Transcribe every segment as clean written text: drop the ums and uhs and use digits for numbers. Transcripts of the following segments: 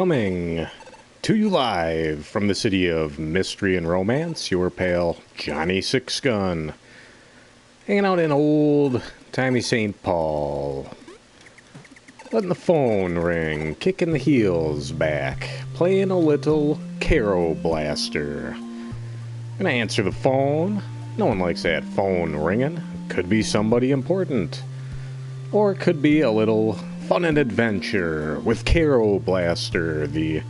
Coming to you live from the city of mystery and romance, your pal Johnny Sixgun, hanging out in old-timey St. Paul, letting the phone ring, kicking the heels back, playing a little Kero blaster. Gonna answer the phone. No one likes that phone ringing. Could be somebody important, or it could be a little fun and adventure with Kero Blaster, the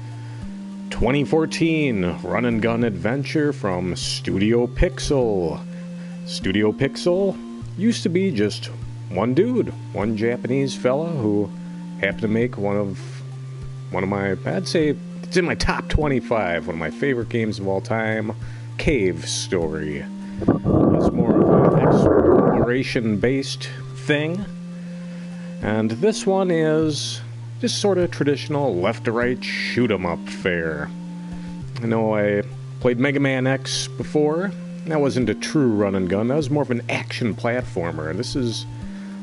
2014 run and gun adventure from Studio Pixel. Studio Pixel used to be just one dude, one Japanese fella who happened to make one of my, I'd say it's in my top 25, one of my favorite games of all time, Cave Story. It's more of an exploration-based thing. And this one is just sort of traditional left-to-right shoot-'em-up fare. I know I played Mega Man X before. That wasn't a true run-and-gun. That was more of an action platformer. This is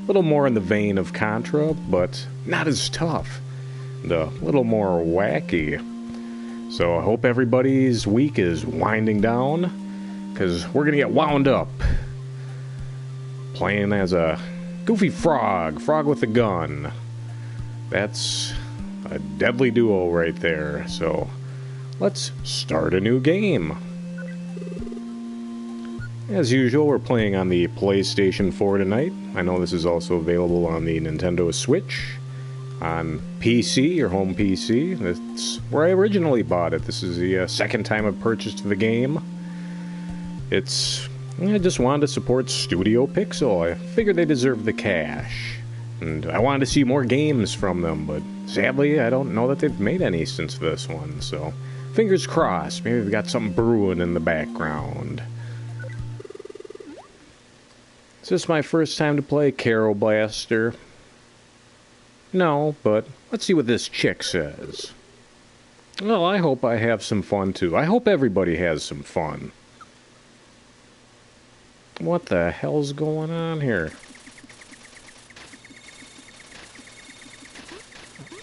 a little more in the vein of Contra, but not as tough. And a little more wacky. So I hope everybody's week is winding down, because we're going to get wound up playing as a goofy frog with a gun. That's a deadly duo right there. So let's start a new game. As usual, we're playing on the PlayStation 4 tonight. I know this is also available on the Nintendo Switch, on PC, your home PC. That's where I originally bought it. This is the second time I've purchased the game. I just wanted to support Studio Pixel. I figured they deserved the cash. And I wanted to see more games from them, but sadly, I don't know that they've made any since this one. So, fingers crossed. Maybe they've got something brewing in the background. Is this my first time to play Kero Blaster? No, but let's see what this chick says. Well, I hope I have some fun, too. I hope everybody has some fun. What the hell's going on here?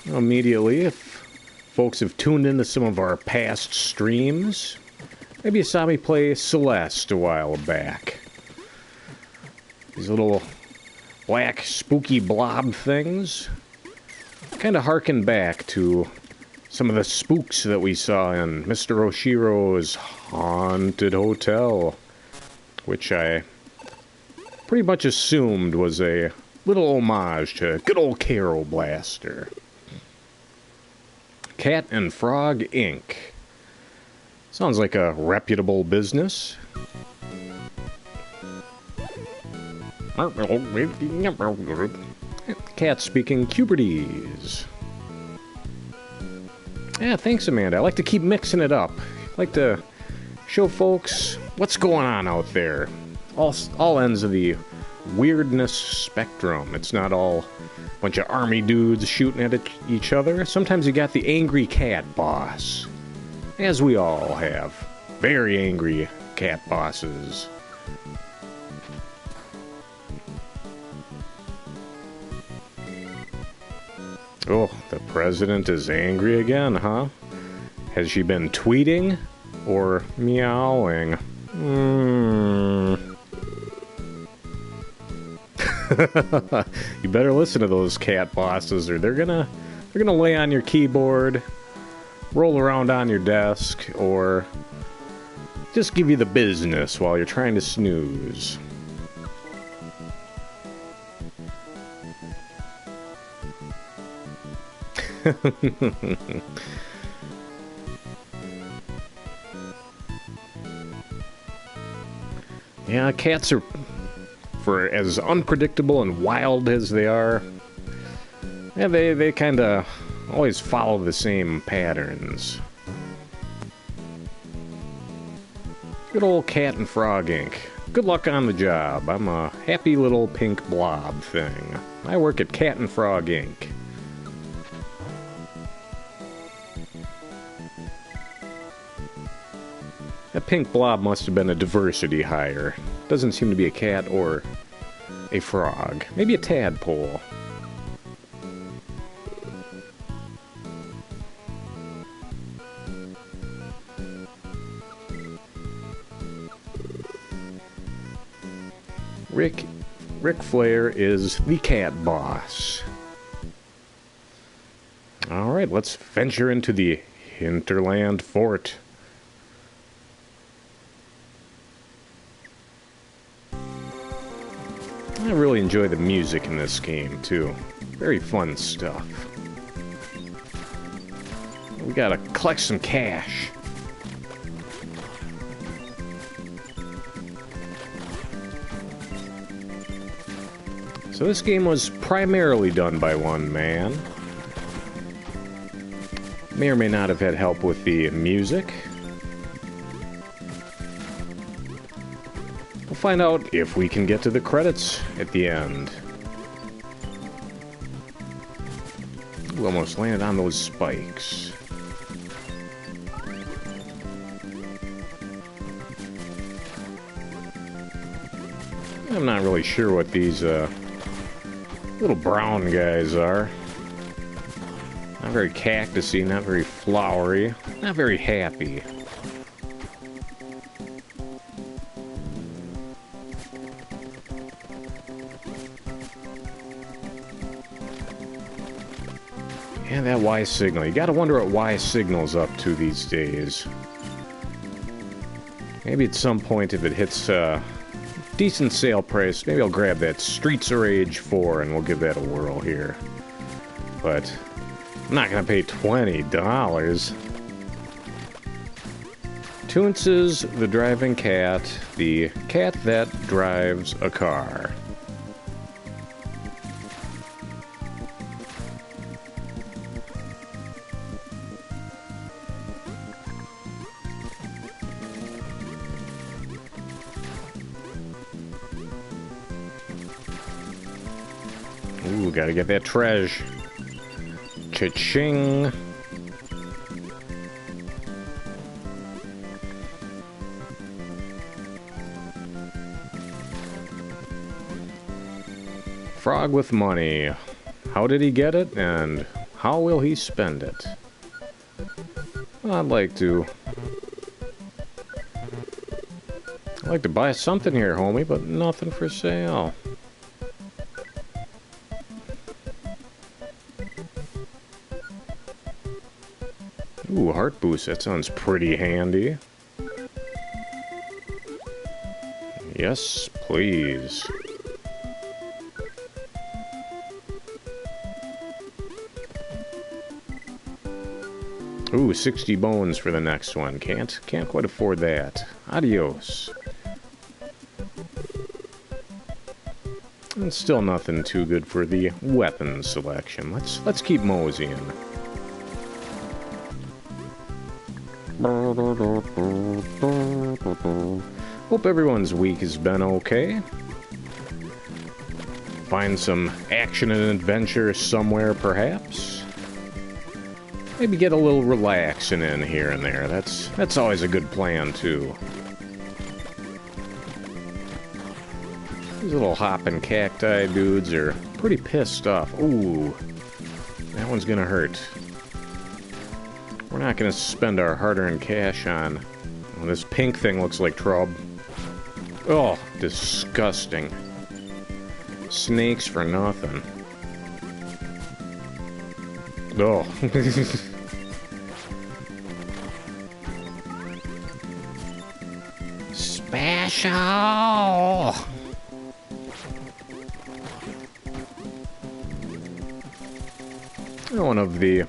Immediately, if folks have tuned into some of our past streams, maybe you saw me play Celeste a while back. These little black spooky blob things kind of harken back to some of the spooks that we saw in Mr. Oshiro's Haunted Hotel, which I pretty much assumed was a little homage to good old Kero Blaster. Cat and Frog Inc. Sounds like a reputable business. Cat speaking Cubertese. Yeah, thanks, Amanda. I like to keep mixing it up. I like to show folks what's going on out there. All ends of the weirdness spectrum. It's not all a bunch of army dudes shooting at each other. Sometimes you got the angry cat boss. As we all have. Very angry cat bosses. Oh, the president is angry again, huh? Has she been tweeting or meowing? You better listen to those cat bosses, or they're gonna lay on your keyboard, roll around on your desk, or just give you the business while you're trying to snooze. Yeah, cats are, for as unpredictable and wild as they are, yeah, they kind of always follow the same patterns. Good old Cat and Frog Inc. Good luck on the job. I'm a happy little pink blob thing. I work at Cat and Frog Inc. That pink blob must have been a diversity hire. Doesn't seem to be a cat or a frog. Maybe a tadpole. Ric Flair is the cat boss. Alright, let's venture into the Hinterland Fort. I really enjoy the music in this game, too. Very fun stuff. We gotta collect some cash. So this game was primarily done by one man. May or may not have had help with the music. We'll find out if we can get to the credits at the end. We almost landed on those spikes. I'm not really sure what these little brown guys are. Not very cactusy, not very flowery, not very happy. Yeah, that Y signal. You gotta wonder what Y signal's up to these days. Maybe at some point if it hits decent sale price, maybe I'll grab that Streets of Rage 4 and we'll give that a whirl here. But I'm not gonna pay $20. Toonces, the driving cat, the cat that drives a car. Ooh, gotta get that treasure. Cha-ching. Frog with money. How did he get it, and how will he spend it? Well, I'd like to buy something here, homie, but nothing for sale. Ooh, heart boost. That sounds pretty handy. Yes, please. Ooh, 60 bones for the next one. Can't quite afford that. Adios. And still nothing too good for the weapon selection. Let's keep moseying. Hope everyone's week has been okay. Find some action and adventure somewhere, perhaps. Maybe get a little relaxing in here and there. That's always a good plan, too. These little hopping cacti dudes are pretty pissed off. Ooh, that one's gonna hurt. We're not gonna spend our hard-earned cash on... Oh, this pink thing looks like trouble. Oh, disgusting. Snakes for nothing. Oh. Special! One of the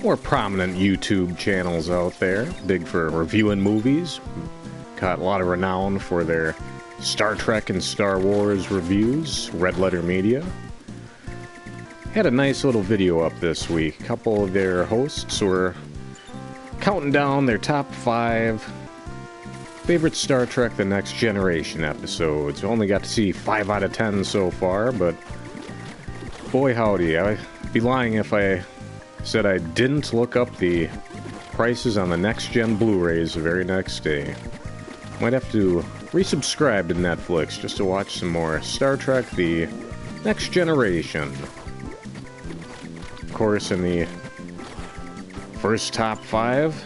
more prominent YouTube channels out there, big for reviewing movies. Got a lot of renown for their Star Trek and Star Wars reviews, Red Letter Media. Had a nice little video up this week. A couple of their hosts were counting down their top 5 favorite Star Trek The Next Generation episodes. Only got to see 5 out of 10 so far, but boy howdy, I'd be lying if I said I didn't look up the prices on the next-gen Blu-rays the very next day. Might have to resubscribe to Netflix just to watch some more Star Trek The Next Generation. Of course, in the first top 5,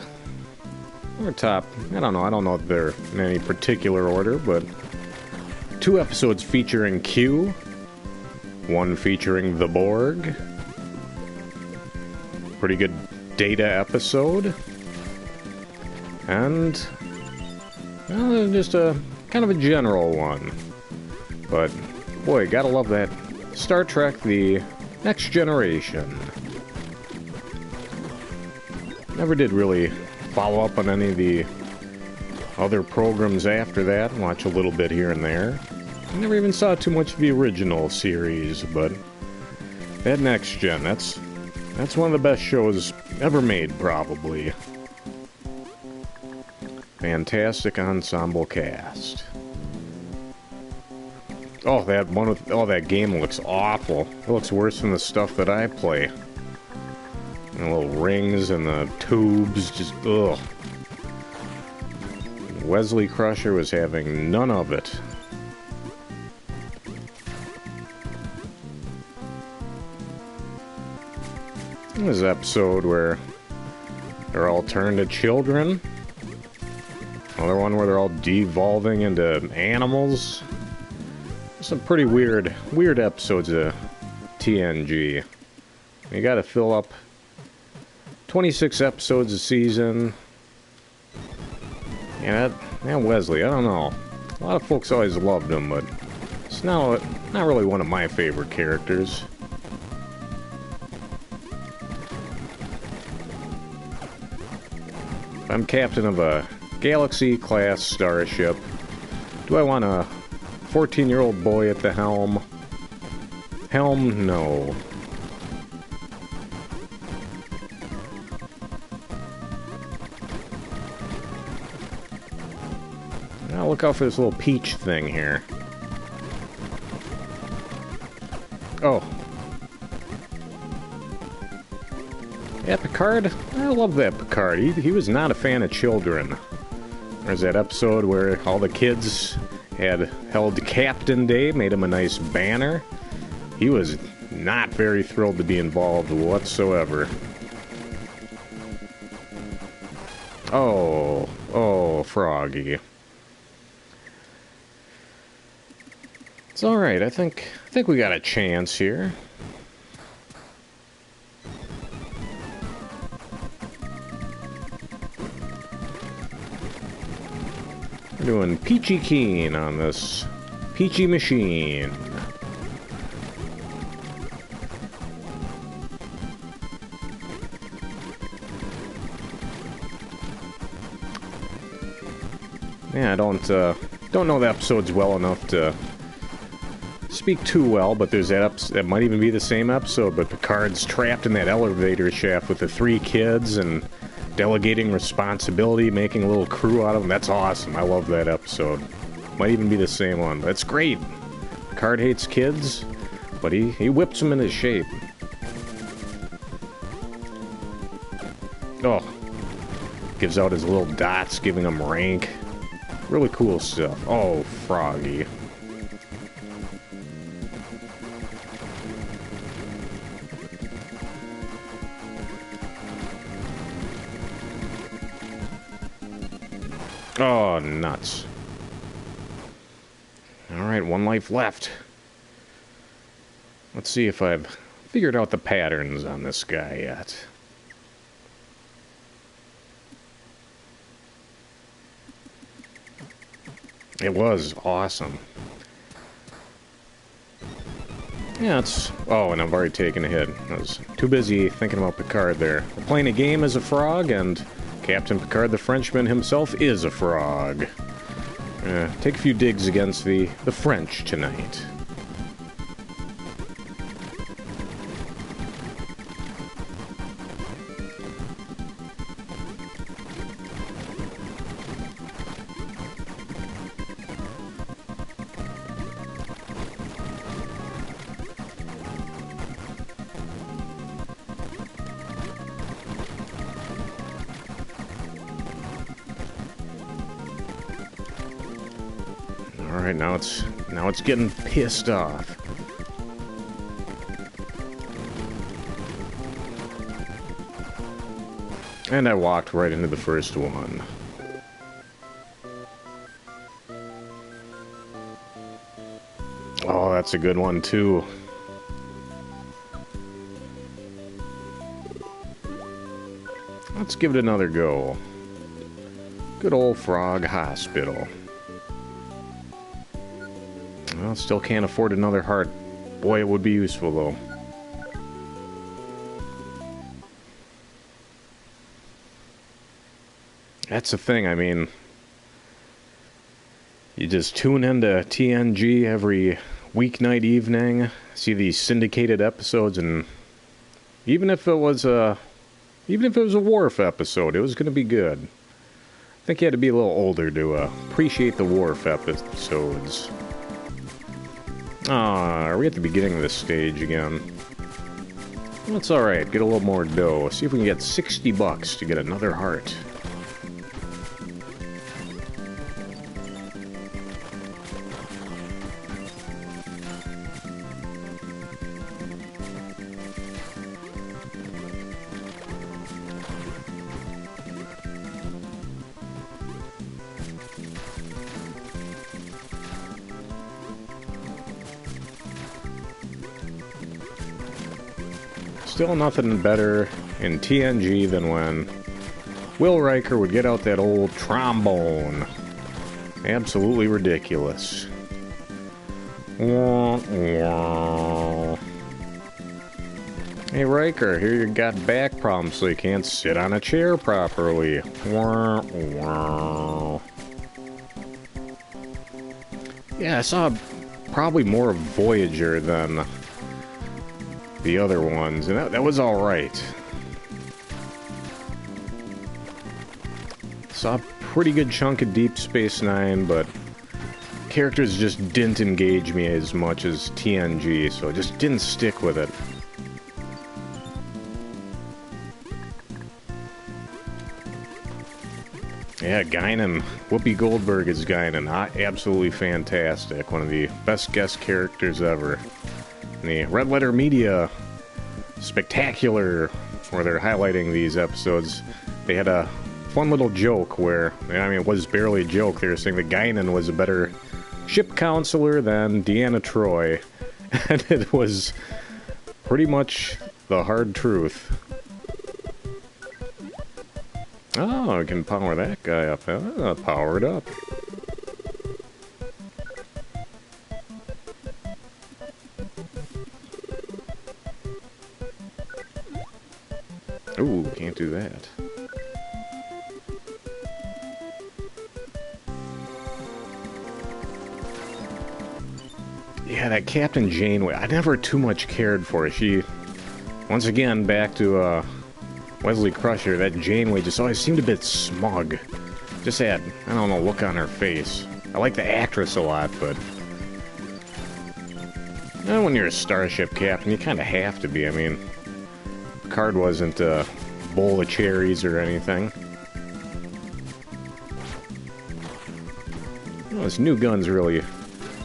or top, I don't know if they're in any particular order, but 2 episodes featuring Q, 1 featuring the Borg. Pretty good Data episode. And, well, just a kind of a general one. But, boy, gotta love that Star Trek The Next Generation. Never did really follow up on any of the other programs after that. Watch a little bit here and there. I never even saw too much of the original series, but that Next Gen, that's one of the best shows ever made, probably. Fantastic ensemble cast. Oh, that game looks awful. It looks worse than the stuff that I play. The little rings and the tubes, just ugh. Wesley Crusher was having none of it. This episode where they're all turned to children. Another one where they're all devolving into animals. Some pretty weird episodes of TNG. You gotta fill up 26 episodes a season. Yeah, that Wesley, I don't know. A lot of folks always loved him, but it's not really one of my favorite characters. If I'm captain of a Galaxy-class starship, do I want a 14-year-old boy at the helm? Helm, no. Now look out for this little peach thing here. Oh. Yeah, Picard, I love that Picard. He was not a fan of children. There's that episode where all the kids had held Captain Day, made him a nice banner. He was not very thrilled to be involved whatsoever. Oh, Froggy. It's alright, I think we got a chance here. We're doing Peachy Keen on this Peachy machine. Yeah, I don't know the episodes well enough to speak too well, but there's that might even be the same episode, but Picard's trapped in that elevator shaft with the 3 kids and delegating responsibility, making a little crew out of them. That's awesome. I love that episode. Might even be the same one. That's great. Picard hates kids, but he whips them into shape. Oh. Gives out his little dots, giving them rank. Really cool stuff. Oh, Froggy. Oh, nuts. Alright, 1 life left. Let's see if I've figured out the patterns on this guy yet. It was awesome. Yeah, it's... Oh, and I've already taken a hit. I was too busy thinking about Picard there. We're playing a game as a frog, and Captain Picard the Frenchman himself is a frog. Take a few digs against the French tonight. Alright, now it's getting pissed off. And I walked right into the first one. Oh, that's a good one, too. Let's give it another go. Good old Frog Hospital. Well, still can't afford another heart. Boy, it would be useful, though. That's the thing, I mean... You just tune into TNG every weeknight evening, see these syndicated episodes, and even if it was a Worf episode, it was going to be good. I think you had to be a little older to appreciate the Worf episodes. Are we at the beginning of this stage again? That's alright, get a little more dough. See if we can get $60 to get another heart. Still nothing better in TNG than when Will Riker would get out that old trombone. Absolutely ridiculous. Wah, wah. Hey Riker, here you got back problems so you can't sit on a chair properly. Wah, wah. Yeah, I saw probably more of Voyager than the other ones, and that was alright. Saw a pretty good chunk of Deep Space Nine, but characters just didn't engage me as much as TNG, so I just didn't stick with it. Yeah, Guinan. Whoopi Goldberg is Guinan. Absolutely fantastic. One of the best guest characters ever. The Red Letter Media Spectacular, where they're highlighting these episodes, they had a fun little joke where, I mean, it was barely a joke. They were saying that Guinan was a better ship counselor than Deanna Troi, and it was pretty much the hard truth. Oh, I can power that guy up. Power it up. Ooh, can't do that. Yeah, that Captain Janeway, I never too much cared for her. She, once again, back to Wesley Crusher, that Janeway just always seemed a bit smug. Just that, I don't know, look on her face. I like the actress a lot, but... when you're a starship captain, you kind of have to be. I mean... Picard wasn't a bowl of cherries or anything. Well, this new gun's really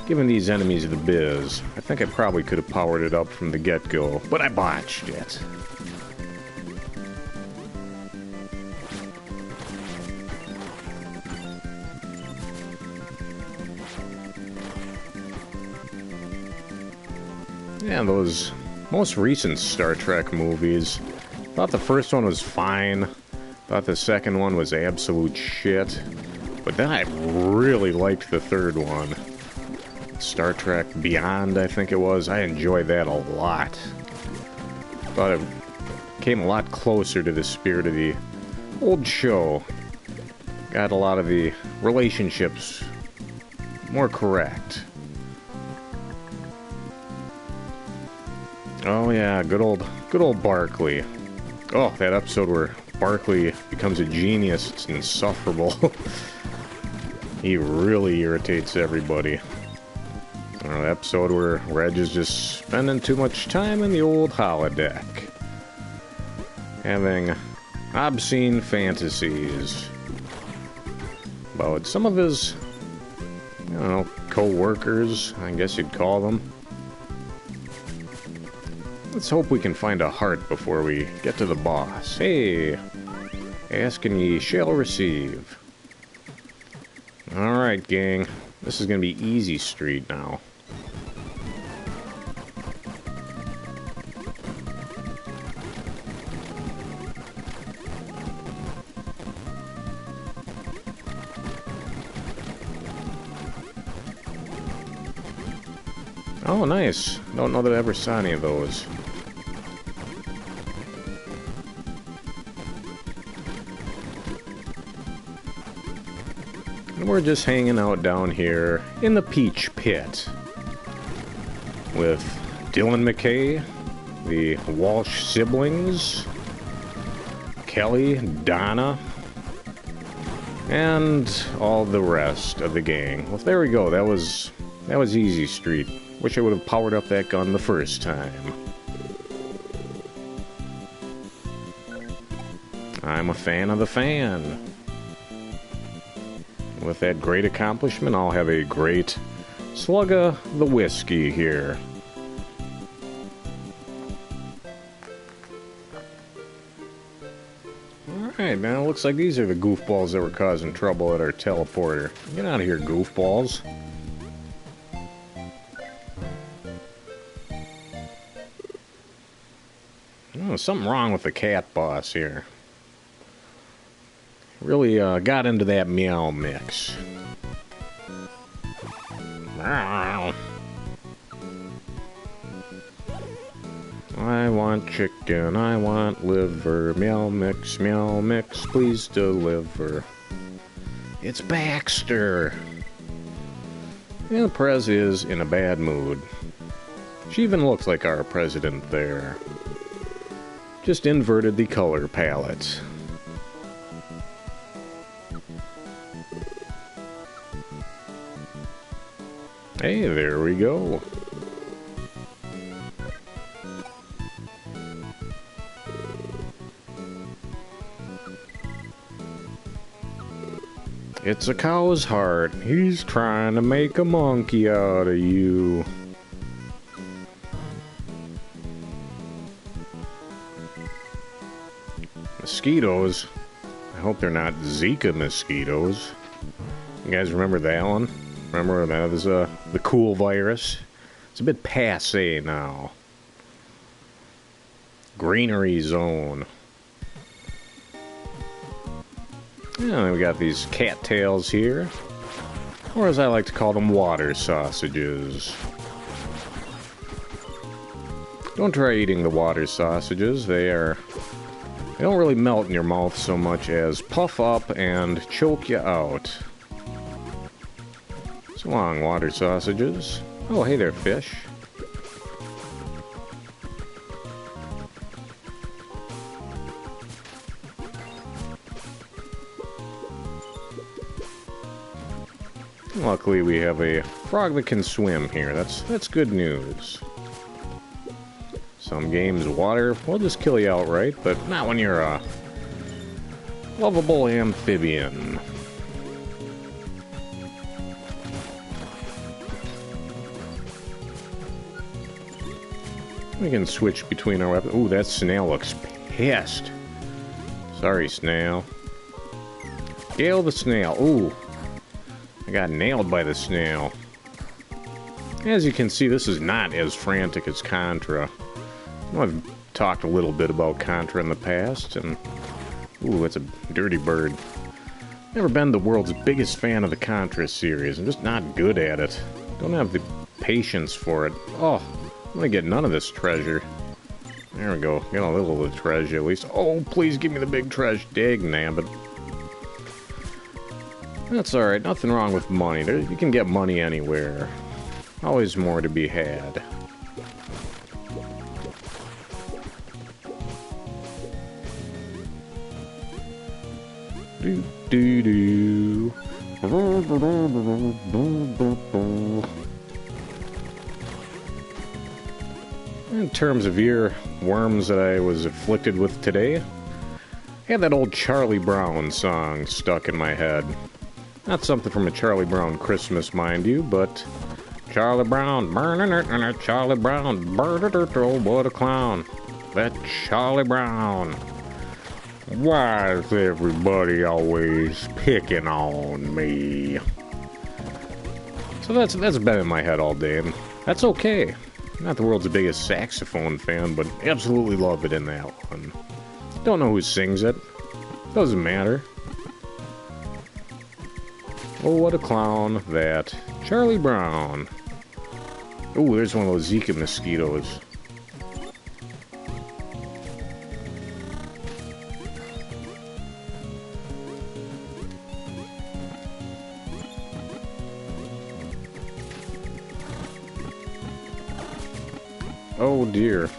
giving these enemies the biz. I think I probably could have powered it up from the get-go, but I botched it. Yeah, those most recent Star Trek movies. Thought the first one was fine. Thought the second one was absolute shit. But then I really liked the third one. Star Trek Beyond, I think it was. I enjoyed that a lot. Thought it came a lot closer to the spirit of the old show. Got a lot of the relationships more correct. Oh yeah, good old Barclay. Oh, that episode where Barclay becomes a genius, it's insufferable. He really irritates everybody. Or the episode where Reg is just spending too much time in the old holodeck. Having obscene fantasies about some of his, I don't know, co-workers, I guess you'd call them. Let's hope we can find a heart before we get to the boss. Hey! Ask and ye shall receive. Alright, gang. This is gonna be easy street now. Oh, nice. Don't know that I ever saw any of those. And we're just hanging out down here in the Peach Pit with Dylan McKay, the Walsh siblings, Kelly, Donna, and all the rest of the gang. Well, there we go. That was Easy Street. Wish I would have powered up that gun the first time. I'm a fan of the fan. With that great accomplishment, I'll have a great slug of the whiskey here. Alright, now it looks like these are the goofballs that were causing trouble at our teleporter. Get out of here, goofballs. Oh, something wrong with the cat boss here. Really got into that meow mix. I want chicken, I want liver, meow mix, please deliver. It's Baxter! And the Prez is in a bad mood. She even looks like our president there. Just inverted the color palette. Hey, there we go. It's a cow's heart. He's trying to make a monkey out of you. Mosquitoes. I hope they're not Zika mosquitoes. You guys remember that one? Remember that was the cool virus? It's a bit passé now. Greenery zone. Yeah, we got these cattails here. Or as I like to call them, water sausages. Don't try eating the water sausages. They don't really melt in your mouth so much as puff up and choke you out. So long, water sausages. Oh, hey there, fish. Luckily, we have a frog that can swim here. That's good news. Some games, water will just kill you outright, but not when you're a lovable amphibian. We can switch between our weapons. Ooh, that snail looks pissed. Sorry, snail. Gale the snail. Ooh. I got nailed by the snail. As you can see, this is not as frantic as Contra. I've talked a little bit about Contra in the past, and... Ooh, that's a dirty bird. Never been the world's biggest fan of the Contra series. I'm just not good at it. Don't have the patience for it. Oh, I'm gonna get none of this treasure. There we go. Get a little of the treasure at least. Oh, please give me the big treasure. Dag nabbit. That's alright. Nothing wrong with money. You can get money anywhere. Always more to be had. Do do do. In terms of ear worms that I was afflicted with today, I had that old Charlie Brown song stuck in my head. Not something from a Charlie Brown Christmas, mind you, but Charlie Brown, Charlie Brown, oh, what a clown. That Charlie Brown. Why is everybody always picking on me? So that's been in my head all day, and that's okay. Not the world's biggest saxophone fan, but absolutely love it in that one. Don't know who sings it. Doesn't matter. Oh, what a clown, that Charlie Brown. Ooh, there's one of those Zika mosquitoes. Oh dear.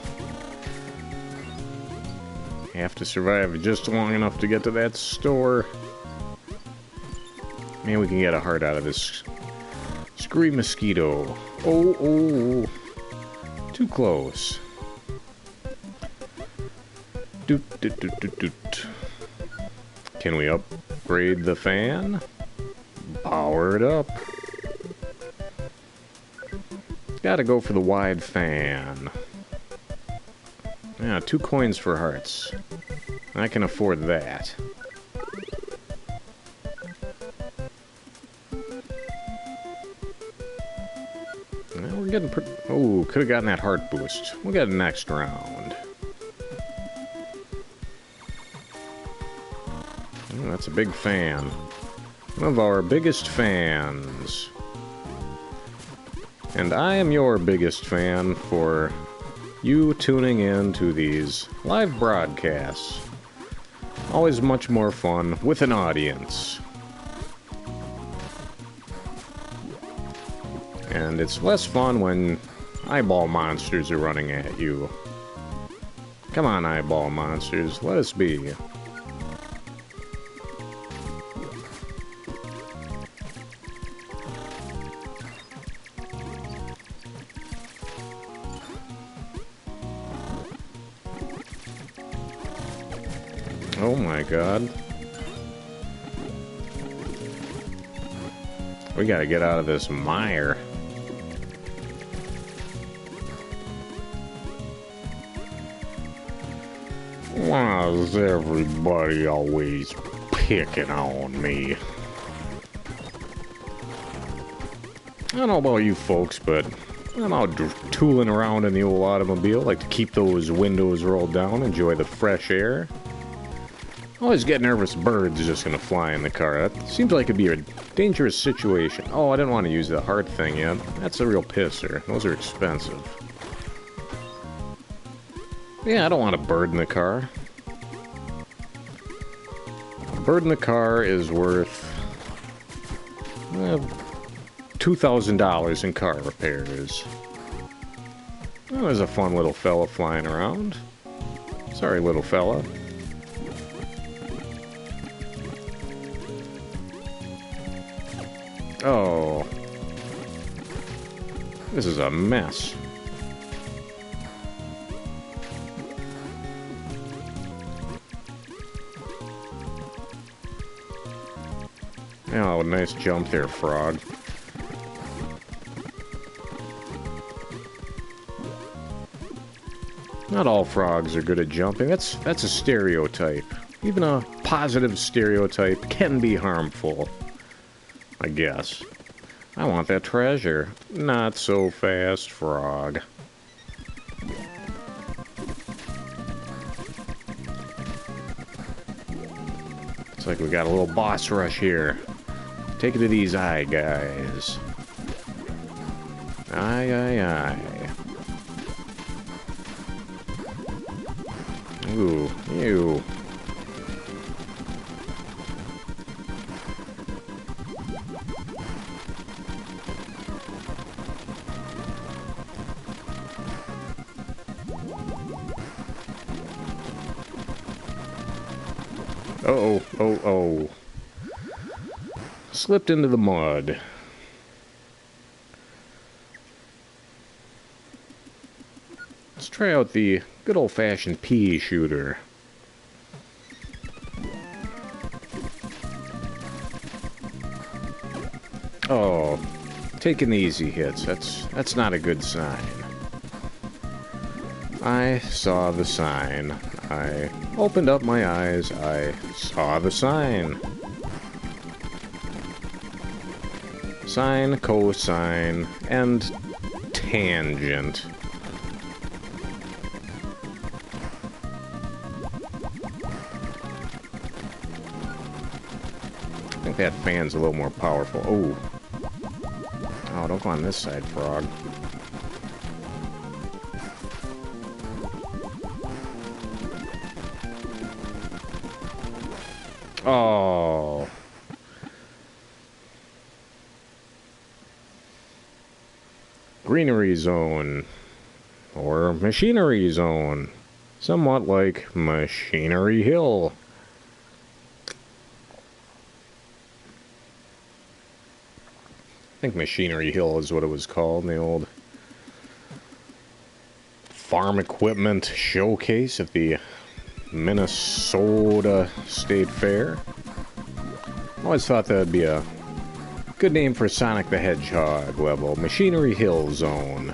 Have to survive just long enough to get to that store. Man, we can get a heart out of this screwy mosquito. Oh, oh, too close. Doot, doot, doot, doot, doot. Can we upgrade the fan? Power it up. Gotta go for the wide fan. Yeah, 2 coins for hearts. I can afford that. Well, we're getting oh, could have gotten that heart boost. We'll get it next round. Oh, that's a big fan. One of our biggest fans. And I am your biggest fan for you tuning in to these live broadcasts. Always much more fun with an audience. And it's less fun when eyeball monsters are running at you. Come on, eyeball monsters, let us be. Oh my god. We gotta get out of this mire. Why is everybody always picking on me? I don't know about you folks, but I'm out tooling around in the old automobile. Like to keep those windows rolled down, enjoy the fresh air. Always get nervous birds just gonna fly in the car. That seems like it'd be a dangerous situation. Oh, I didn't want to use the heart thing yet. That's a real pisser. Those are expensive. Yeah, I don't want a bird in the car. A bird in the car is worth $2,000 in car repairs. Oh, there's a fun little fella flying around. Sorry, little fella. Oh. This is a mess. Oh, nice jump there, frog. Not all frogs are good at jumping. That's a stereotype. Even a positive stereotype can be harmful, I guess. I want that treasure. Not so fast, frog. Looks like we got a little boss rush here. Take it to these eye guys. Aye, aye, aye. Ooh, ew. Uh-oh, oh. Slipped into the mud. Let's try out the good old-fashioned pea shooter. Oh, taking easy hits. That's not a good sign. I saw the sign. I opened up my eyes. I saw the sign. Sine, cosine, and tangent. I think that fan's a little more powerful. Oh. Oh, don't go on this side, frog. Oh. Greenery zone. Or machinery zone. Somewhat like Machinery Hill. I think Machinery Hill is what it was called in the old farm equipment showcase at the Minnesota State Fair. I always thought that would be a good name for Sonic the Hedgehog level. Machinery Hill Zone.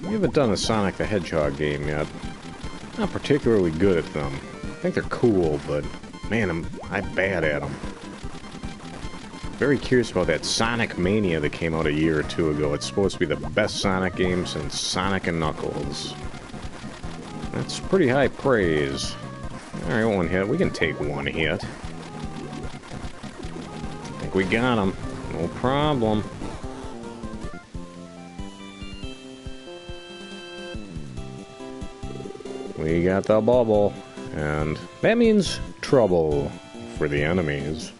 We haven't done a Sonic the Hedgehog game yet. Not particularly good at them. I think they're cool, but man, I'm bad at them. Very curious about that Sonic Mania that came out a year or two ago. It's supposed to be the best Sonic game since Sonic and Knuckles. That's pretty high praise. Alright, one hit. We can take one hit. I think we got him. No problem. We got the bubble. And that means trouble for the enemies.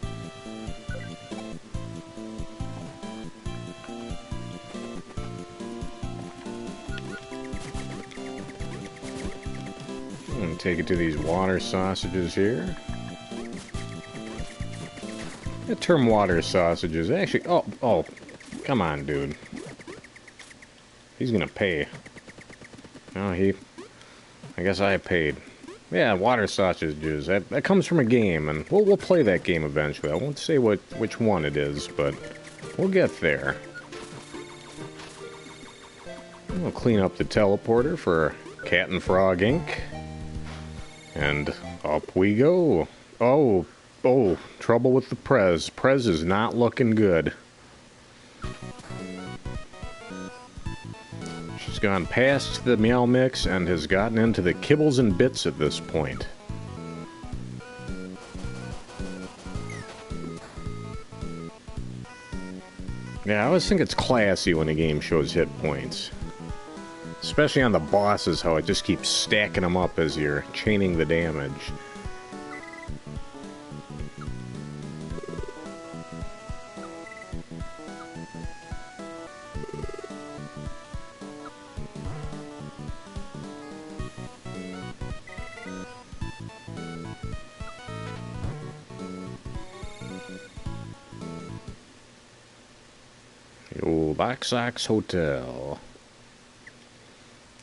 Take it to these water sausages here. The term water sausages actually... Oh, come on, dude. He's gonna pay. Oh, I guess I paid. Yeah, water sausages. That comes from a game, and we'll play that game eventually. I won't say which one it is, but we'll get there. We'll clean up the teleporter for Cat and Frog Inc. And up we go. Oh, trouble with the Prez. Prez is not looking good. She's gone past the Meow Mix and has gotten into the Kibbles and Bits at this point. Yeah, I always think it's classy when a game shows hit points. Especially on the bosses, how it just keeps stacking them up as you're chaining the damage. The old Oxox Hotel.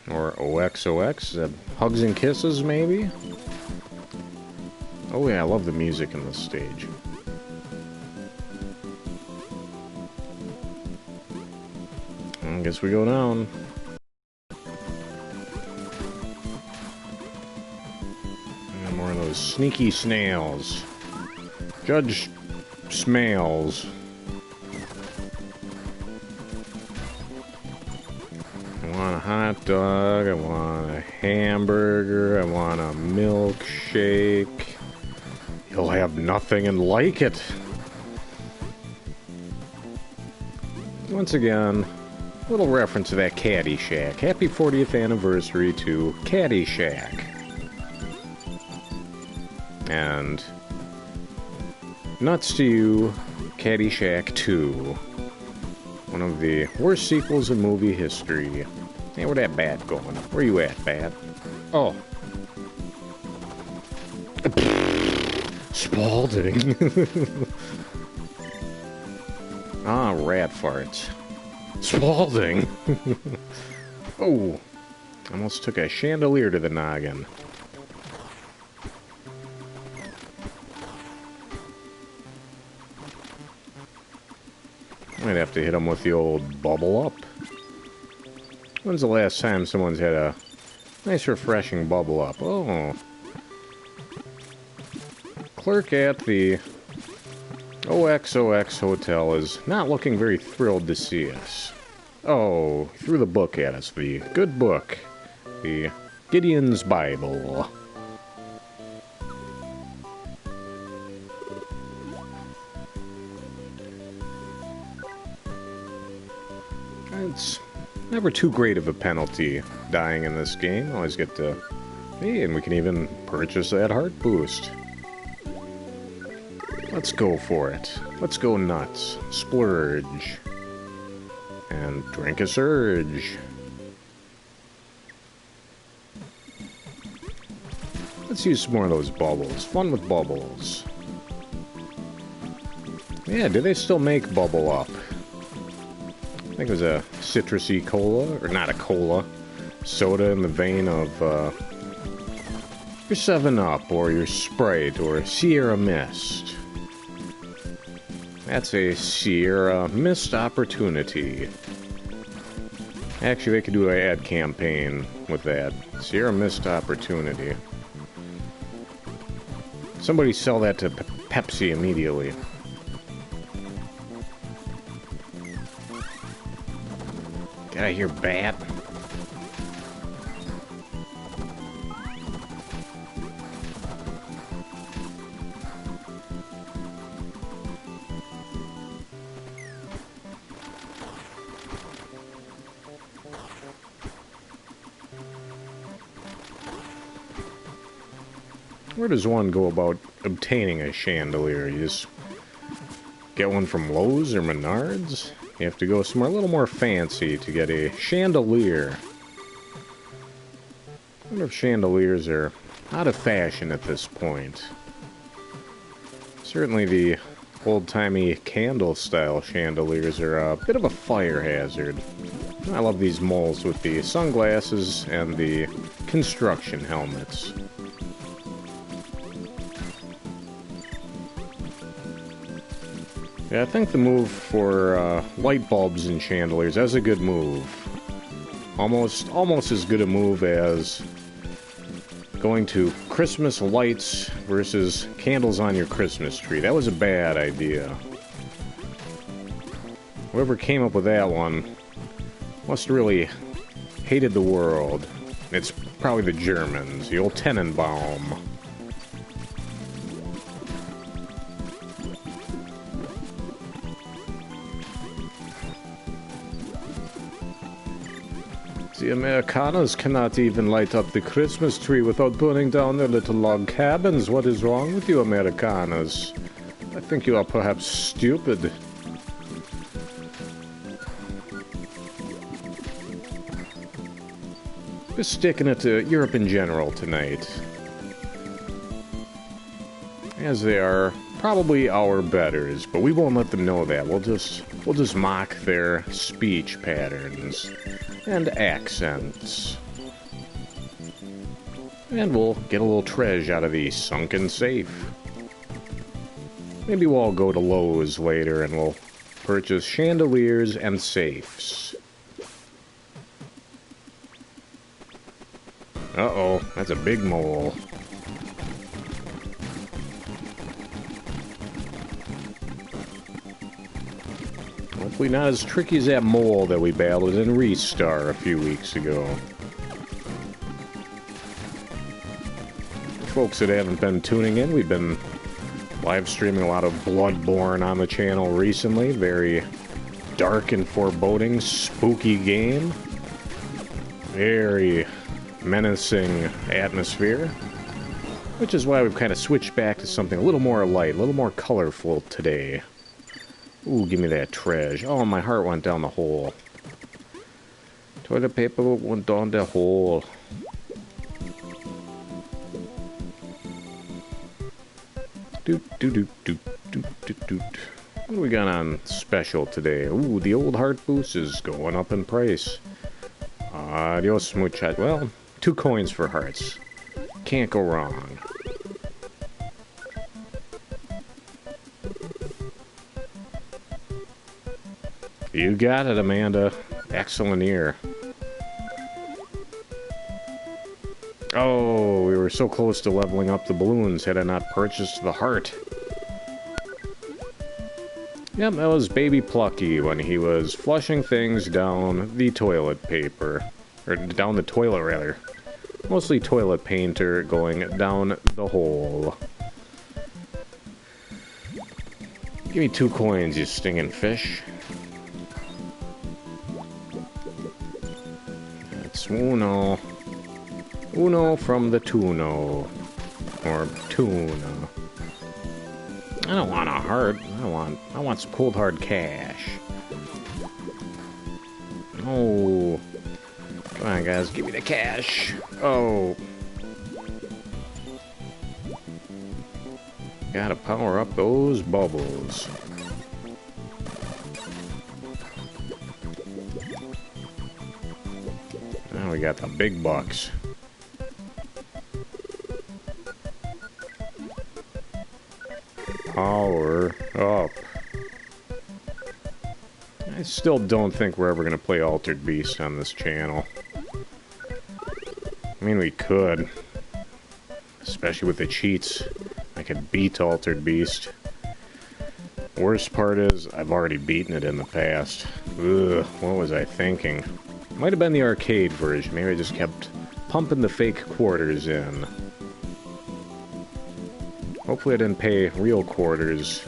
Or OXOX, Hugs and Kisses, maybe? Oh yeah, I love the music in this stage. I guess we go down. And more of those sneaky snails. Judge Smales. I want a hot dog, I want a hamburger, I want a milkshake. You'll have nothing and like it. Once again, a little reference to that Caddyshack. Happy 40th anniversary to Caddyshack. And nuts to you, Caddyshack 2. One of the worst sequels in movie history. Hey, where that bat going? Where you at, bat? Oh. Spalding. Ah, rat farts. Spalding. Oh. Almost took a chandelier to the noggin. Might have to hit him with the old bubble up. When's the last time someone's had a nice refreshing bubble up? Oh. Clerk at the OXOX Hotel is not looking very thrilled to see us. Oh, he threw the book at us. The good book. The Gideon's Bible. It's never too great of a penalty dying in this game. Always get to Hey, and we can even purchase that heart boost. Let's go for it. Let's go nuts. Splurge. And drink a surge. Let's use some more of those bubbles. Fun with bubbles. Yeah, do they still make Bubble Up? I think it was a citrusy cola, or not a cola. Soda in the vein of your 7-Up, or your Sprite, or Sierra Mist. That's a Sierra Mist opportunity. Actually, they could do an ad campaign with that. Sierra Mist opportunity. Somebody sell that to Pepsi immediately. Get out of here, bat. Where does one go about obtaining a chandelier? You just get one from Lowe's or Menards? You have to go somewhere a little more fancy to get a chandelier. I wonder if chandeliers are out of fashion at this point. Certainly the old-timey candle-style chandeliers are a bit of a fire hazard. I love these moles with the sunglasses and the construction helmets. Yeah, I think the move for light bulbs and chandeliers, that's a good move. Almost as good a move as going to Christmas lights versus candles on your Christmas tree. That was a bad idea. Whoever came up with that one must really hated the world. It's probably the Germans, the old Tenenbaum. The Americanos cannot even light up the Christmas tree without burning down their little log cabins. What is wrong with you, Americanos? I think you are perhaps stupid. Just sticking it to Europe in general tonight. As they are probably our betters, but we won't let them know that. We'll just mock their speech patterns and accents. And we'll get a little treasure out of the sunken safe. Maybe we'll all go to Lowe's later and we'll purchase chandeliers and safes. Uh-oh, that's a big mole. Hopefully not as tricky as that mole that we battled in Restar a few weeks ago. For folks that haven't been tuning in, we've been live streaming a lot of Bloodborne on the channel recently. Very dark and foreboding, spooky game. Very menacing atmosphere. Which is why we've kind of switched back to something a little more light, a little more colorful today. Ooh, give me that treasure. Oh, my heart went down the hole. Toilet paper went down the hole. Doot, doot, doot, doot, doot, doot, doot. What do we got on special today? Ooh, the old heart boost is going up in price. Adios, muchacho. Well, 2 coins for hearts. Can't go wrong. You got it, Amanda. Excellent ear. Oh, we were so close to leveling up the balloons had I not purchased the heart. Yep, that was Baby Plucky when he was flushing things down the toilet paper. Or down the toilet, rather. Mostly toilet painter going down the hole. Give me 2 coins, you stinging fish. That's uno. Uno from the Tuno. Or Tuna. I don't want a heart. I want some cold hard cash. Oh. Come on, guys, give me the cash. Oh. Gotta power up those bubbles. Now we got the big bucks. Power up. I still don't think we're ever going to play Altered Beast on this channel. I mean, we could. Especially with the cheats. I could beat Altered Beast. Worst part is, I've already beaten it in the past. Ugh, what was I thinking? Might have been the arcade version. Maybe I just kept pumping the fake quarters in. Hopefully I didn't pay real quarters.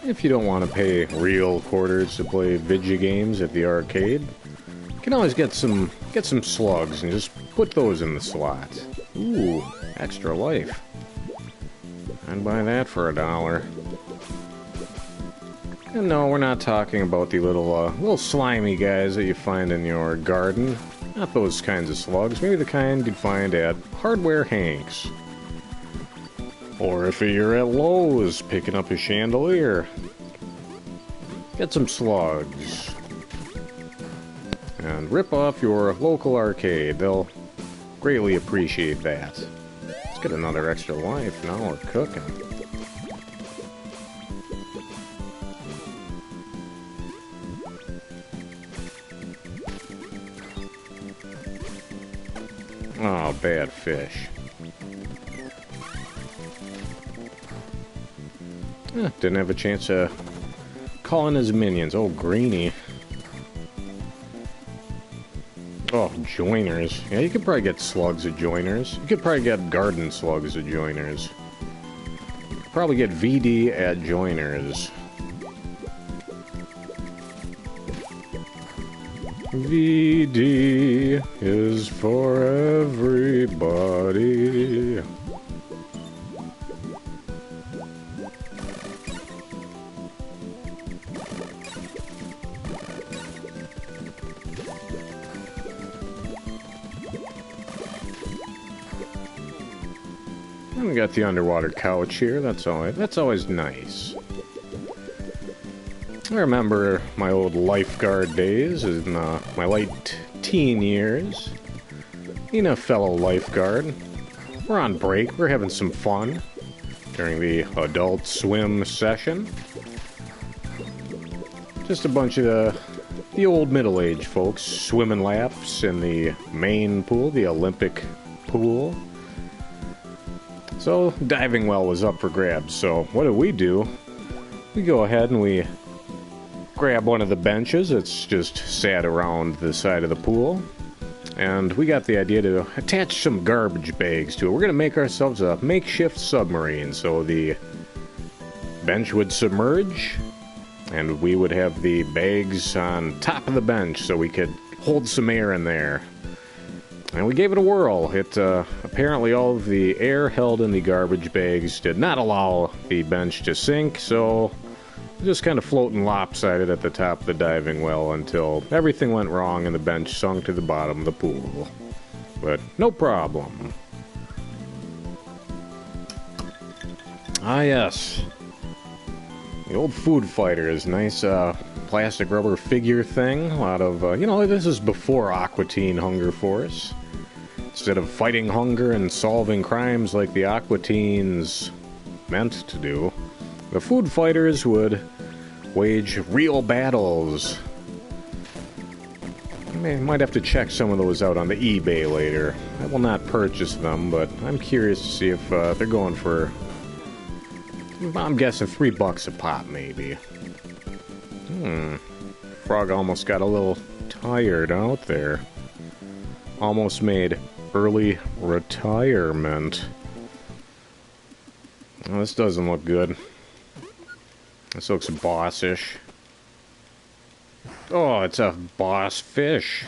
If you don't want to pay real quarters to play video games at the arcade, you can always get some slugs and just put those in the slot. Ooh, extra life. I'd buy that for $1. And no, we're not talking about the little slimy guys that you find in your garden. Not those kinds of slugs. Maybe the kind you'd find at Hardware Hank's. Or if you're at Lowe's picking up a chandelier. Get some slugs. And rip off your local arcade. They'll greatly appreciate that. Let's get another extra life. Now we're cooking. Oh, bad fish. Didn't have a chance to call in his minions. Oh, Greenie. Oh, joiners. Yeah, you could probably get slugs at joiners. You could probably get garden slugs at joiners. You could probably get VD at joiners. VD is for everybody. And we got the underwater couch here. That's always nice. I remember my old lifeguard days in my late teen years. Being a fellow lifeguard. We're on break. We're having some fun during the adult swim session. Just a bunch of the old middle-aged folks swimming laps in the main pool, the Olympic pool. So, diving well was up for grabs. So, what do? We go ahead and we grab one of the benches that's just sat around the side of the pool. And we got the idea to attach some garbage bags to it. We're going to make ourselves a makeshift submarine. So the bench would submerge, and we would have the bags on top of the bench so we could hold some air in there. And we gave it a whirl. Apparently all of the air held in the garbage bags did not allow the bench to sink, so just kind of floating lopsided at the top of the diving well until everything went wrong and the bench sunk to the bottom of the pool. But no problem. Ah, yes. The old food fighter is nice plastic rubber figure thing. A lot of, this is before Aqua Teen Hunger Force. Instead of fighting hunger and solving crimes like the Aqua Teens meant to do, the food fighters would wage real battles. I might have to check some of those out on the eBay later. I will not purchase them, but I'm curious to see if they're going for, I'm guessing $3 a pop, maybe. Frog almost got a little tired out there. Almost made early retirement. Oh, this doesn't look good. This looks bossish. Oh, it's a boss fish.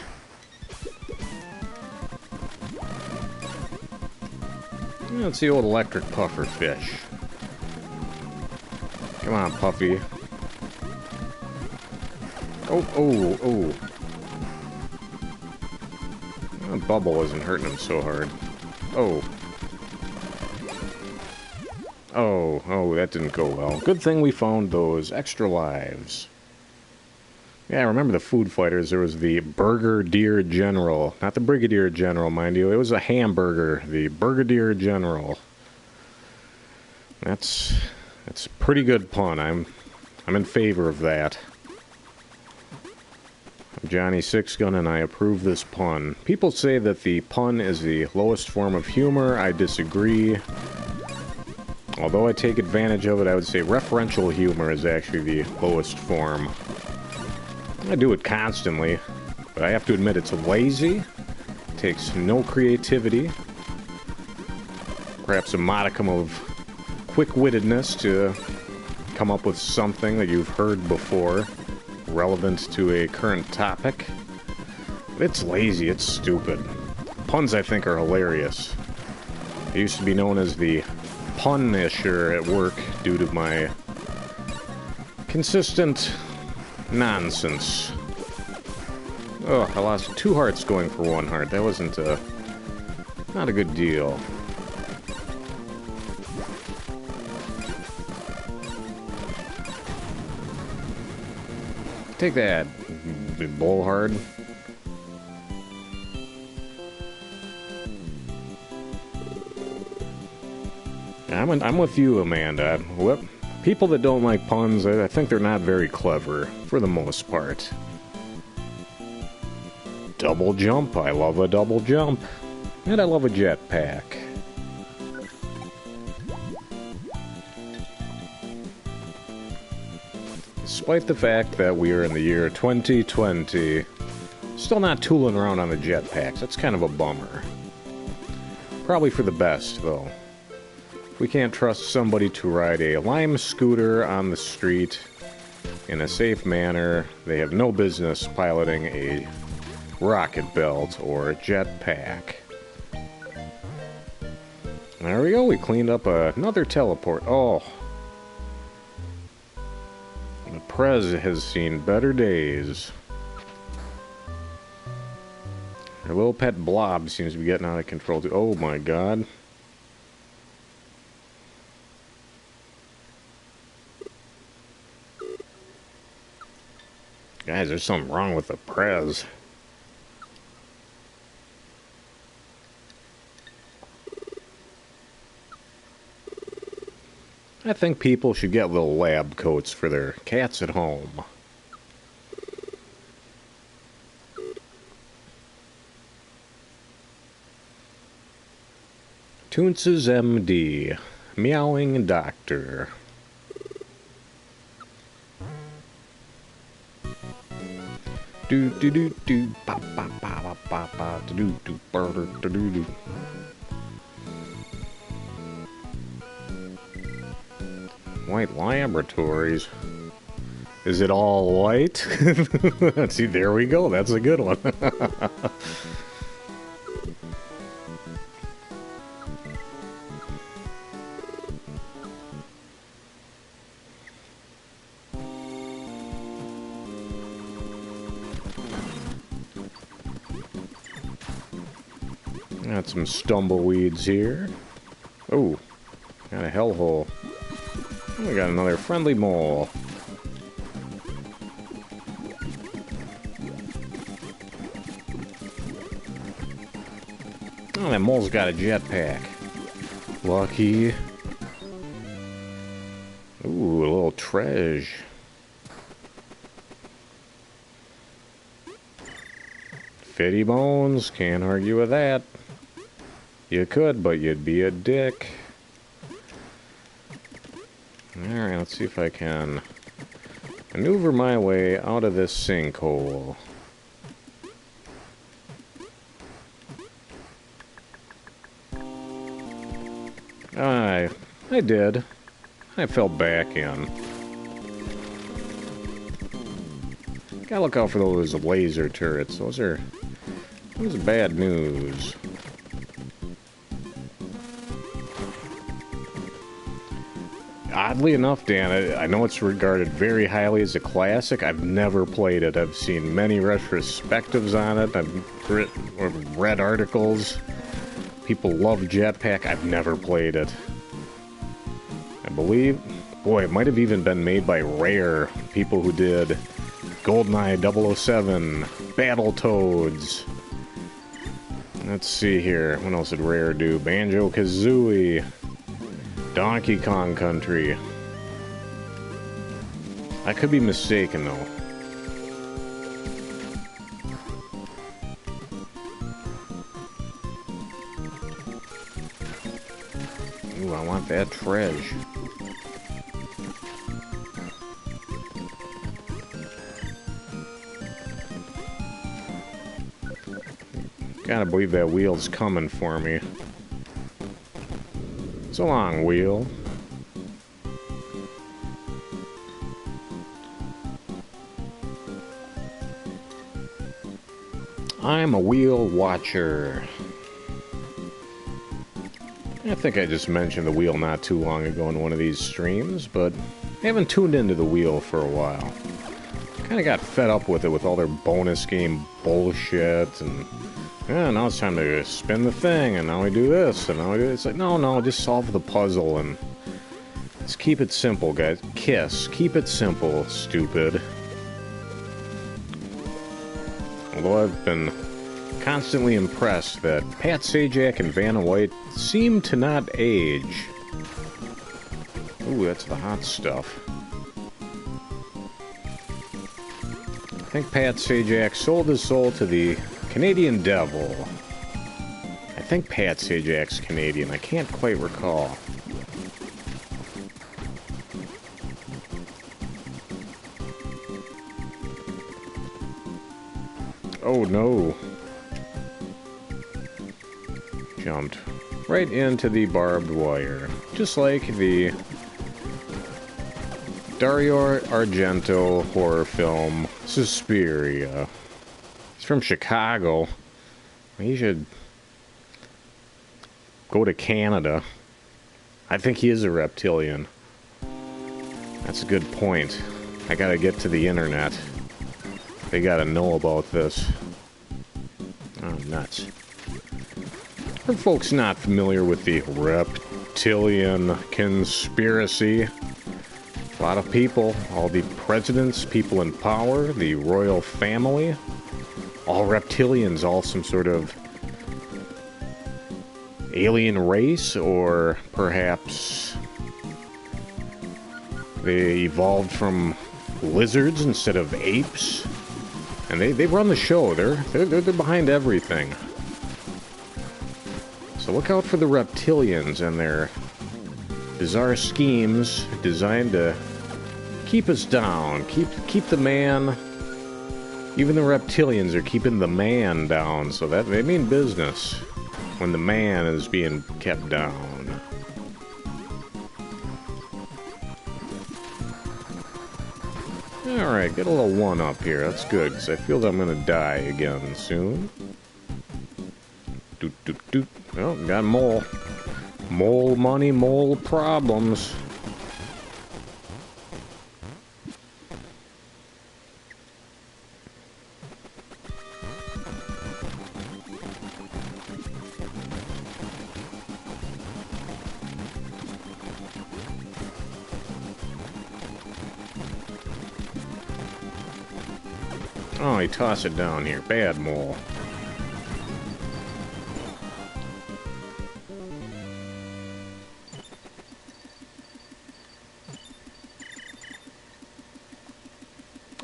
Yeah, it's the old electric puffer fish. Come on, Puffy. Oh, oh, oh. That bubble isn't hurting him so hard. Oh. Oh, oh, that didn't go well. Good thing we found those extra lives. Yeah, I remember the food fighters. There was the Brigadier General. Not the Brigadier General, mind you. It was a hamburger. The Brigadier General. That's a pretty good pun. I'm in favor of that. I'm Johnny Sixgun, and I approve this pun. People say that the pun is the lowest form of humor. I disagree. Although I take advantage of it, I would say referential humor is actually the lowest form. I do it constantly, but I have to admit it's lazy. It takes no creativity. Perhaps a modicum of quick-wittedness to come up with something that you've heard before, relevant to a current topic. But it's lazy, it's stupid. Puns, I think, are hilarious. I used to be known as the Punisher at work due to my consistent nonsense. Oh, I lost 2 hearts going for 1 heart. That wasn't not a good deal. Take that, bullhard. I'm with you, Amanda. People that don't like puns, I think they're not very clever, for the most part. Double jump. I love a double jump. And I love a jetpack. Despite the fact that we are in the year 2020, still not tooling around on the jetpacks. That's kind of a bummer. Probably for the best, though. We can't trust somebody to ride a Lime scooter on the street in a safe manner. They have no business piloting a rocket belt or a jetpack. There we go, we cleaned up another teleport. Oh. The Prez has seen better days. Her little pet blob seems to be getting out of control too. Oh my god. Guys, there's something wrong with the Prez. I think people should get little lab coats for their cats at home. Toonce's MD. Meowing Doctor. Do do do do ba ba ba ba ba ba do do do do do do. White laboratories. Is it all white? See, there we go. That's a good one. Got some stumbleweeds here. Oh, got a hellhole. We got another friendly mole. Oh, that mole's got a jetpack. Lucky. Ooh, a little treasure. Fitty bones, can't argue with that. You could, but you'd be a dick. Alright, let's see if I can maneuver my way out of this sinkhole. I did. I fell back in. Gotta look out for those laser turrets. Those are bad news. Oddly enough, Dan, I know it's regarded very highly as a classic. I've never played it. I've seen many retrospectives on it. I've read articles. People love Jetpack. I've never played it. I believe... Boy, it might have even been made by Rare. People who did GoldenEye 007, Battletoads. Let's see here. What else did Rare do? Banjo-Kazooie. Donkey Kong Country. I could be mistaken, though. Ooh, I want that treasure. Gotta believe that wheel's coming for me. So long, wheel. I'm a wheel watcher. I think I just mentioned the wheel not too long ago in one of these streams, but I haven't tuned into the wheel for a while. Kind of got fed up with it, with all their bonus game bullshit, and yeah, now it's time to spin the thing, and now we do this, and now we do this. It's like, no, just solve the puzzle, and let's keep it simple, guys. KISS. Keep it simple, stupid. Although I've been constantly impressed that Pat Sajak and Vanna White seem to not age. Ooh, that's the hot stuff. I think Pat Sajak sold his soul to the Canadian Devil. I think Pat Sajak's Canadian. I can't quite recall. Oh no. Jumped right into the barbed wire. Just like the Dario Argento horror film Suspiria. He's from Chicago. He should go to Canada. I think he is a reptilian. That's a good point. I gotta get to the internet. They gotta know about this. Oh, nuts. For folks not familiar with the reptilian conspiracy, a lot of people, all the presidents, people in power, the royal family, all reptilians, all some sort of alien race, or perhaps they evolved from lizards instead of apes. And they run the show. They're behind everything. So look out for the reptilians and their bizarre schemes designed to keep us down, keep the man. Even the reptilians are keeping the man down, so that they mean business when the man is being kept down. Alright, get a little one up here. That's good, because I feel that I'm going to die again soon. Doot, doot, doot. Oh, got mole. Mole money, mole problems. Oh, he tossed it down here. Bad mole.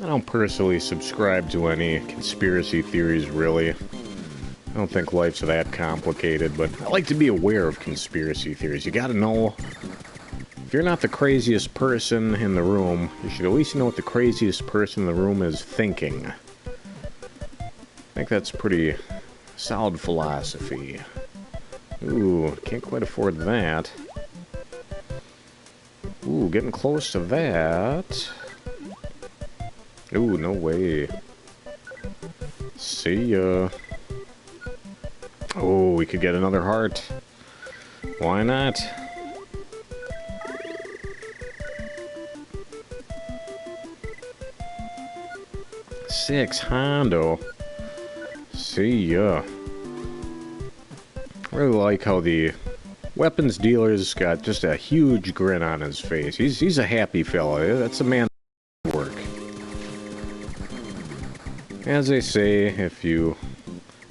I don't personally subscribe to any conspiracy theories, really. I don't think life's that complicated, but I like to be aware of conspiracy theories. You gotta know, if you're not the craziest person in the room, you should at least know what the craziest person in the room is thinking. I think that's pretty solid philosophy. Ooh, can't quite afford that. Ooh, getting close to that. Ooh, no way. See ya. Oh, we could get another heart. Why not? Six Hondo. See ya. I really like how the weapons dealer's got just a huge grin on his face. He's a happy fella. That's a man of work. As they say, if you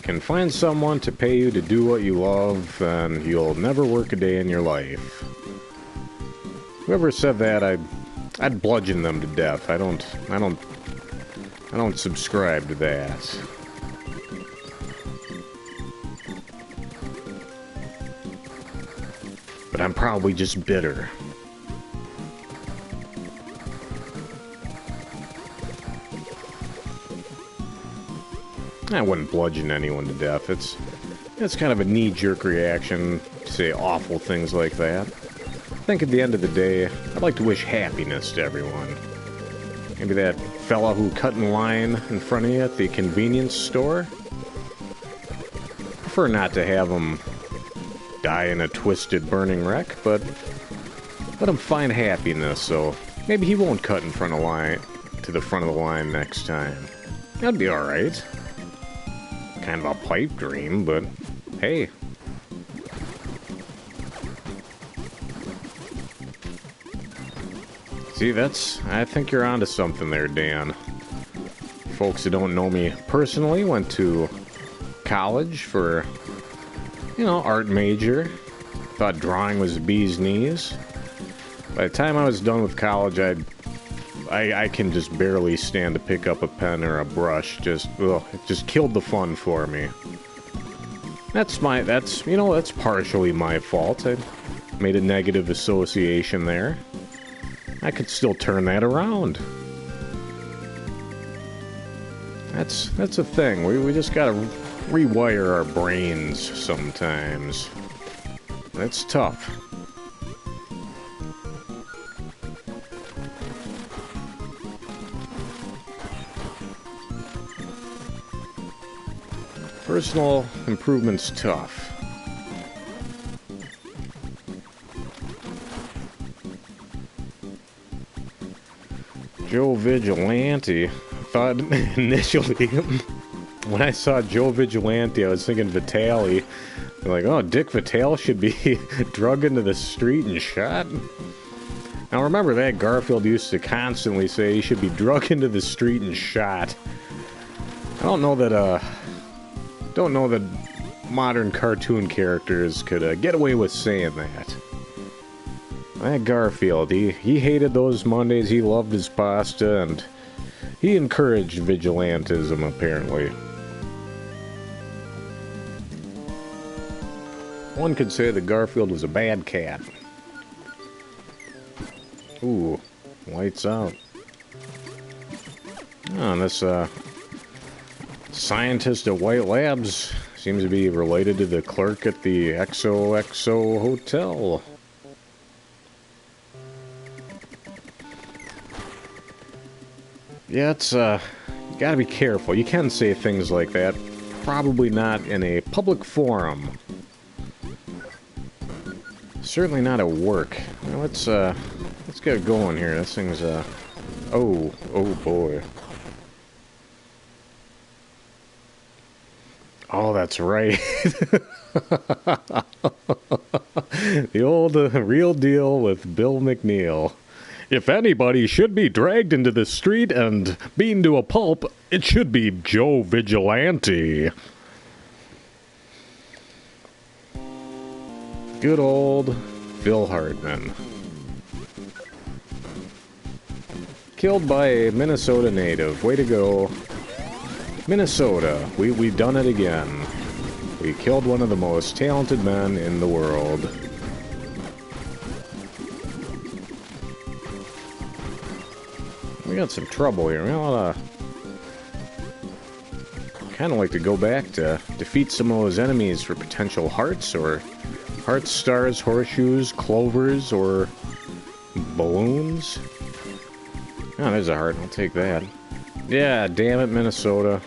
can find someone to pay you to do what you love, then you'll never work a day in your life. Whoever said that, I'd bludgeon them to death. I don't subscribe to that. But I'm probably just bitter. I wouldn't bludgeon anyone to death. It's kind of a knee-jerk reaction to say awful things like that. I think at the end of the day, I'd like to wish happiness to everyone. Maybe that fella who cut in line in front of you at the convenience store. Prefer not to have him die in a twisted, burning wreck, but let him find happiness, so maybe he won't cut in front of line to the front of the line next time. That'd be alright. Kind of a pipe dream, but hey. See, I think you're onto something there, Dan. Folks who don't know me personally, went to college for, art major. Thought drawing was the bee's knees. By the time I was done with college, I can just barely stand to pick up a pen or a brush. It just killed the fun for me. That's partially my fault. I made a negative association there. I could still turn that around. That's a thing. We just gotta rewire our brains sometimes. That's tough. Personal improvement's tough. Joe Vigilante. Thought initially, when I saw Joe Vigilante, I was thinking Vitale. Like, oh, Dick Vitale should be drugged into the street and shot. Now remember that Garfield used to constantly say he should be drugged into the street and shot. I don't know that modern cartoon characters could get away with saying that. That Garfield, he hated those Mondays, he loved his pasta, and he encouraged vigilantism, apparently. One could say that Garfield was a bad cat. Ooh, lights out. Oh, and this, scientist at White Labs seems to be related to the clerk at the XOXO Hotel. Yeah, it's, you gotta be careful. You can say things like that. Probably not in a public forum. Certainly not at work. Now, let's get it going here. This thing's, oh boy. Oh, that's right. The old real deal with Bill McNeil. If anybody should be dragged into the street and beaten to a pulp, it should be Joe Vigilante. Good old Phil Hartman. Killed by a Minnesota native. Way to go. Minnesota. We've done it again. We killed one of the most talented men in the world. We got some trouble here. Well, kind of like to go back to defeat some of those enemies for potential hearts, or hearts, stars, horseshoes, clovers, or balloons. Oh, there's a heart. I'll take that. Yeah, damn it, Minnesota.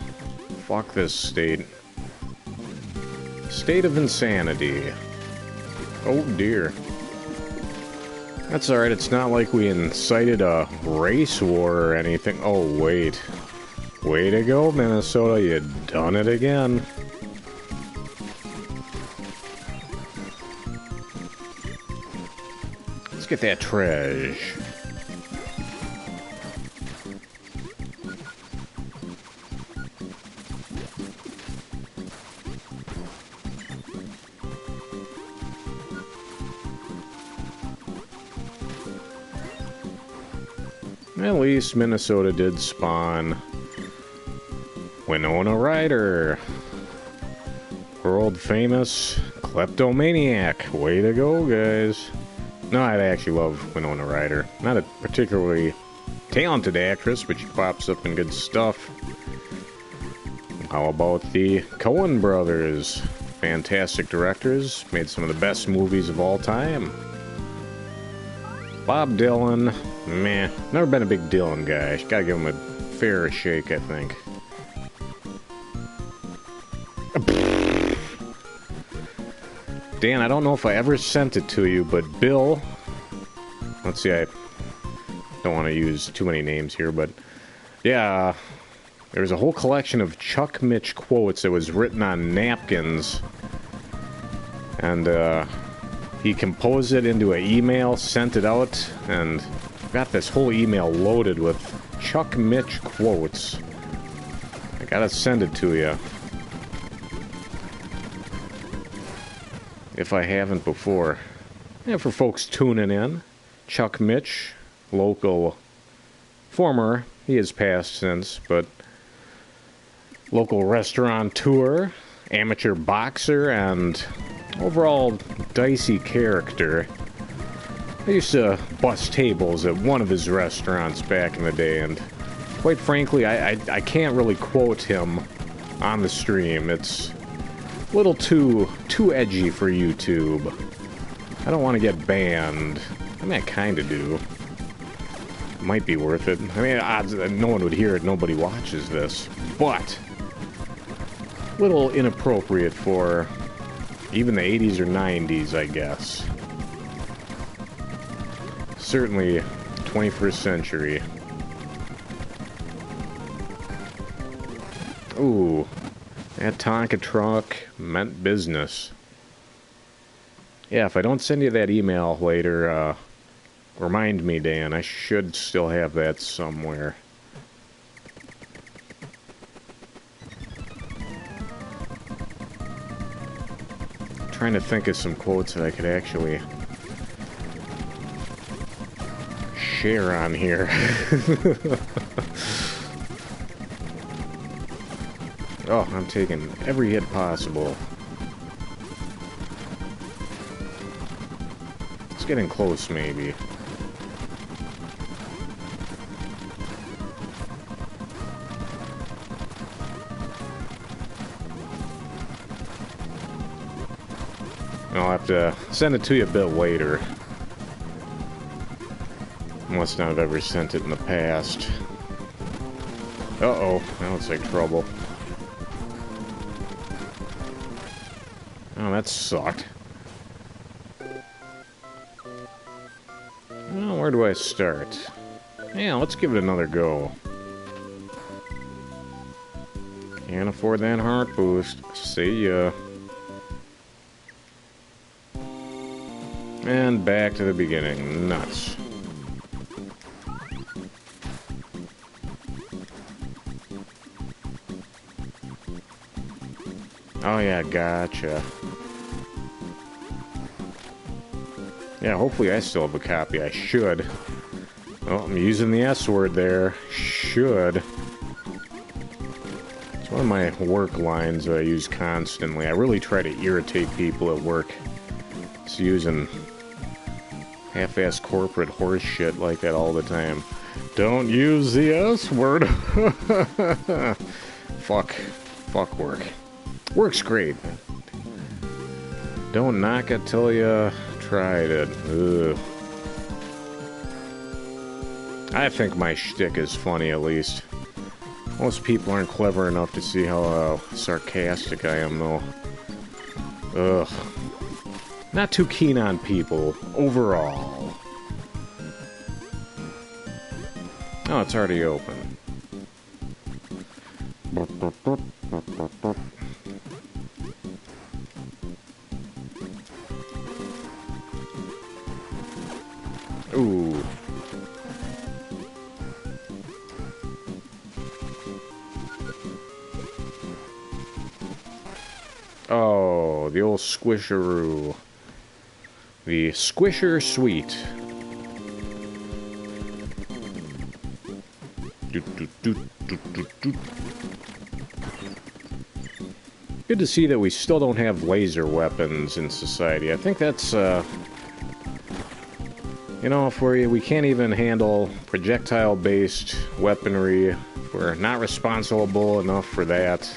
Fuck this state. State of insanity. Oh, dear. That's alright. It's not like we incited a race war or anything. Oh, wait. Way to go, Minnesota. You done it again. Let's get that treasure. At least Minnesota did spawn Winona Ryder. World famous kleptomaniac. Way to go, guys. No, I actually love Winona Ryder. Not a particularly talented actress, but she pops up in good stuff. How about the Coen brothers? Fantastic directors. Made some of the best movies of all time. Bob Dylan. Meh. Never been a big Dylan guy. Gotta give him a fair shake, I think. Dan, I don't know if I ever sent it to you, but Bill... Let's see, I don't want to use too many names here, but... Yeah, there was a whole collection of Chuck Mitch quotes that was written on napkins. And, he composed it into an email, sent it out, and got this whole email loaded with Chuck Mitch quotes. I gotta send it to you. If I haven't before. Yeah, for folks tuning in, Chuck Mitch, local, former, he has passed since, but local restaurateur, amateur boxer, and overall dicey character. I used to bust tables at one of his restaurants back in the day, and quite frankly, I can't really quote him on the stream. It's a little too edgy for YouTube. I don't want to get banned. I mean, I kind of do. Might be worth it. I mean, odds that no one would hear it, nobody watches this. But, a little inappropriate for even the 80s or 90s, I guess. Certainly, 21st century. Ooh. That Tonka truck meant business. Yeah, if I don't send you that email later, remind me, Dan. I should still have that somewhere. I'm trying to think of some quotes that I could actually share on here. Oh, I'm taking every hit possible. It's getting close, maybe. I'll have to send it to you a bit later. Must not have ever sent it in the past. Uh-oh, that looks like trouble. Oh, that sucked. Well, where do I start? Yeah, let's give it another go. Can't afford that heart boost. See ya. And back to the beginning. Nuts. Oh yeah, gotcha. Yeah, hopefully I still have a copy. I should. Oh, I'm using the S word there. Should. It's one of my work lines that I use constantly. I really try to irritate people at work. It's using half-ass corporate horse shit like that all the time. Don't use the S word. Fuck work. Works great. Don't knock it till you tried it. Ugh. I think my shtick is funny, at least. Most people aren't clever enough to see how sarcastic I am, though. Ugh. Not too keen on people, overall. Oh, it's already open. Ooh. Oh, the old squisheroo. The Squisher Suite. Good to see that we still don't have laser weapons in society. I think that's, you know, if we can't even handle projectile-based weaponry, if we're not responsible enough for that,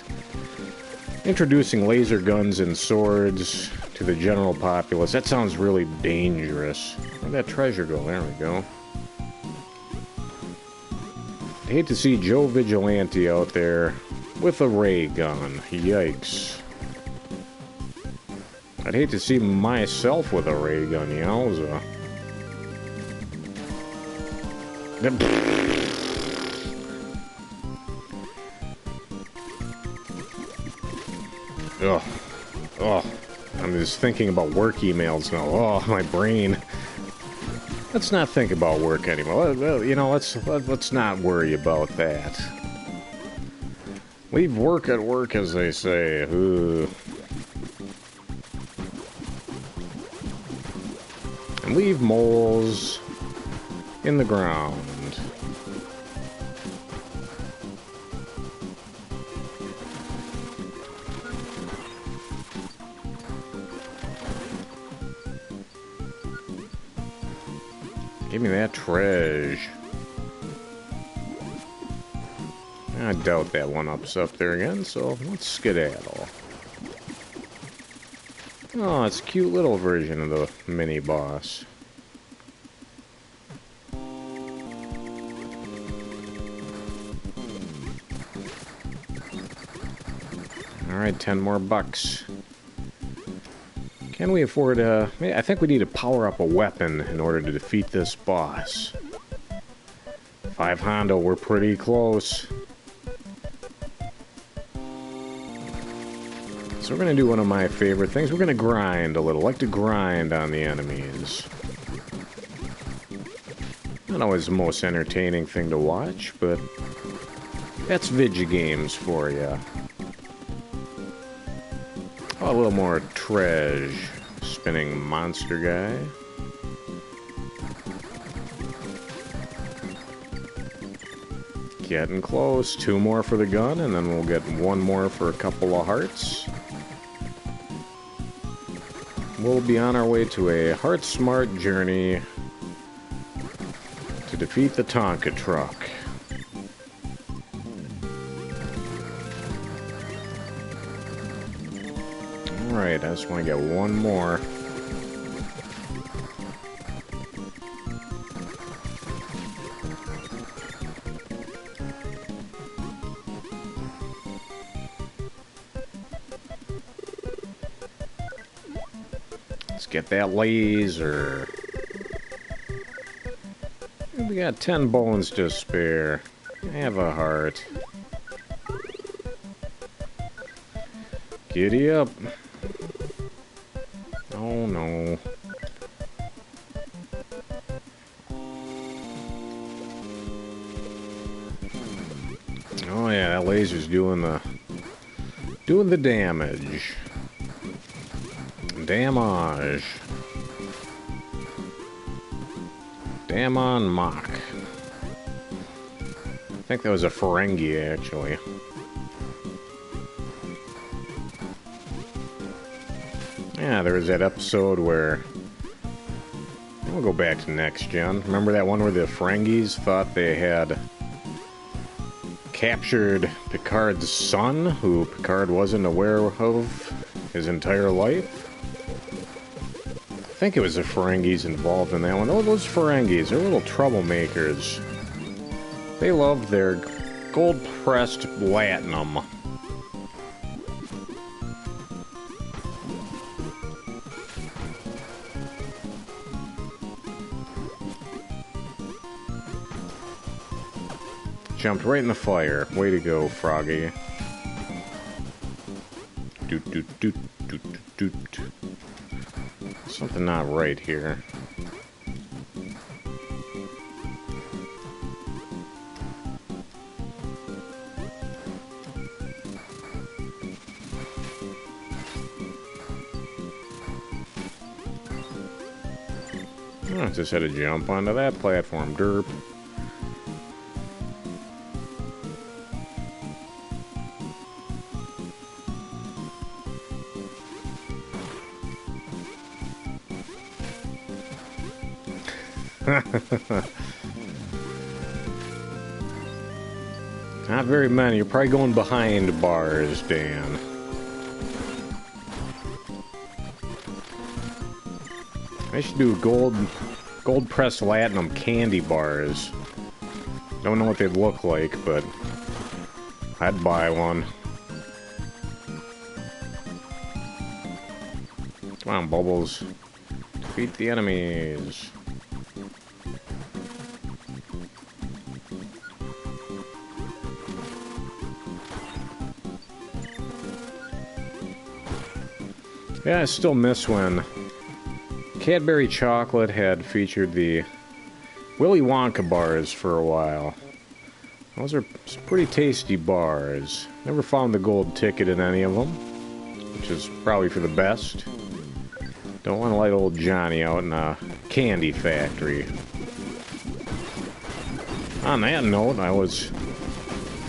introducing laser guns and swords to the general populace, that sounds really dangerous. Where'd that treasure go? There we go. I hate to see Joe Vigilante out there with a ray gun. Yikes. I'd hate to see myself with a ray gun, yowza. Ugh. Ugh. I'm just thinking about work emails now. Oh, my brain. Let's not think about work anymore. You know, let's not worry about that. Leave work at work, as they say. Ugh. And leave moles in the ground. Give me that treasure. I doubt that one-up's up there again, so let's skedaddle. Oh, it's a cute little version of the mini-boss. Alright, 10 more bucks. Can we afford I think we need to power up a weapon in order to defeat this boss. 5 Hondo, we're pretty close. So we're going to do one of my favorite things. We're going to grind a little. I like to grind on the enemies. Not always the most entertaining thing to watch, but that's Vigigames for you. Oh, a little more treasure. Spinning monster guy. Getting close. 2 more for the gun, and then we'll get 1 more for a couple of hearts. We'll be on our way to a heart-smart journey to defeat the Tonka truck. Alright, I just want to get 1 more. Let's get that laser. We got 10 bones to spare. Have a heart. Giddy up. Oh no. Oh yeah, that laser's doing the damage. Damage. Damon Mock. I think that was a Ferengi, actually. Yeah, there was that episode where... We'll go back to Next Gen. Remember that one where the Ferengis thought they had captured Picard's son, who Picard wasn't aware of his entire life? I think it was the Ferengis involved in that one. Oh, those Ferengis, they're little troublemakers. They love their gold-pressed platinum. Jumped right in the fire. Way to go, Froggy. Doot, doot, doot, doot, doot, doot. Something not right here. Oh, just had to jump onto that platform, derp. Not very many. You're probably going behind bars, Dan. I should do gold pressed latinum candy bars. Don't know what they'd look like, but I'd buy one. Come on, Bubbles. Defeat the enemies. Yeah, I still miss when Cadbury Chocolate had featured the Willy Wonka bars for a while. Those are pretty tasty bars. Never found the gold ticket in any of them, which is probably for the best. Don't want to let old Johnny out in a candy factory. On that note, I was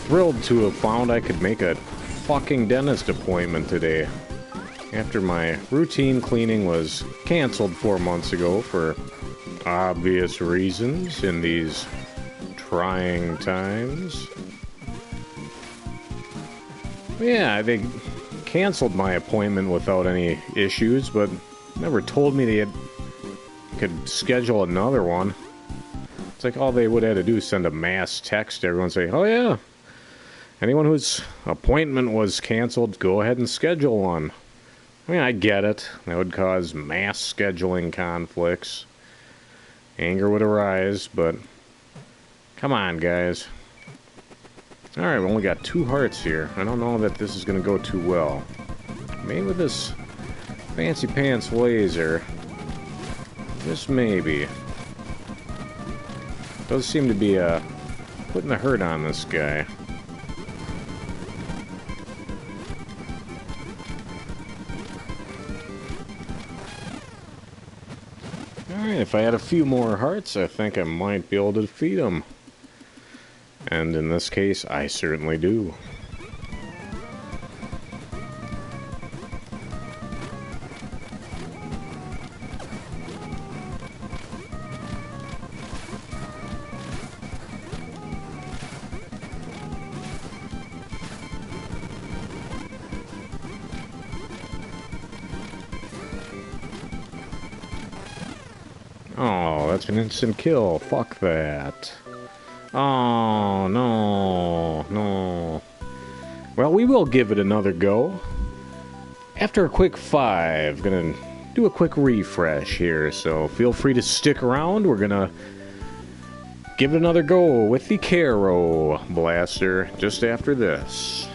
thrilled to have found I could make a fucking dentist appointment today. After my routine cleaning was canceled 4 months ago for obvious reasons in these trying times. Yeah, they canceled my appointment without any issues, but never told me they could schedule another one. It's like all they would have to do is send a mass text to everyone saying, oh yeah, anyone whose appointment was canceled, go ahead and schedule one. I mean, I get it. That would cause mass scheduling conflicts. Anger would arise, but come on, guys. Alright, we only got 2 hearts here. I don't know that this is going to go too well. Maybe with this fancy pants laser. Just maybe. Does seem to be putting the hurt on this guy. Alright, if I had a few more hearts, I think I might be able to defeat him. And in this case, I certainly do. Oh, that's an instant kill. Fuck that. Oh, no. Well, we will give it another go. After a quick 5, gonna do a quick refresh here, so feel free to stick around. We're gonna give it another go with the Kero blaster just after this.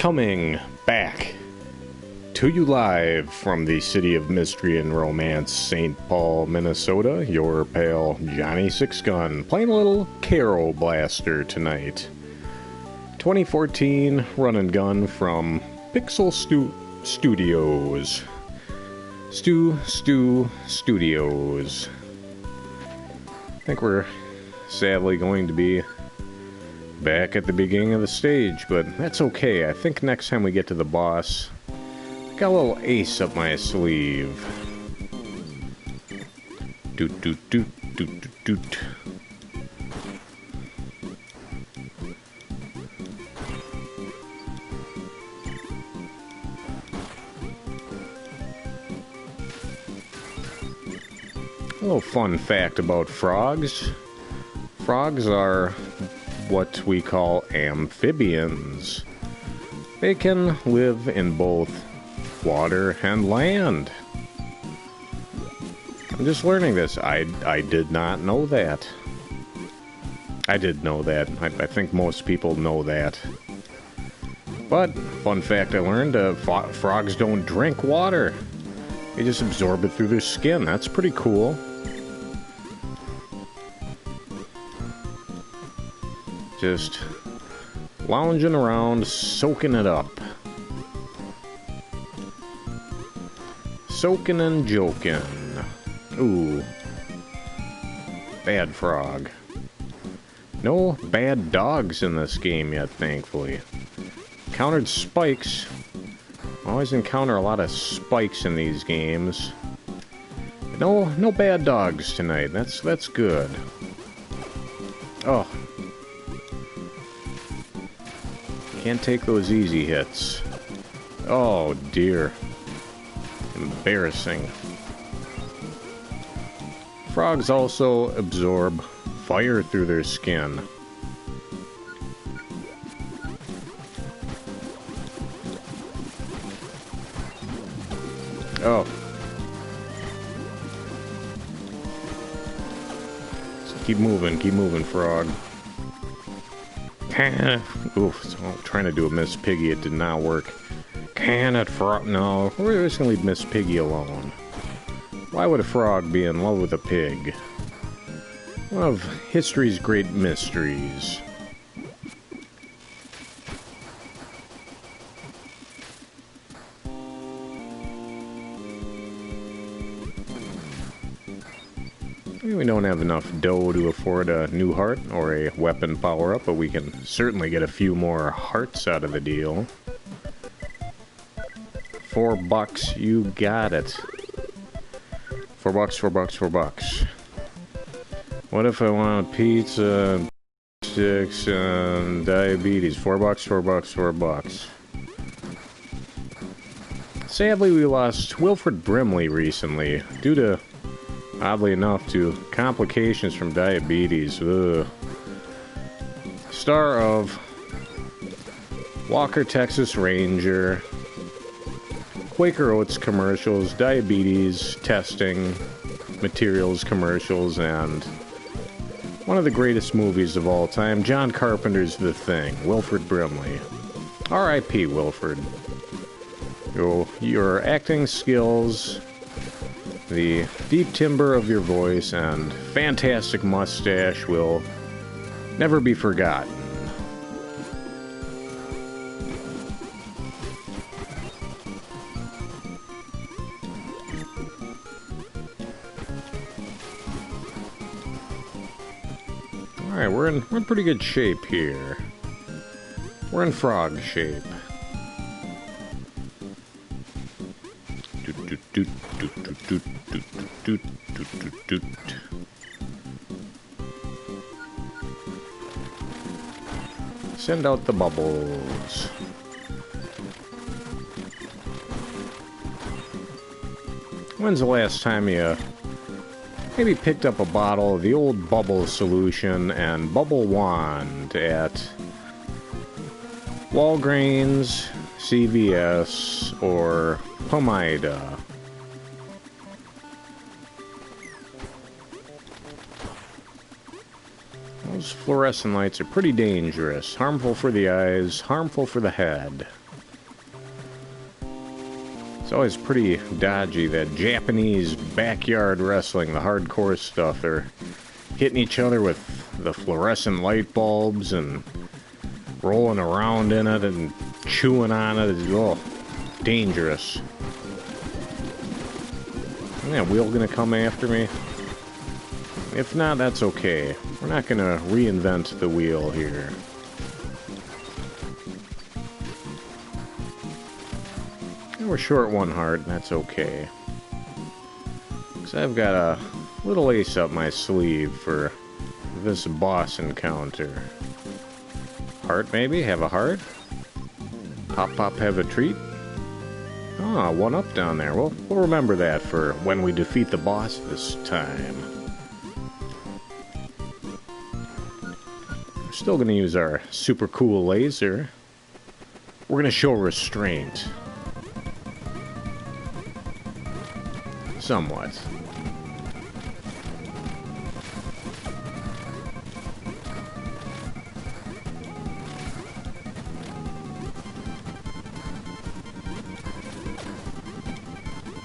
Coming back to you live from the city of mystery and romance, St. Paul, Minnesota, your pal Johnny Sixgun, playing a little Kero blaster tonight. 2014 run and gun from Pixel Studios. Studios. I think we're sadly going to be back at the beginning of the stage, but that's okay. I think next time we get to the boss, got a little ace up my sleeve. Doot doot doot doot doot doot. A little fun fact about frogs. Frogs are what we call amphibians. They can live in both water and land. I'm just learning this. I did not know that. I did know that. I think most people know that. But, fun fact I learned, frogs don't drink water. They just absorb it through their skin. That's pretty cool. Just lounging around, soaking it up. Soaking and joking. Ooh. Bad frog. No bad dogs in this game yet, thankfully. Encountered spikes. Always encounter a lot of spikes in these games. No bad dogs tonight. That's good. Oh. Can't take those easy hits. Oh dear. Embarrassing. Frogs also absorb fire through their skin. Oh. So keep moving, frog. Oof, so I'm trying to do a Miss Piggy, it did not work. Can it frog? No, we're just gonna leave Miss Piggy alone. Why would a frog be in love with a pig? One of history's great mysteries. We don't have enough dough to afford a new heart or a weapon power-up, but we can certainly get a few more hearts out of the deal. $4, you got it. $4. What if I want pizza, sticks, and diabetes? $4. Sadly, we lost Wilfred Brimley recently, due to, oddly enough, to complications from diabetes. Ugh. Star of Walker, Texas Ranger, Quaker Oats commercials, diabetes testing, materials commercials, and one of the greatest movies of all time, John Carpenter's The Thing, Wilfred Brimley. R.I.P. Wilfred. Your acting skills, the deep timbre of your voice, and fantastic mustache will never be forgotten. Alright, we're in pretty good shape here. We're in frog shape. Send out the bubbles. When's the last time you maybe picked up a bottle of the old bubble solution and bubble wand at Walgreens, CVS, or Pomida? Those fluorescent lights are pretty dangerous. Harmful for the eyes, harmful for the head. It's always pretty dodgy, that Japanese backyard wrestling, the hardcore stuff. They're hitting each other with the fluorescent light bulbs and rolling around in it and chewing on it. It's, oh, dangerous. Isn't that wheel gonna come after me? If not, that's okay. We're not gonna reinvent the wheel here. And we're short one heart, and that's okay. Because I've got a little ace up my sleeve for this boss encounter. Heart, maybe? Have a heart? Pop Pop have a treat? Ah, one up down there. We'll remember that for when we defeat the boss this time. We're still going to use our super cool laser. We're going to show restraint. Somewhat.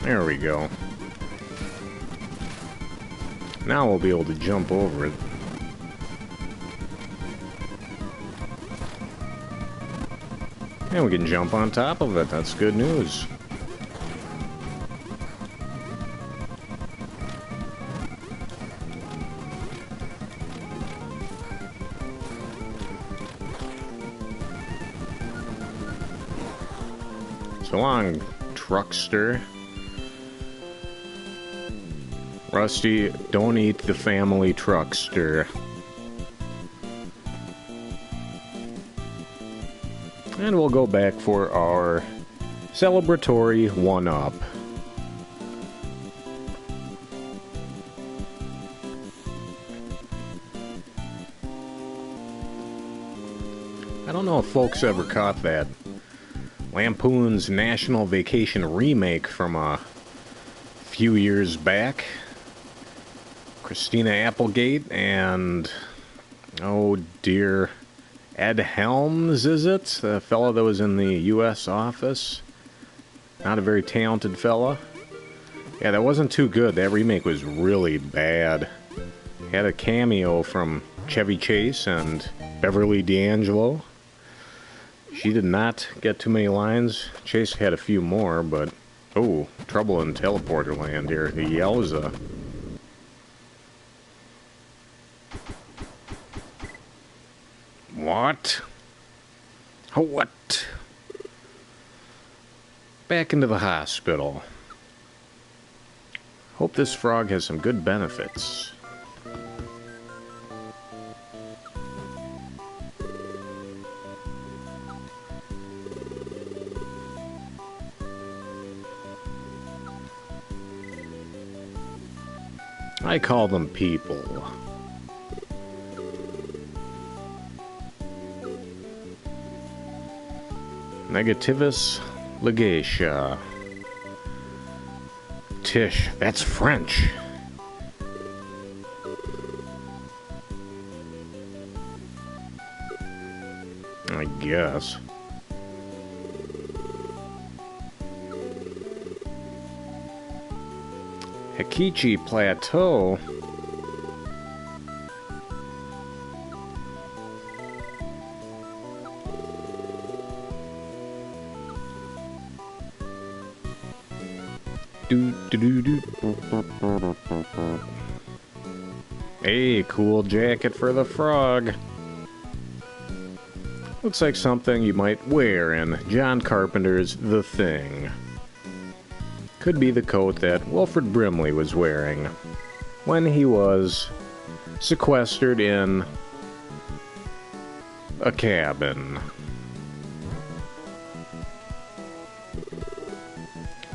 There we go. Now we'll be able to jump over it. And we can jump on top of it. That's good news. So long, truckster. Rusty, don't eat the family truckster. And we'll go back for our celebratory one-up. I don't know if folks ever caught that Lampoon's National Vacation remake from a few years back. Christina Applegate and, oh dear, Ed Helms, is it? The fellow that was in the U.S. office. Not a very talented fella. Yeah, that wasn't too good. That remake was really bad. Had a cameo from Chevy Chase and Beverly D'Angelo. She did not get too many lines. Chase had a few more, but... oh, trouble in teleporter land here. The Yowza. What? Oh, what? Back into the hospital. Hope this frog has some good benefits. I call them people. Negativus legatia. Tish, that's French. I guess. Hekichi Plateau. Hey, cool jacket for the frog. Looks like something you might wear in John Carpenter's The Thing. Could be the coat that Wilfred Brimley was wearing when he was sequestered in a cabin.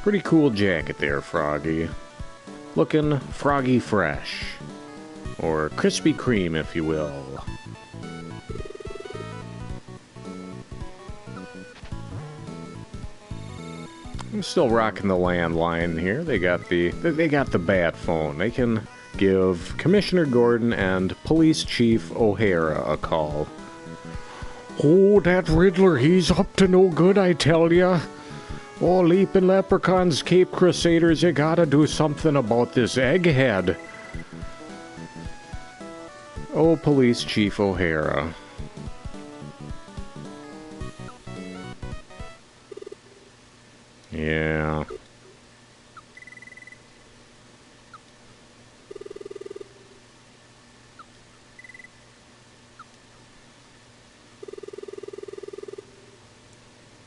Pretty cool jacket there, Froggy. Looking froggy fresh. Or Krispy Kreme, if you will. I'm still rocking the landline here. They got the bat phone. They can give Commissioner Gordon and Police Chief O'Hara a call. Oh, that Riddler, he's up to no good, I tell ya. Oh, leaping leprechauns, Cape Crusaders, you gotta do something about this egghead. Oh, Police Chief O'Hara. Yeah.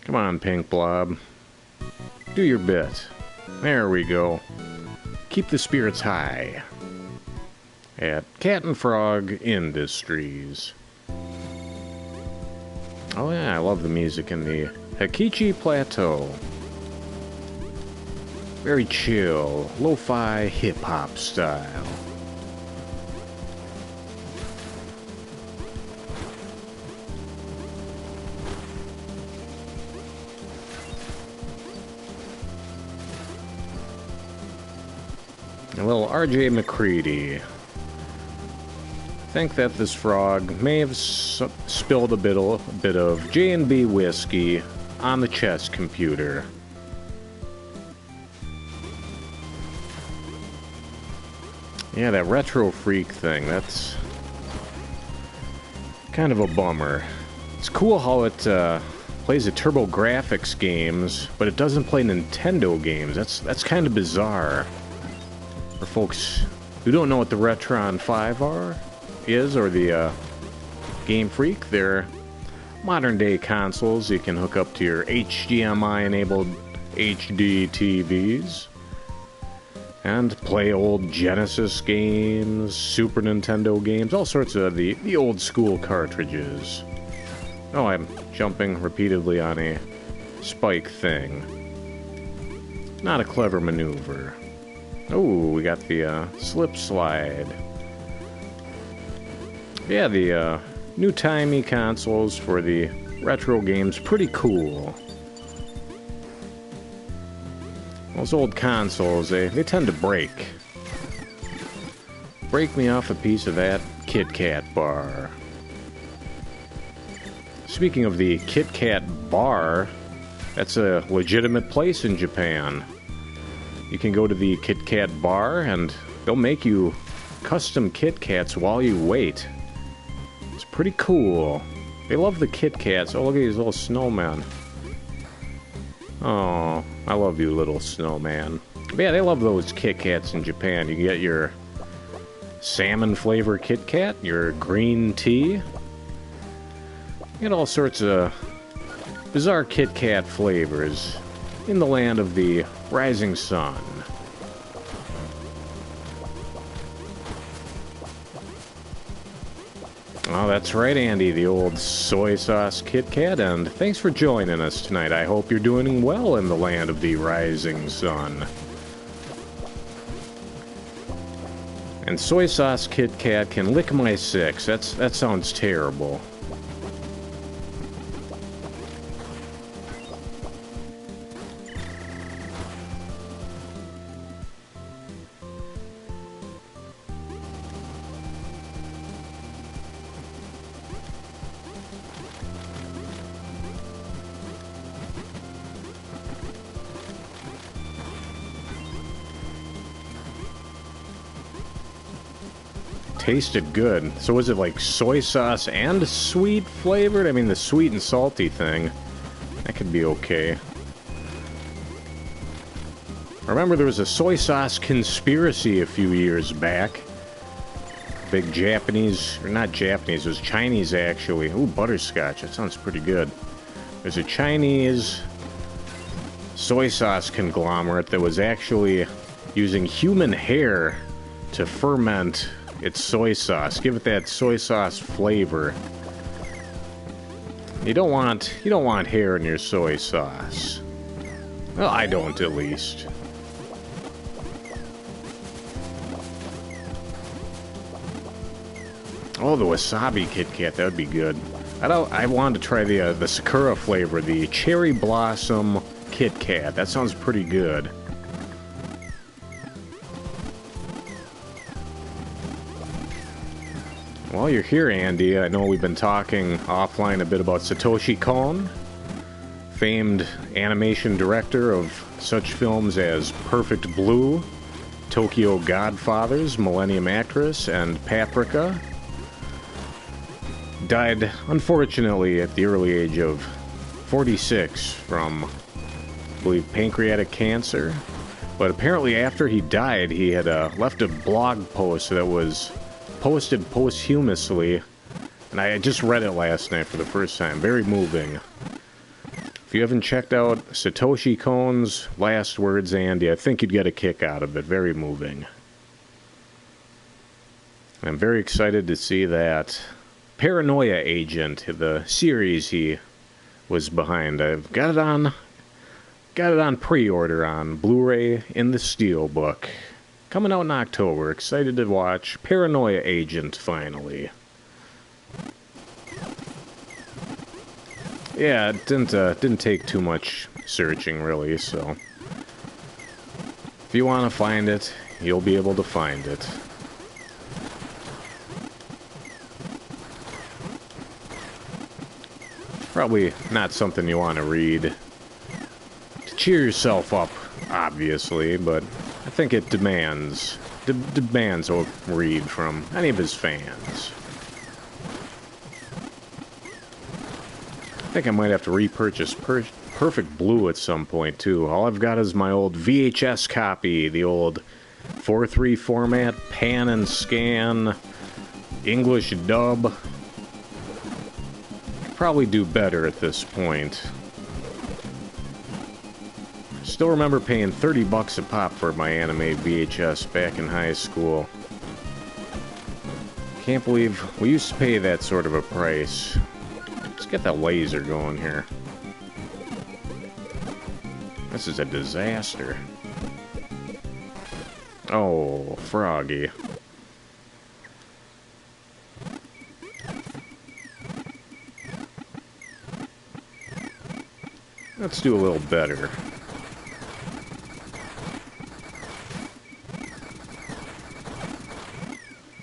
Come on, Pink Blob. Do your bit. There we go. Keep the spirits high. At Cat and Frog Industries. Oh yeah, I love the music in the Hakichi Plateau. Very chill, lo-fi hip-hop style. A little R.J. McCready. I think that this frog may have spilled a bit of J&B whiskey on the chess computer. Yeah, that retro freak thing, that's kind of a bummer. It's cool how it plays the TurboGrafx games, but it doesn't play Nintendo games. That's kind of bizarre. For folks who don't know what the Retron 5 is, or the Game Freak, they're modern-day consoles you can hook up to your HDMI-enabled HD TVs and play old Genesis games, Super Nintendo games, all sorts of the old-school cartridges. Oh, I'm jumping repeatedly on a spike thing. Not a clever maneuver. Oh, we got the slip slide. Yeah, the new-timey consoles for the retro games, pretty cool. Those old consoles, they tend to break. Break me off a piece of that Kit Kat bar. Speaking of the Kit Kat bar, that's a legitimate place in Japan. You can go to the Kit Kat bar and they'll make you custom Kit Kats while you wait. It's pretty cool. They love the Kit Kats. Oh, look at these little snowmen. Oh, I love you, little snowman. But yeah, they love those Kit Kats in Japan. You get your salmon flavor Kit Kat, your green tea. You get all sorts of bizarre Kit Kat flavors in the land of the rising sun. Oh, that's right, Andy, the old soy sauce Kit Kat, and thanks for joining us tonight. I hope you're doing well in the land of the rising sun. And soy sauce Kit Kat can lick my six. That sounds terrible. Tasted good. So was it like soy sauce and sweet flavored? I mean, the sweet and salty thing, that could be okay. I remember there was a soy sauce conspiracy a few years back. Big Japanese, or not Japanese, it was Chinese actually. Ooh, butterscotch, that sounds pretty good. There's a Chinese soy sauce conglomerate that was actually using human hair to ferment its soy sauce. Give it that soy sauce flavor. You don't want hair in your soy sauce. Well, I don't, at least. Oh, the wasabi Kit Kat, that would be good. I wanted to try the Sakura flavor, the cherry blossom Kit Kat. That sounds pretty good. While you're here, Andy, I know we've been talking offline a bit about Satoshi Kon. famed animation director of such films as Perfect Blue, Tokyo Godfathers, Millennium Actress, and Paprika. Died, unfortunately, at the early age of 46 from, I believe, pancreatic cancer. But apparently after he died, he had left a blog post that was posted posthumously, and I just read it last night for the first time. Very moving. If you haven't checked out Satoshi Kon's last words, Andy, I think you'd get a kick out of it. Very moving. I'm very excited to see that Paranoia Agent, the series he was behind. I've got it on pre-order on Blu-ray in the Steelbook. Coming out in October. Excited to watch Paranoia Agent finally. Yeah, it didn't take too much searching really, so if you want to find it, you'll be able to find it. Probably not something you want to read to cheer yourself up, obviously, but I think it demands a read from any of his fans. I think I might have to repurchase Perfect Blue at some point, too. All I've got is my old VHS copy, the old 4:3 format, pan and scan, English dub. Probably do better at this point. Still remember paying $30 a pop for my anime VHS back in high school. Can't believe we used to pay that sort of a price. Let's get that laser going here. This is a disaster. Oh, Froggy. Let's do a little better.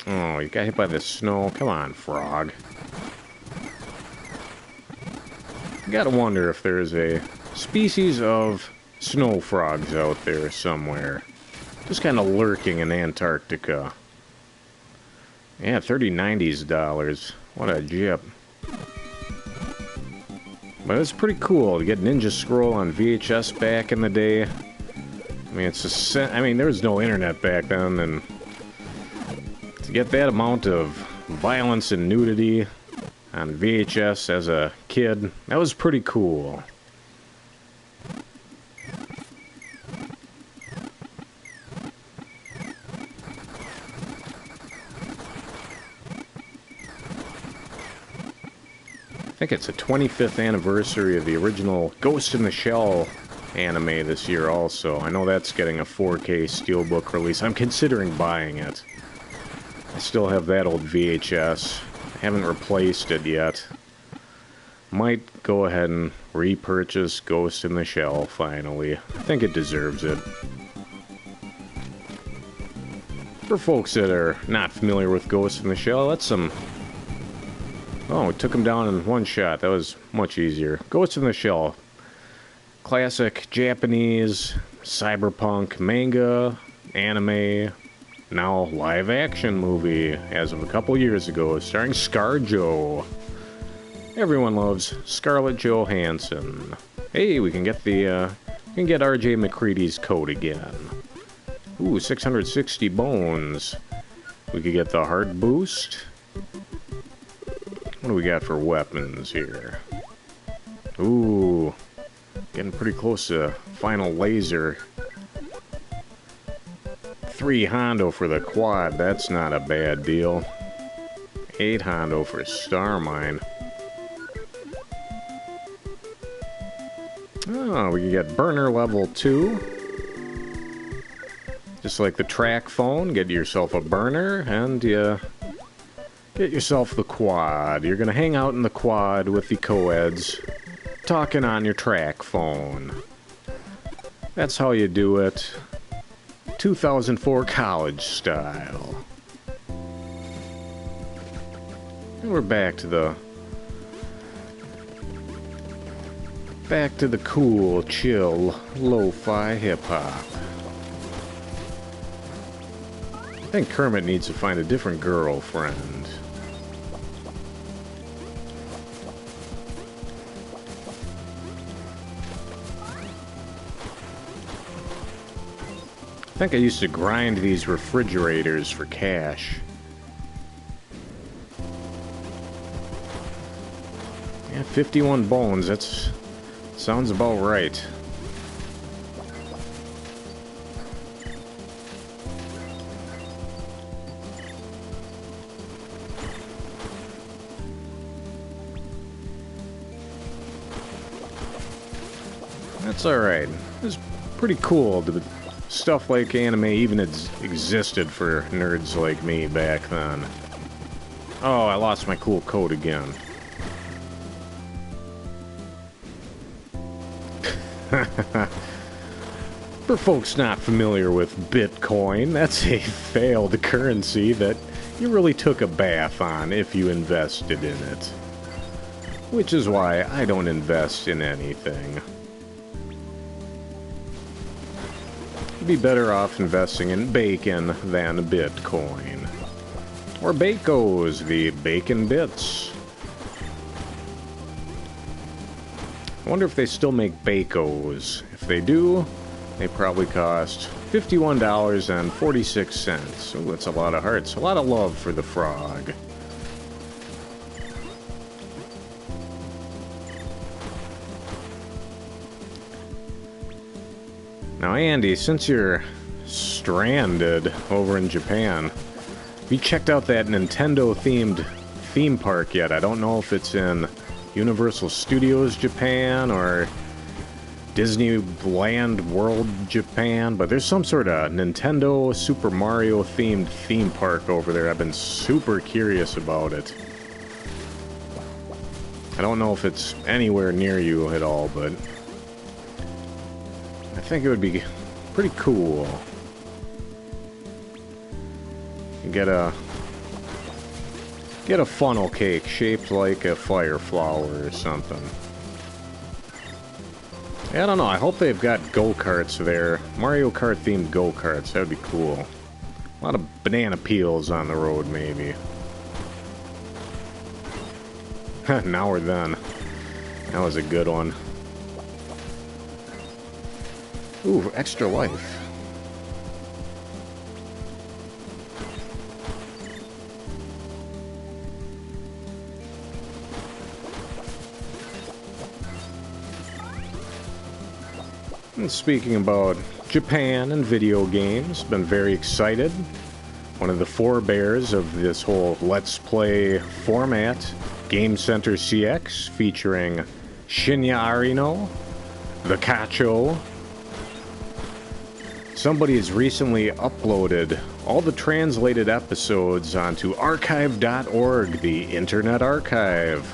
Oh, you got hit by the snow. Come on, frog. You gotta wonder if there's a species of snow frogs out there somewhere. Just kind of lurking in Antarctica. Yeah, 3090s dollars. What a jip. But it's pretty cool to get Ninja Scroll on VHS back in the day. I mean, there was no internet back then, and to get that amount of violence and nudity on VHS as a kid, that was pretty cool. I think it's the 25th anniversary of the original Ghost in the Shell anime this year also. I know that's getting a 4K Steelbook release. I'm considering buying it. I still have that old VHS. I haven't replaced it yet. Might go ahead and repurchase Ghost in the Shell finally. I think it deserves it. For folks that are not familiar with Ghost in the Shell, that's some... Oh, we took him down in one shot. That was much easier. Ghost in the Shell. Classic Japanese cyberpunk manga, anime, now live action movie as of a couple years ago, starring ScarJo. Everyone loves Scarlett Johansson. Hey, we can get RJ McCready's coat again. Ooh, 660 bones. We could get the heart boost. What do we got for weapons here? Ooh, getting pretty close to final laser. 3 Hondo for the quad, that's not a bad deal. 8 Hondo for Star Mine. Oh, we can get burner level 2. Just like the track phone, get yourself a burner, and you get yourself the quad. You're gonna hang out in the quad with the co-eds, talking on your track phone. That's how you do it. 2004 college style. And we're back to the Back to the cool, chill, lo-fi hip-hop. I think Kermit needs to find a different girlfriend. I think I used to grind these refrigerators for cash. Yeah, 51 bones, that's... sounds about right. That's alright. It's pretty cool. The stuff like anime even existed for nerds like me back then. Oh, I lost my cool coat again. For folks not familiar with Bitcoin, that's a failed currency that you really took a bath on if you invested in it. Which is why I don't invest in anything. You'd be better off investing in bacon than Bitcoin. Or Bacos, the bacon bits. I wonder if they still make Bacos. If they do, they probably cost $51.46. Oh, that's a lot of hearts. A lot of love for the frog. Now, Andy, since you're stranded over in Japan, have you checked out that Nintendo-themed theme park yet? I don't know if it's in Universal Studios Japan or Disneyland World Japan, but there's some sort of Nintendo Super Mario themed theme park over there. I've been super curious about it. I don't know if it's anywhere near you at all, but I think it would be pretty cool. You get a funnel cake shaped like a fire flower or something. I don't know, I hope they've got go-karts there. Mario Kart themed go-karts, that would be cool. A lot of banana peels on the road, maybe. Now or then. That was a good one. Ooh, extra life. And speaking about Japan and video games, been very excited. One of the forebears of this whole Let's Play format, Game Center CX, featuring Shinya Arino, the Kacho. Somebody has recently uploaded all the translated episodes onto archive.org, the Internet Archive,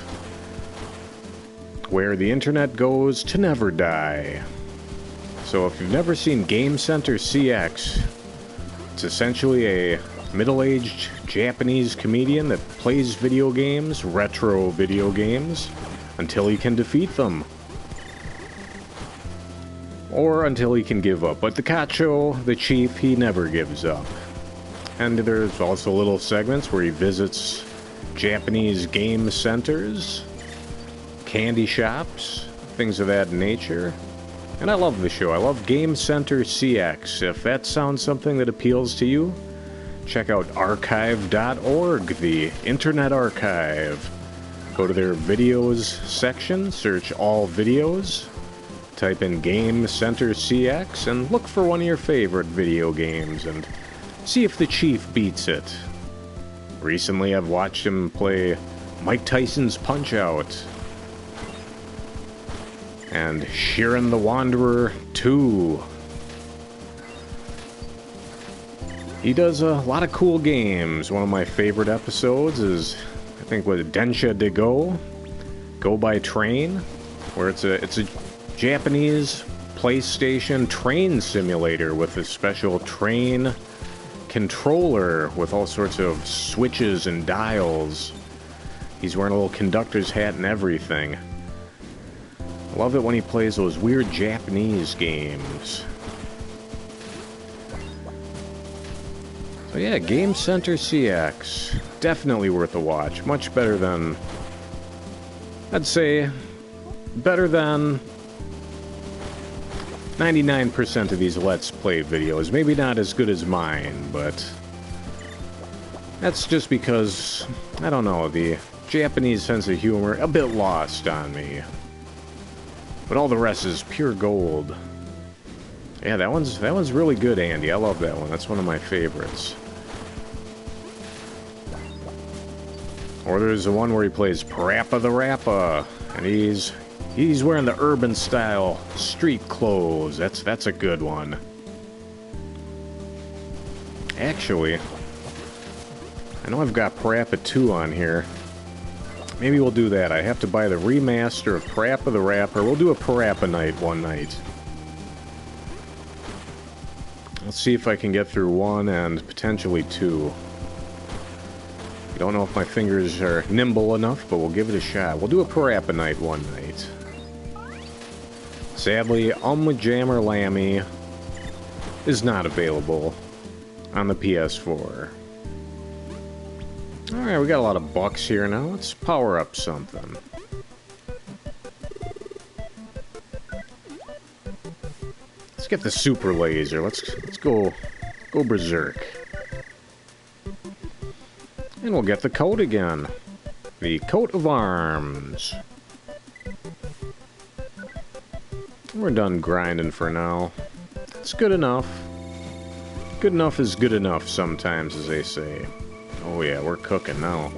where the internet goes to never die. So if you've never seen Game Center CX, it's essentially a middle-aged Japanese comedian that plays video games, retro video games, until he can defeat them. Or until he can give up. But the Kacho, the chief, he never gives up. And there's also little segments where he visits Japanese game centers, candy shops, things of that nature. And I love the show. I love Game Center CX. If that sounds something that appeals to you, check out archive.org, the Internet Archive. Go to their videos section, search all videos, type in Game Center CX, and look for one of your favorite video games, and see if the Chief beats it. Recently, I've watched him play Mike Tyson's Punch-Out! And Shiren the Wanderer 2. He does a lot of cool games. One of my favorite episodes is, I think, with Densha de Go by Train, where it's a Japanese PlayStation train simulator with a special train controller with all sorts of switches and dials. He's wearing a little conductor's hat and everything. Love it when he plays those weird Japanese games. So yeah, Game Center CX. Definitely worth a watch. Much better than... I'd say... better than 99% of these Let's Play videos. Maybe not as good as mine, but... that's just because, I don't know, the Japanese sense of humor, a bit lost on me. But all the rest is pure gold. Yeah, that one's really good, Andy. I love that one. That's one of my favorites. Or there's the one where he plays Parappa the Rappa, and he's wearing the urban style street clothes. That's a good one. Actually, I know I've got Parappa 2 on here. Maybe we'll do that. I have to buy the remaster of Parappa the Rapper. We'll do a Parappa night one night. Let's see if I can get through 1 and potentially 2. I don't know if my fingers are nimble enough, but we'll give it a shot. We'll do a Parappa night one night. Sadly, Jammer Lammy is not available on the PS4. Alright, we got a lot of bucks here now. Let's power up something. Let's get the super laser. Let's go berserk. And we'll get the coat again. The coat of arms. We're done grinding for now. It's good enough. Good enough is good enough sometimes, as they say. Oh yeah, we're cooking now.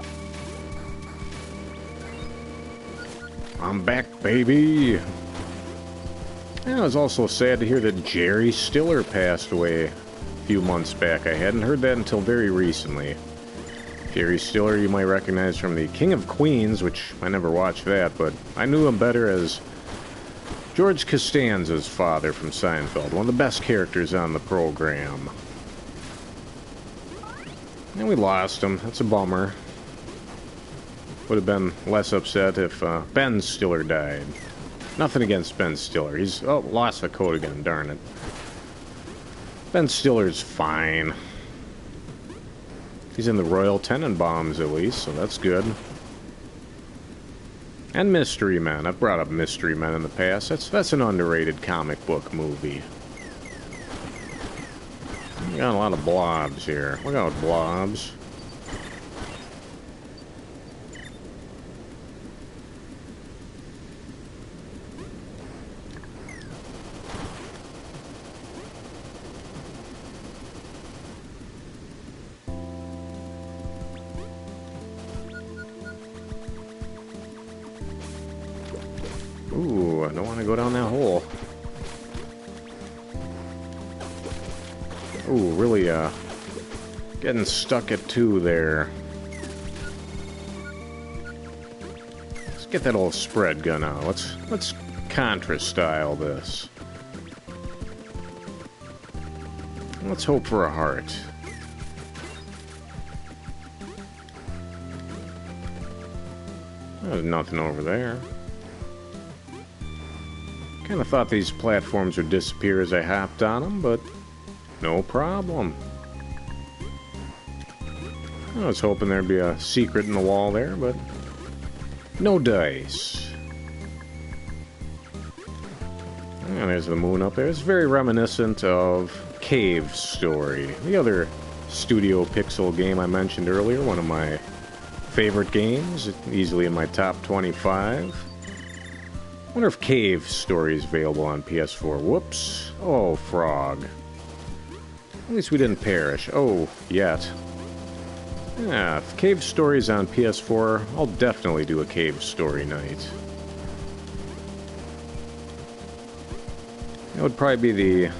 I'm back, baby! And I was also sad to hear that Jerry Stiller passed away a few months back. I hadn't heard that until very recently. Jerry Stiller you might recognize from the King of Queens, which I never watched that, but I knew him better as George Costanza's father from Seinfeld, one of the best characters on the program. And we lost him. That's a bummer. Would have been less upset if Ben Stiller died. Nothing against Ben Stiller. He's... oh, lost the coat again, darn it. Ben Stiller's fine. He's in the Royal Tenenbaums, at least, so that's good. And Mystery Men. I've brought up Mystery Men in the past. That's an underrated comic book movie. We got a lot of blobs here. Look out, blobs. Ooh, I don't want to go down that hole. Ooh, really, getting stuck at 2 there. Let's get that old spread gun out. Let's Contra-style this. Let's hope for a heart. There's nothing over there. Kinda thought these platforms would disappear as I hopped on them, but no problem. I was hoping there'd be a secret in the wall there, but no dice. And there's the moon up there. It's very reminiscent of Cave Story, the other Studio Pixel game I mentioned earlier, one of my favorite games, easily in my top 25. I wonder if Cave Story is available on PS4. Whoops. Oh, frog. At least we didn't perish. Oh, yet. Yeah, if Cave Story is on PS4, I'll definitely do a Cave Story night. That would probably be the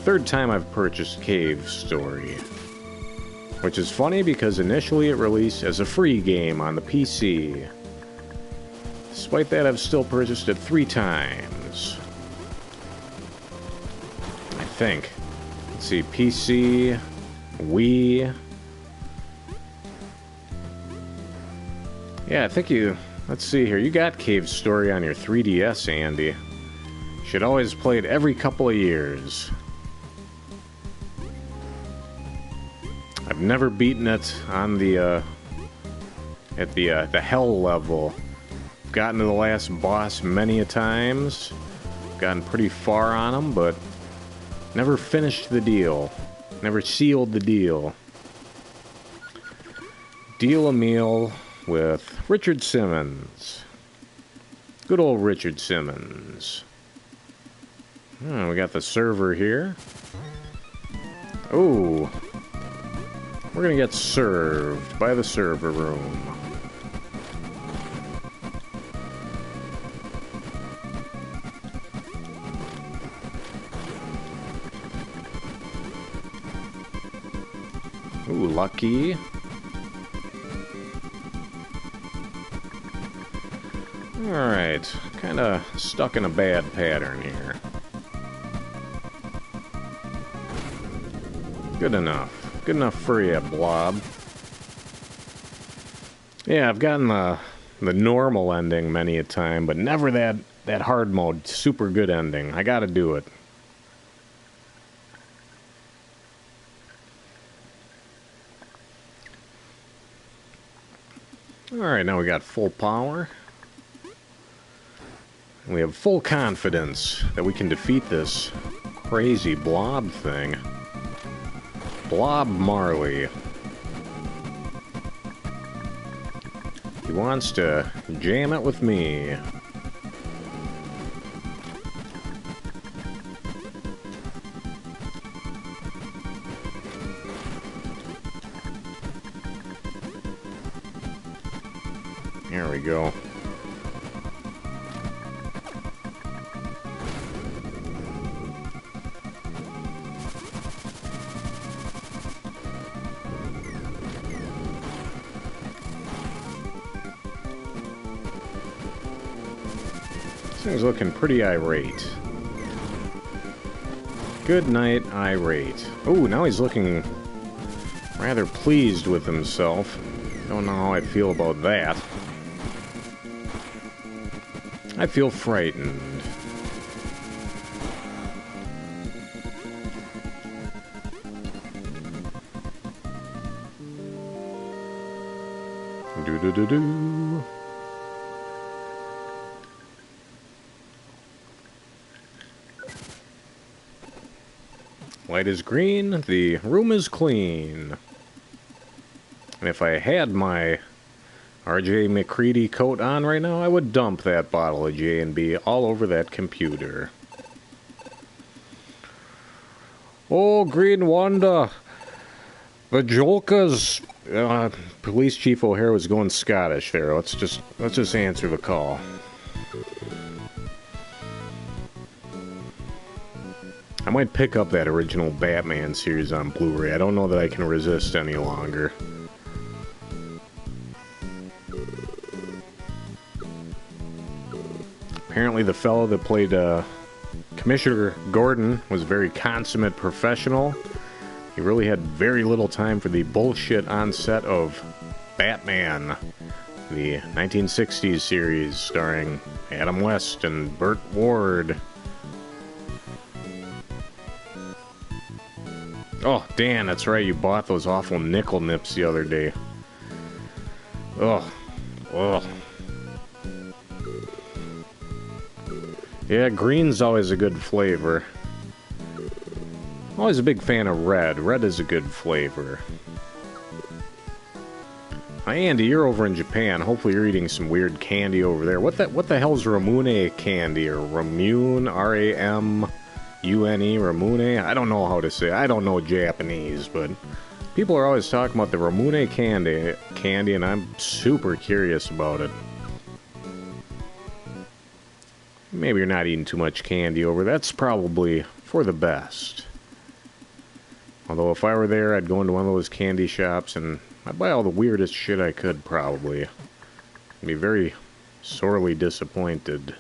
3rd time I've purchased Cave Story. Which is funny because initially it released as a free game on the PC. Despite that, I've still purchased it 3 times. I think. Let's see, PC, Wii. Yeah, I think you... let's see here. You got Cave Story on your 3DS, Andy. Should always play it every couple of years. I've never beaten it on the at the hell level. Gotten to the last boss many a times. Gotten pretty far on him, but never finished the deal. Never sealed the deal. Deal a meal with Richard Simmons. Good old Richard Simmons. Oh, we got the server here. Oh, we're gonna get served by the server room. Ooh, lucky. Alright, kinda stuck in a bad pattern here. Good enough. Good enough for you, Blob. Yeah, I've gotten the normal ending many a time, but never that hard mode, super good ending. I gotta do it. Alright, now we got full power. We have full confidence that we can defeat this crazy blob thing. Blob Marley. He wants to jam it with me. There we go. This thing's looking pretty irate. Good night, irate. Oh, now he's looking rather pleased with himself. Don't know how I feel about that. I feel frightened. Do-do-do-do. Light is green, the room is clean. And if I had my RJ McCready coat on right now, I would dump that bottle of J&B all over that computer. Oh, Green Wanda. The Jolkas. Police Chief O'Hare was going Scottish there. Let's just answer the call. I might pick up that original Batman series on Blu-ray. I don't know that I can resist any longer. Apparently the fellow that played Commissioner Gordon was a very consummate professional. He really had very little time for the bullshit on set of Batman, the 1960s series starring Adam West and Burt Ward. Oh, Dan, that's right, you bought those awful nickel nips the other day. Ugh. Ugh. Yeah, green's always a good flavor. Always a big fan of red. Red is a good flavor. Hi, Andy, you're over in Japan. Hopefully you're eating some weird candy over there. What the hell's Ramune candy? Or Ramune? R-A-M-U-N-E? Ramune? I don't know how to say it. I don't know Japanese, but people are always talking about the Ramune candy, and I'm super curious about it. Maybe you're not eating too much candy over. That's probably for the best. Although if I were there, I'd go into one of those candy shops and I'd buy all the weirdest shit I could, probably. I'd be very sorely disappointed.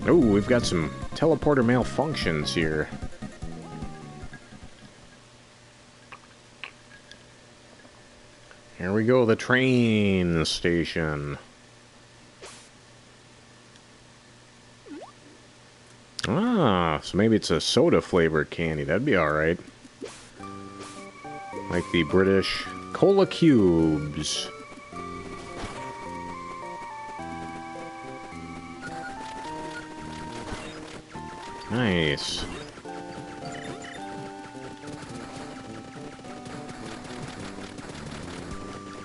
Oh, we've got some teleporter malfunctions here. Here we we go, the train station. Ah, so maybe it's a soda-flavored candy. That'd be alright. Like the British Cola Cubes. Nice.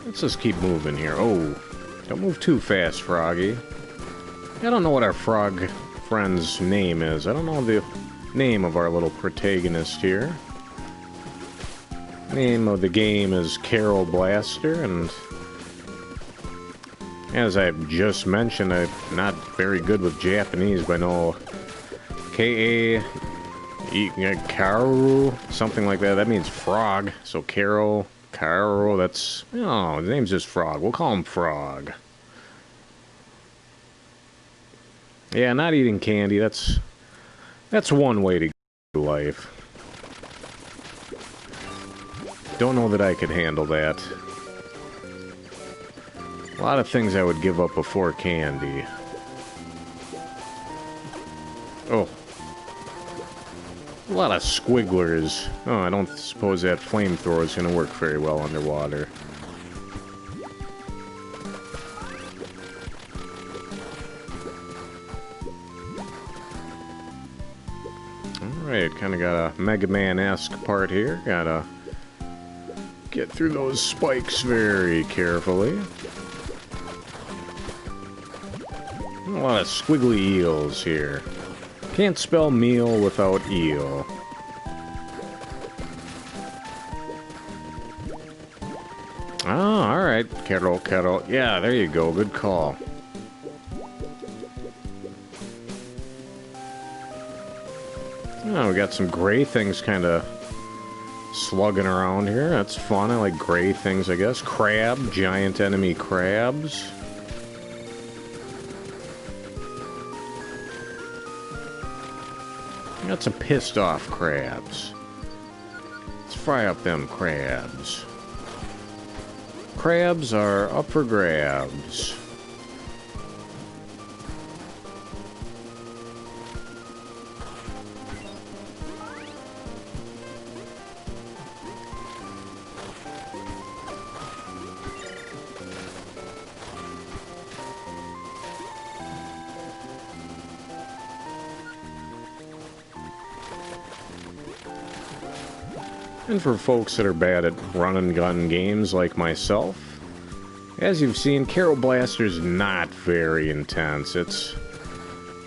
Let's just keep moving here. Oh, don't move too fast, Froggy. I don't know what our frog friend's name is. I don't know the name of our little protagonist here. Name of the game is Kero Blaster, and as I just mentioned, I'm not very good with Japanese, but I know K-A... Kero, something like that. That means frog. So Kero, that's... Oh, his name's just Frog. We'll call him Frog. Yeah, not eating candy, that's one way to go life. Don't know that I could handle that. A lot of things I would give up before candy. Oh. A lot of squigglers. Oh, I don't suppose that flamethrower is going to work very well underwater. Alright, kind of got a Mega Man-esque part here. Gotta get through those spikes very carefully. A lot of squiggly eels here. Can't spell meal without eel. Oh, alright. Kero. Yeah, there you go. Good call. Oh, we got some gray things kind of slugging around here. That's fun. I like gray things, I guess. Crab. Giant enemy crabs. Got some pissed off crabs. Let's fry up them crabs. Crabs are up for grabs. And for folks that are bad at run-and-gun games like myself, as you've seen, Kero Blaster's not very intense. It's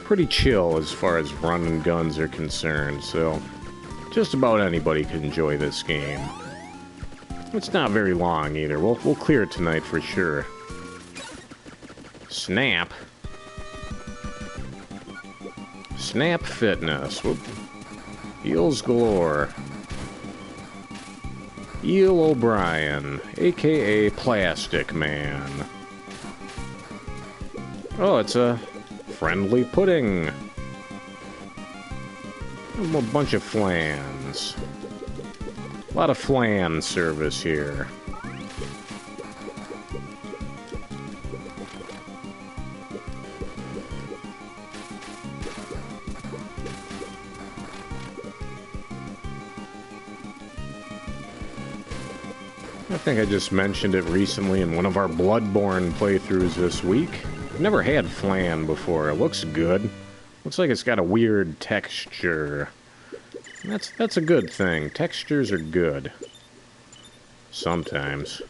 pretty chill as far as run-and-guns are concerned, so just about anybody can enjoy this game. It's not very long either. We'll clear it tonight for sure. Snap. Snap Fitness. Whoop. Eels galore. Eel O'Brien, a.k.a. Plastic Man. Oh, it's a friendly pudding. A bunch of flans. A lot of flan service here. I think I just mentioned it recently in one of our Bloodborne playthroughs this week. I've never had flan before. It looks good. Looks like it's got a weird texture. That's a good thing. Textures are good. Sometimes.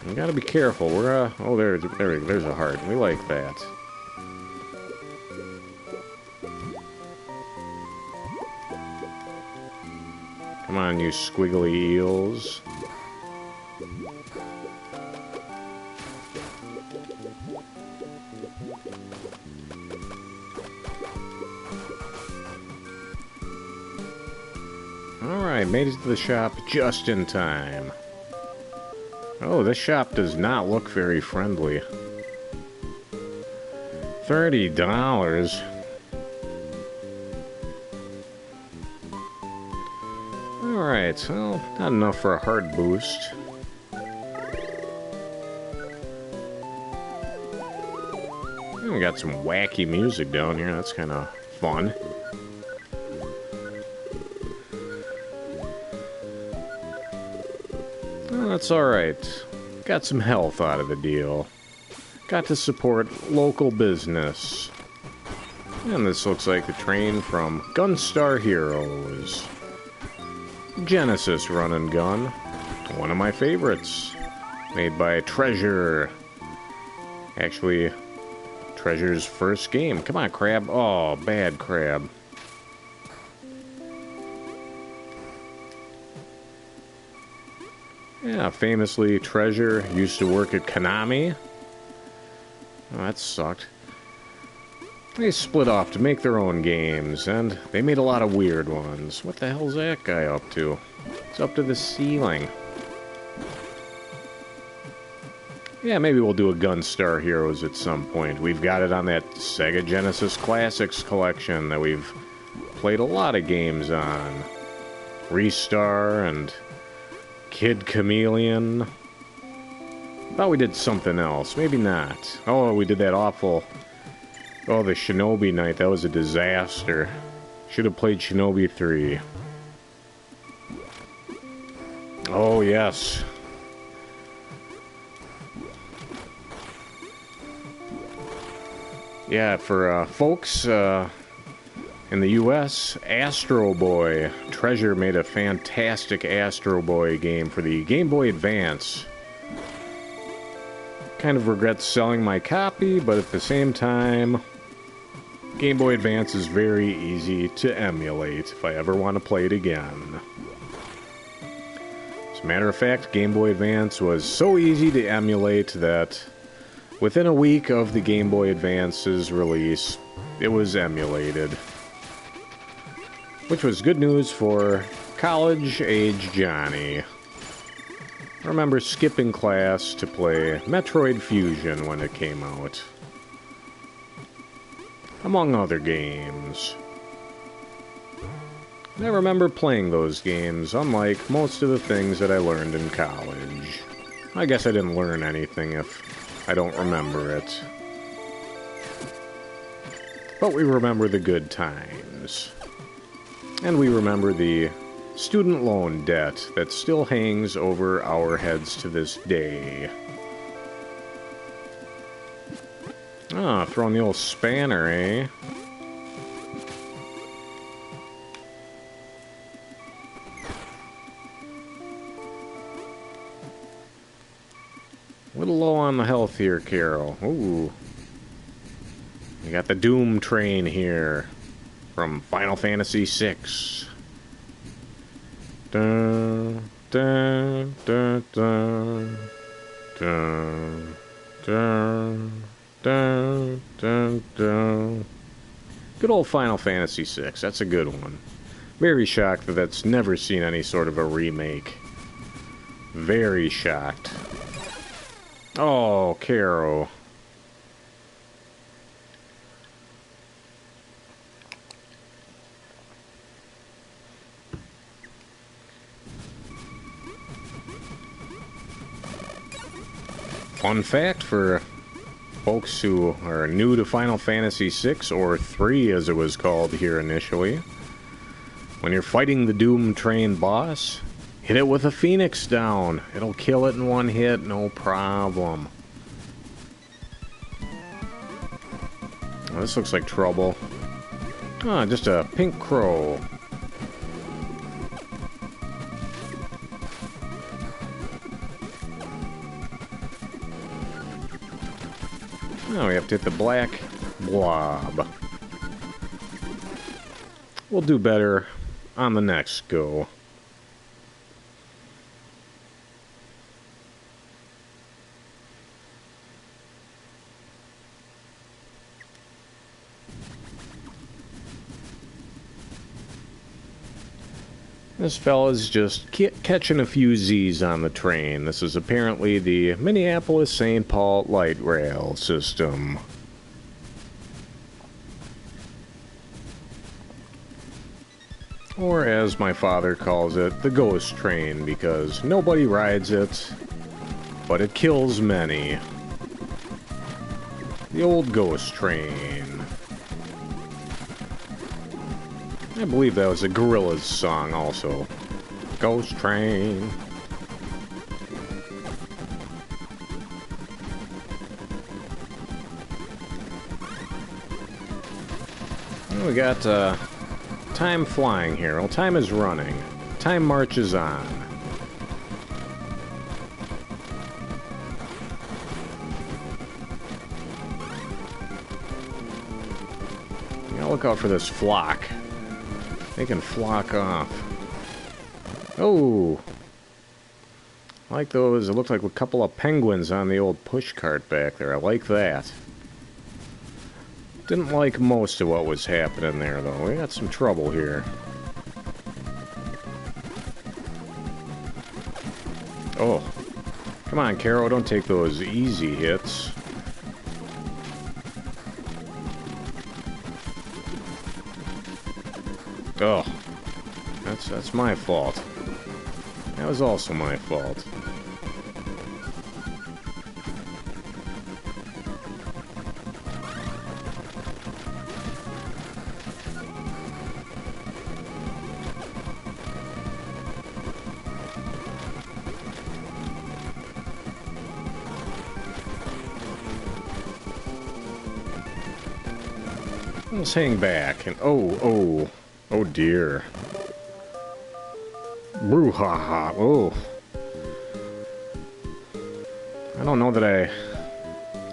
You gotta be careful. We're, oh, there's a heart. We like that. Come on, you squiggly eels. Alright, made it to the shop just in time. Oh, this shop does not look very friendly. $30. Alright, well, not enough for a heart boost. And we got some wacky music down here, that's kind of fun. Well, that's alright. Got some health out of the deal. Got to support local business. And this looks like the train from Gunstar Heroes. Genesis run and gun. One of my favorites. Made by Treasure. Actually, Treasure's first game. Come on, Crab. Oh, bad Crab. Yeah, famously, Treasure used to work at Konami. Oh, that sucked. They split off to make their own games, and they made a lot of weird ones. What the hell's that guy up to? It's up to the ceiling. Yeah, maybe we'll do a Gunstar Heroes at some point. We've got it on that Sega Genesis Classics collection that we've played a lot of games on. Restar and Kid Chameleon. Thought we did something else. Maybe not. Oh, we did that awful... Oh, the Shinobi night. That was a disaster. Should have played Shinobi 3. Oh, yes. Yeah, for folks in the US, Astro Boy. Treasure made a fantastic Astro Boy game for the Game Boy Advance. Kind of regret selling my copy, but at the same time, Game Boy Advance is very easy to emulate if I ever want to play it again. As a matter of fact, Game Boy Advance was so easy to emulate that within a week of the Game Boy Advance's release, it was emulated. Which was good news for college-age Johnny. I remember skipping class to play Metroid Fusion when it came out. Among other games. And I remember playing those games, unlike most of the things that I learned in college. I guess I didn't learn anything if I don't remember it. But we remember the good times. And we remember the student loan debt that still hangs over our heads to this day. Ah, throwing the old spanner, eh? A little low on the health here, Kero. Ooh. We got the Doom train here from Final Fantasy VI. Dun, dun, dun, dun, dun, dun, dun, dun, dun. Good old Final Fantasy VI. That's a good one. Very shocked that that's never seen any sort of a remake. Very shocked. Oh, Kero. Fun fact for folks who are new to Final Fantasy VI, or 3 as it was called here initially, when you're fighting the Doom Train boss, hit it with a Phoenix down. It'll kill it in one hit, no problem. Oh, this looks like trouble. Ah, just a pink crow. Now we have to hit the black blob. We'll do better on the next go. This fella's just catching a few Z's on the train. This is apparently the Minneapolis-St. Paul light rail system. Or as my father calls it, the ghost train, because nobody rides it, but it kills many. The old ghost train. I believe that was a Gorillaz song also. Ghost train. We got time flying here. Well, time is running. Time marches on. You gotta look out for this flock. They can flock off. Oh! I like those. It looked like a couple of penguins on the old pushcart back there. I like that. Didn't like most of what was happening there, though. We got some trouble here. Oh. Come on, Kero, don't take those easy hits. Oh. That's my fault. That was also my fault. Let's hang back and oh dear. Brouhaha. Oh. I don't know that I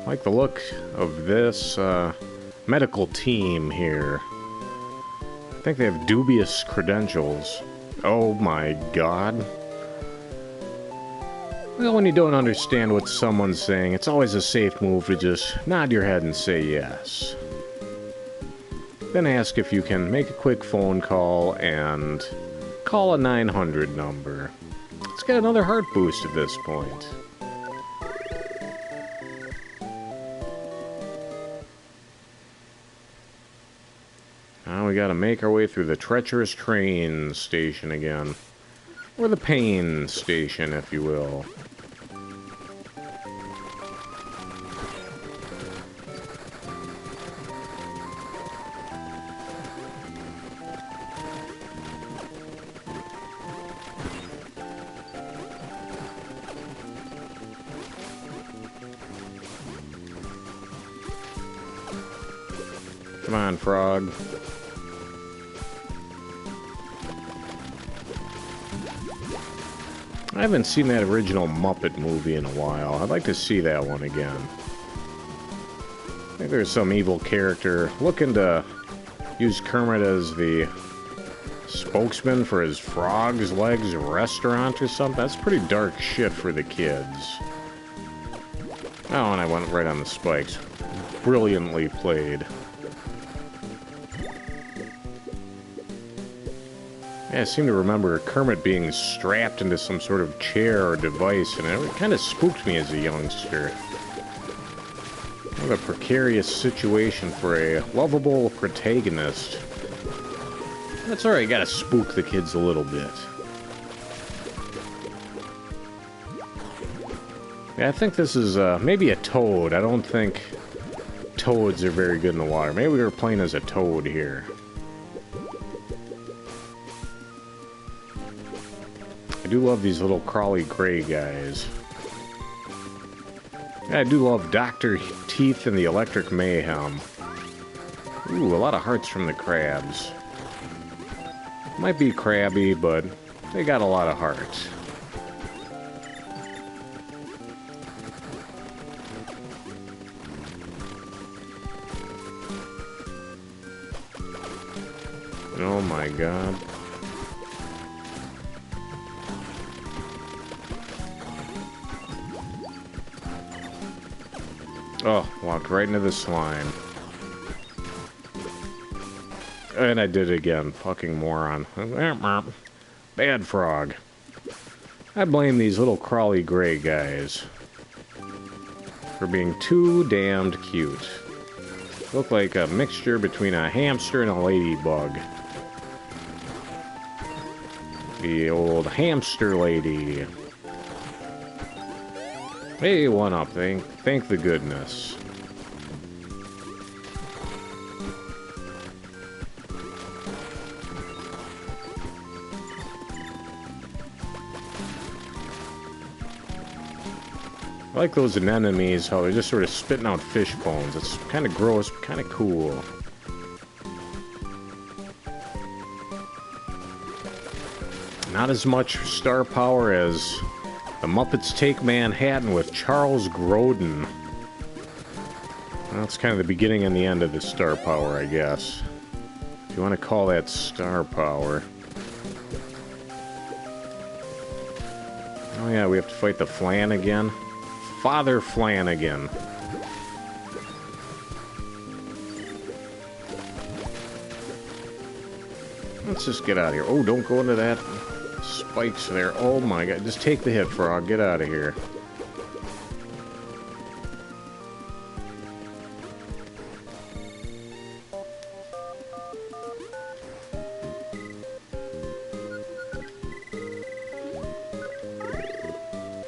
like the look of this medical team here. I think they have dubious credentials. Oh my god. Well, when you don't understand what someone's saying, it's always a safe move to just nod your head and say yes. Then ask if you can make a quick phone call and call a 900 number. Let's get another heart boost at this point. Now we gotta make our way through the treacherous train station again. Or the pain station, if you will. Come on, frog. I haven't seen that original Muppet movie in a while. I'd like to see that one again. I think there's some evil character looking to use Kermit as the spokesman for his Frog's Legs restaurant or something. That's pretty dark shit for the kids. Oh, and I went right on the spikes. Brilliantly played. Yeah, I seem to remember Kermit being strapped into some sort of chair or device, and it kind of spooked me as a youngster. What a precarious situation for a lovable protagonist. That's alright, you gotta spook the kids a little bit. Yeah, I think this is maybe a toad. I don't think toads are very good in the water. Maybe we were playing as a toad here. I do love these little crawly gray guys. Yeah, I do love Dr. Teeth and the Electric Mayhem. Ooh, a lot of hearts from the crabs. Might be crabby, but they got a lot of hearts. Oh my god. Oh, walked right into the slime. And I did it again. Fucking moron. Bad frog. I blame these little crawly gray guys for being too damned cute. Look like a mixture between a hamster and a ladybug. The old hamster lady. Hey, one up. Thank the goodness. I like those anemones, how they're just sort of spitting out fish bones. It's kind of gross, but kind of cool. Not as much star power as The Muppets Take Manhattan with Charles Grodin. Well, that's kind of the beginning and the end of the star power, I guess. If you want to call that star power. Oh yeah, we have to fight the Flan again. Father Flanagan. Let's just get out of here. Oh, don't go into that spikes there. Oh my god. Just take the hit, Frog. Get out of here.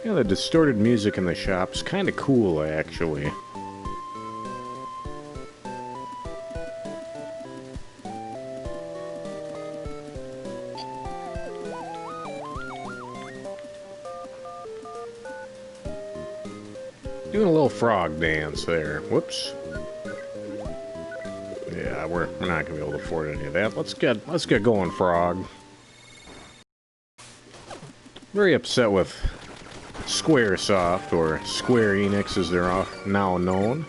Yeah, the distorted music in the shop's kind of cool, actually. Doing a little frog dance there. Whoops. Yeah, we're not gonna be able to afford any of that. Let's get going, Frog. Very upset with Squaresoft, or Square Enix as they're now known.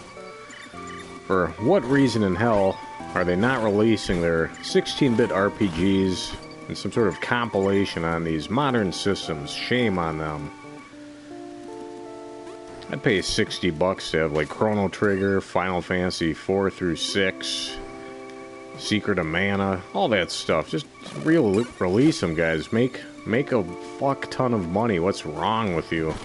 For what reason in hell are they not releasing their 16-bit RPGs in some sort of compilation on these modern systems? Shame on them. I'd pay $60 to have like Chrono Trigger, Final Fantasy 4 through 6, Secret of Mana, all that stuff. Just release them, guys. Make a fuck ton of money. What's wrong with you?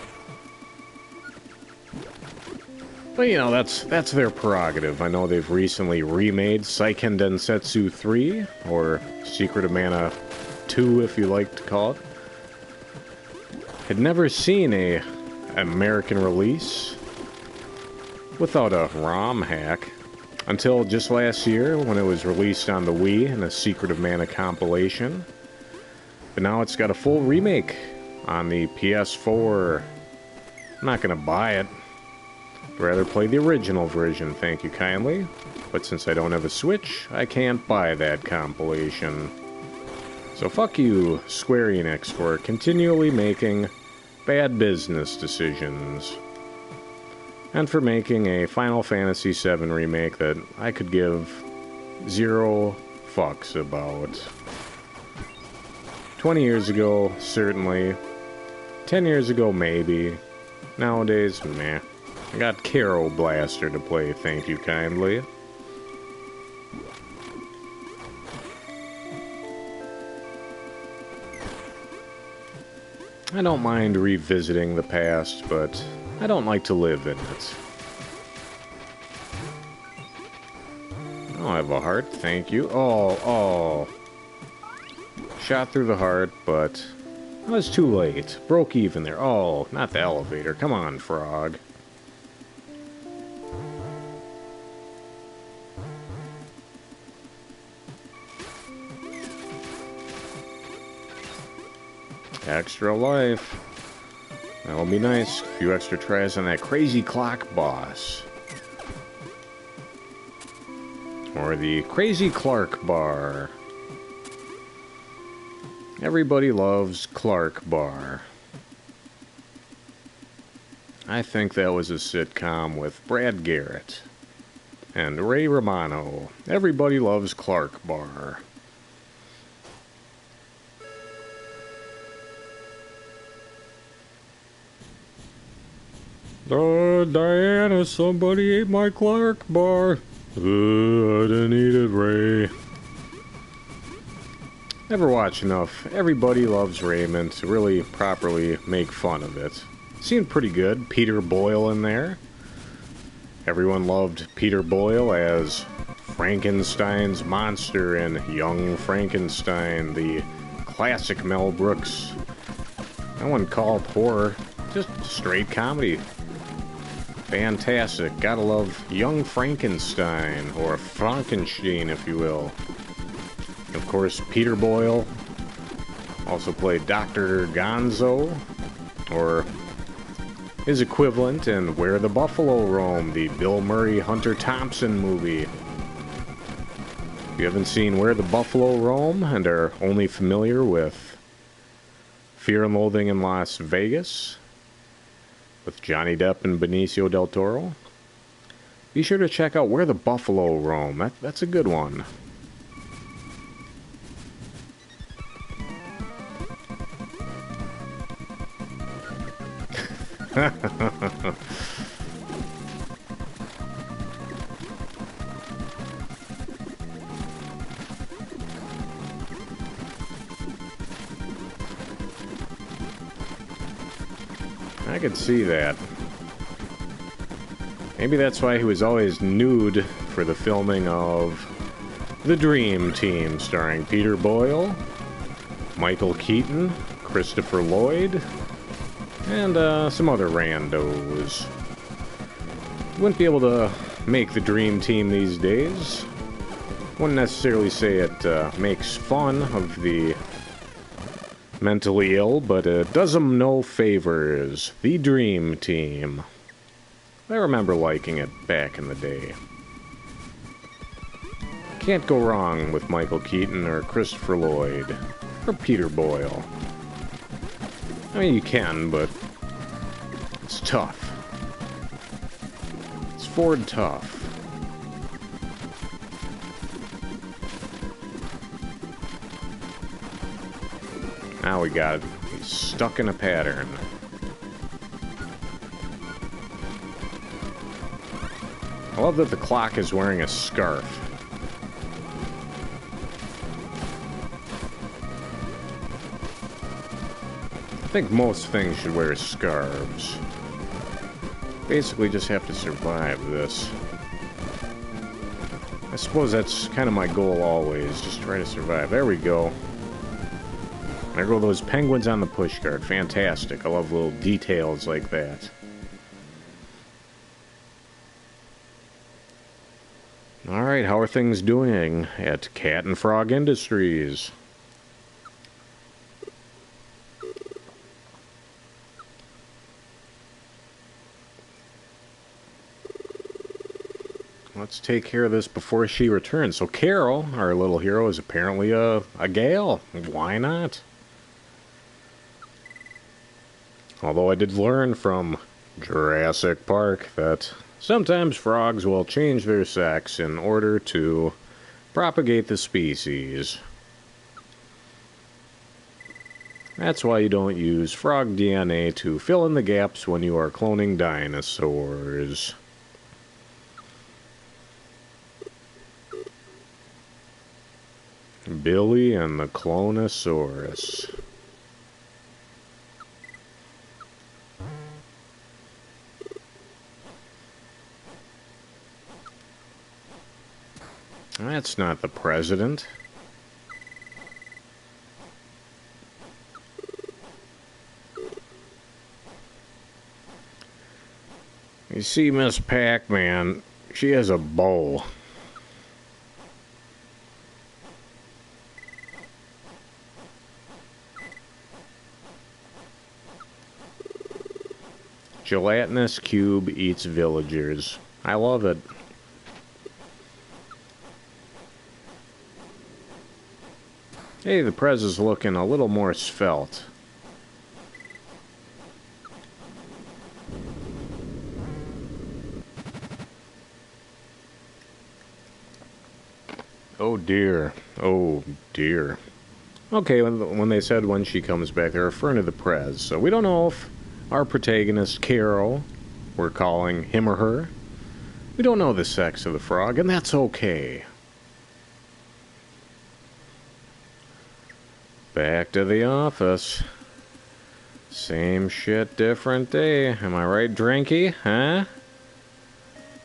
But you know, that's their prerogative. I know they've recently remade Seiken Densetsu 3, or Secret of Mana 2 if you like to call it. Had never seen a American release without a ROM hack until just last year when it was released on the Wii in a Secret of Mana compilation. But now it's got a full remake on the PS4. I'm not gonna buy it. I'd rather play the original version, thank you kindly. But since I don't have a Switch, I can't buy that compilation. So fuck you, Square Enix, for continually making bad business decisions. And for making a Final Fantasy VII remake that I could give 0 fucks about. 20 years ago, certainly. 10 years ago, maybe. Nowadays, meh. I got Kero Blaster to play, thank you kindly. I don't mind revisiting the past, but I don't like to live in it. I don't have a heart, thank you. Oh. Shot through the heart, but I was too late. Broke even there. Oh, not the elevator. Come on, Frog. Extra life. That'll be nice. A few extra tries on that crazy clock boss. Or the Crazy Clark Bar. Everybody loves Clark Bar. I think that was a sitcom with Brad Garrett and Ray Romano. Everybody loves Clark Bar. Diana, somebody ate my Clark Bar. I didn't eat it, Ray. Never watch enough Everybody Loves Raymond to really properly make fun of it. Seemed pretty good. Peter Boyle in there. Everyone loved Peter Boyle as Frankenstein's monster in Young Frankenstein, the classic Mel Brooks. I wouldn't call it horror, just straight comedy. Fantastic. Gotta love Young Frankenstein, or Frankenstein, if you will. Of course, Peter Boyle also played Dr. Gonzo, or his equivalent in Where the Buffalo Roam, the Bill Murray Hunter Thompson movie. If you haven't seen Where the Buffalo Roam and are only familiar with Fear and Loathing in Las Vegas with Johnny Depp and Benicio del Toro, be sure to check out Where the Buffalo Roam. That's a good one. I could see that. Maybe that's why he was always nude for the filming of The Dream Team, starring Peter Boyle, Michael Keaton, Christopher Lloyd, and some other randos. Wouldn't be able to make the Dream Team these days. Wouldn't necessarily say it makes fun of the mentally ill, but it does them no favors. The Dream Team. I remember liking it back in the day. Can't go wrong with Michael Keaton or Christopher Lloyd or Peter Boyle. I mean, you can, but it's tough. It's Ford tough. Now we got it. He's stuck in a pattern. I love that the clock is wearing a scarf. I think most things should wear scarves. Basically just have to survive this. I suppose that's kind of my goal always, just try to survive. There we go. There go those penguins on the pushcart. Fantastic. I love little details like that. Alright, how are things doing at Cat and Frog Industries? Let's take care of this before she returns. So Kero, our little hero, is apparently a gal. Why not? Although I did learn from Jurassic Park that sometimes frogs will change their sex in order to propagate the species. That's why you don't use frog DNA to fill in the gaps when you are cloning dinosaurs. Billy and the Clonosaurus. That's not the president. You see, Miss Pac-Man, she has a bow. Gelatinous cube eats villagers. I love it. Hey, the Prez is looking a little more svelte. Oh dear. Oh dear. Okay, when they said when she comes back, they're referring to the Prez. So we don't know if our protagonist, Kero, we're calling him or her. We don't know the sex of the frog, and that's okay. Back to the office. Same shit, different day. Am I right, Drinky? Huh?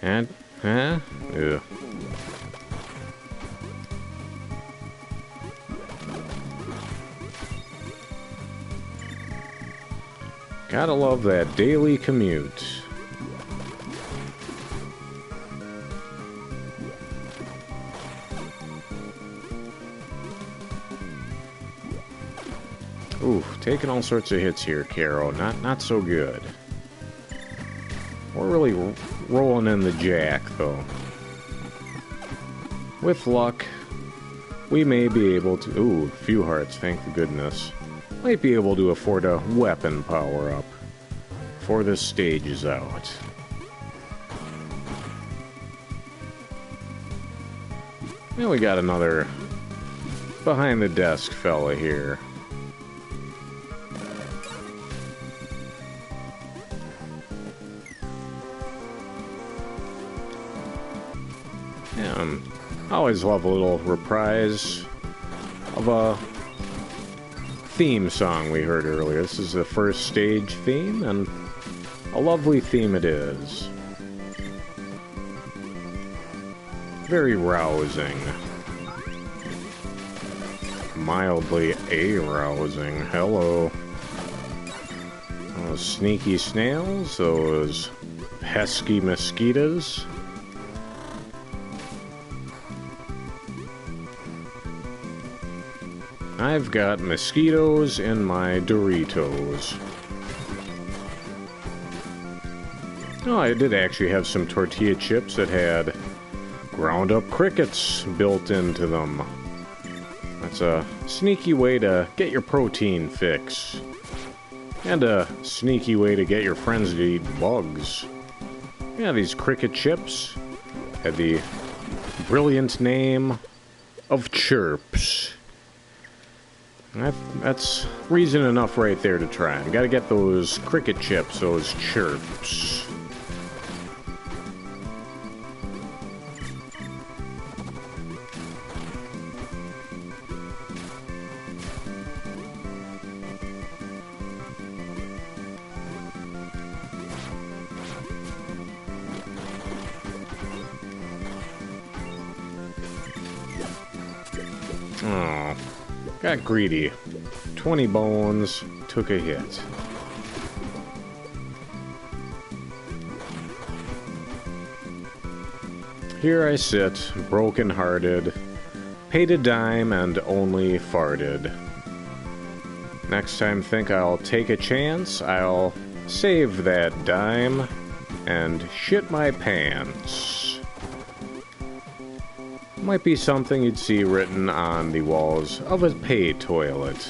And, huh? Ugh. Gotta love that daily commute. Ooh, taking all sorts of hits here, Kero. Not so good. We're really rolling in the jack, though. With luck, we may be able to... Ooh, few hearts, thank goodness. Might be able to afford a weapon power-up before this stage is out. And we got another behind-the-desk fella here. Yeah, I always love a little reprise of a theme song we heard earlier. This is the first stage theme, and a lovely theme it is. Very rousing. Mildly arousing. Hello. Those sneaky snails, those pesky mosquitoes. I've got mosquitoes in my Doritos. Oh, I did actually have some tortilla chips that had ground up crickets built into them. That's a sneaky way to get your protein fix. And a sneaky way to get your friends to eat bugs. Yeah, these cricket chips had the brilliant name of Chirps. That's reason enough right there to try them. Gotta get those cricket chips, those Chirps. Oh, got greedy. 20 bones, took a hit. Here I sit, broken-hearted, paid a dime and only farted. Next time think I'll take a chance, I'll save that dime and shit my pants. Might be something you'd see written on the walls of a pay toilet.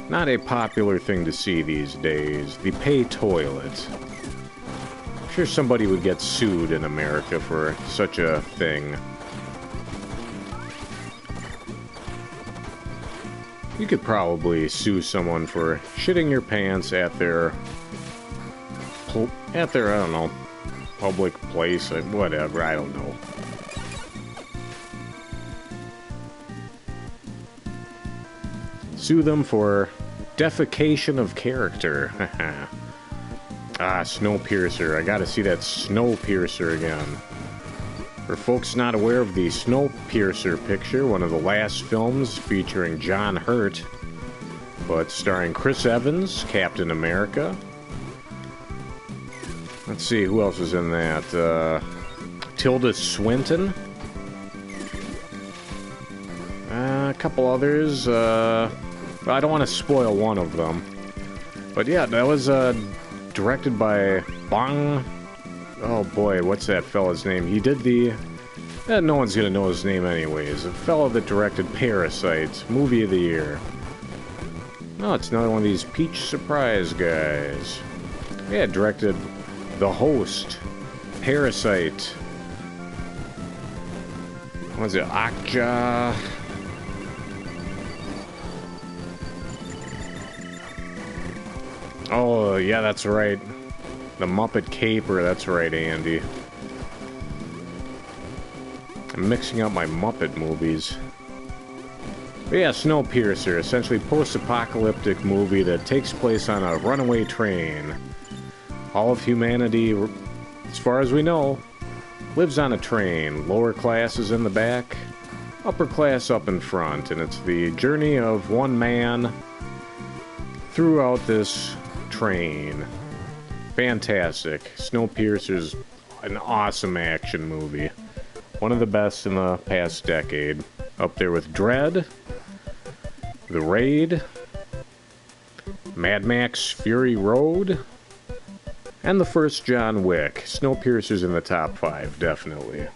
Not a popular thing to see these days, the pay toilet. I'm sure somebody would get sued in America for such a thing. You could probably sue someone for shitting your pants at their, I don't know, public place, whatever, I don't know. Sue them for defecation of character. Ah, Snowpiercer. I gotta see that Snowpiercer again. For folks not aware of the Snowpiercer picture, one of the last films featuring John Hurt, but starring Chris Evans, Captain America. Let's see, who else is in that? Tilda Swinton. A couple others. I don't want to spoil one of them. But yeah, that was directed by Bong... Oh boy, what's that fella's name? He did the... no one's gonna know his name anyways. A fellow that directed Parasite, movie of the year. Oh, it's another one of these Peach Surprise guys. Yeah, directed The Host, Parasite. What was it? Akja... Oh, yeah, that's right. The Muppet Caper, that's right, Andy. I'm mixing up my Muppet movies. But yeah, Snowpiercer, essentially post-apocalyptic movie that takes place on a runaway train. All of humanity, as far as we know, lives on a train. Lower class is in the back, upper class up in front, and it's the journey of one man throughout this train. Fantastic. Snowpiercer's an awesome action movie. One of the best in the past decade. Up there with Dread, The Raid, Mad Max Fury Road, and the first John Wick. Snowpiercer's in the top 5, definitely.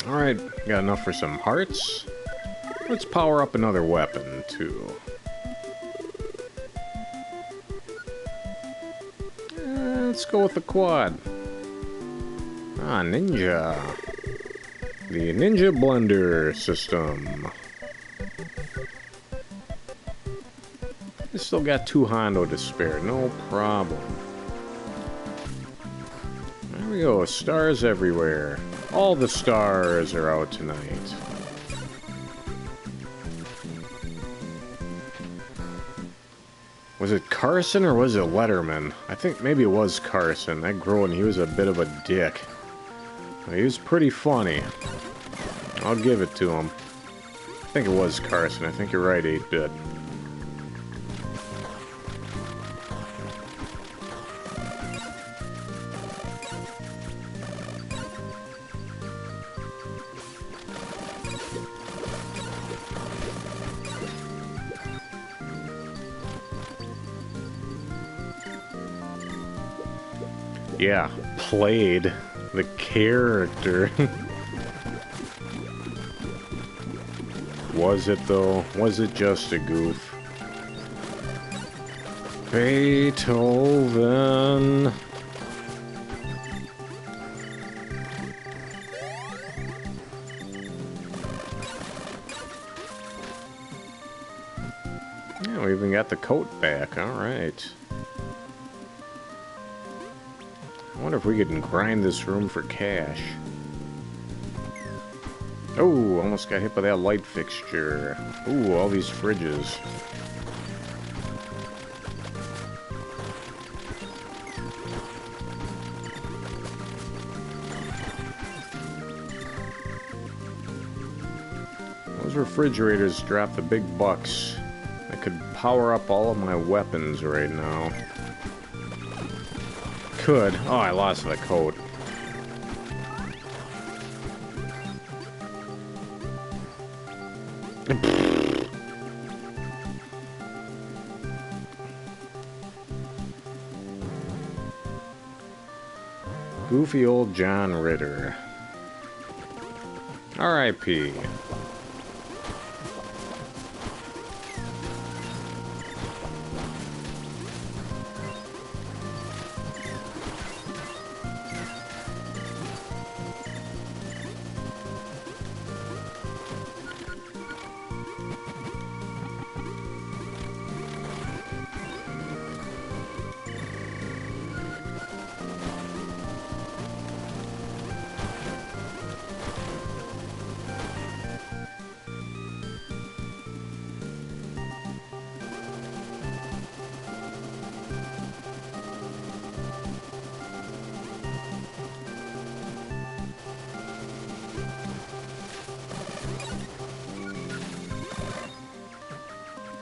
Alright, got enough for some hearts. Let's power up another weapon, too. Let's go with the quad. Ah, Ninja. The Ninja Blender system. I still got 2 Hondo to spare, no problem. There we go, stars everywhere. All the stars are out tonight. Was it Carson or was it Letterman? I think maybe it was Carson. That Groen, he was a bit of a dick. He was pretty funny. I'll give it to him. I think it was Carson. I think you're right, 8-Bit. Yeah, played the character. Was it though? Was it just a goof? Beethoven. Yeah, we even got the coat back. All right. I wonder if we could grind this room for cash. Oh, almost got hit by that light fixture. Ooh, all these fridges. Those refrigerators drop the big bucks. I could power up all of my weapons right now. Could. Oh, I lost the coat. Goofy old John Ritter. R.I.P.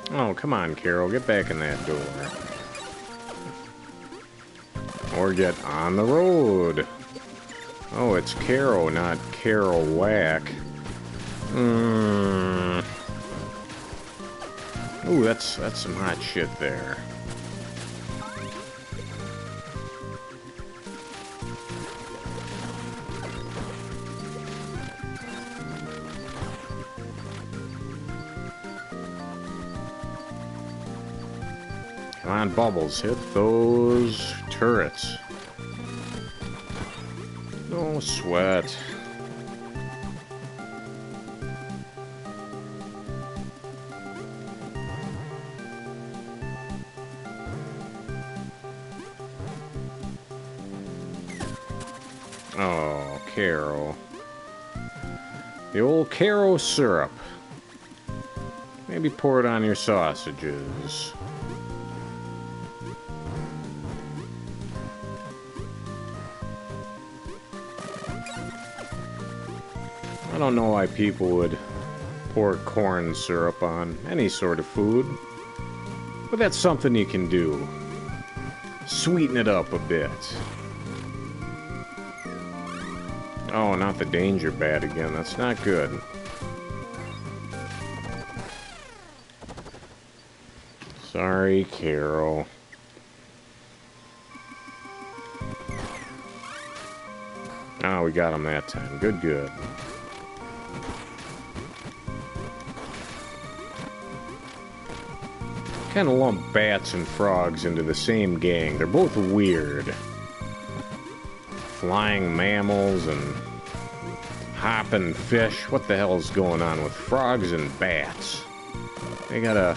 Oh, come on, Kero. Get back in that door. Or get on the road. Oh, it's Kero, not Kerouac. Ooh, that's some hot shit there. Come on, Bubbles, hit those turrets. No sweat. Oh, Kero. The old Kero syrup. Maybe pour it on your sausages. I don't know why people would pour corn syrup on any sort of food. But that's something you can do. Sweeten it up a bit. Oh, not the danger bat again. That's not good. Sorry, Kero. Oh, we got him that time. Good, good. Kind of lump bats and frogs into the same gang. They're both weird. Flying mammals and hopping fish. What the hell is going on with frogs and bats? They gotta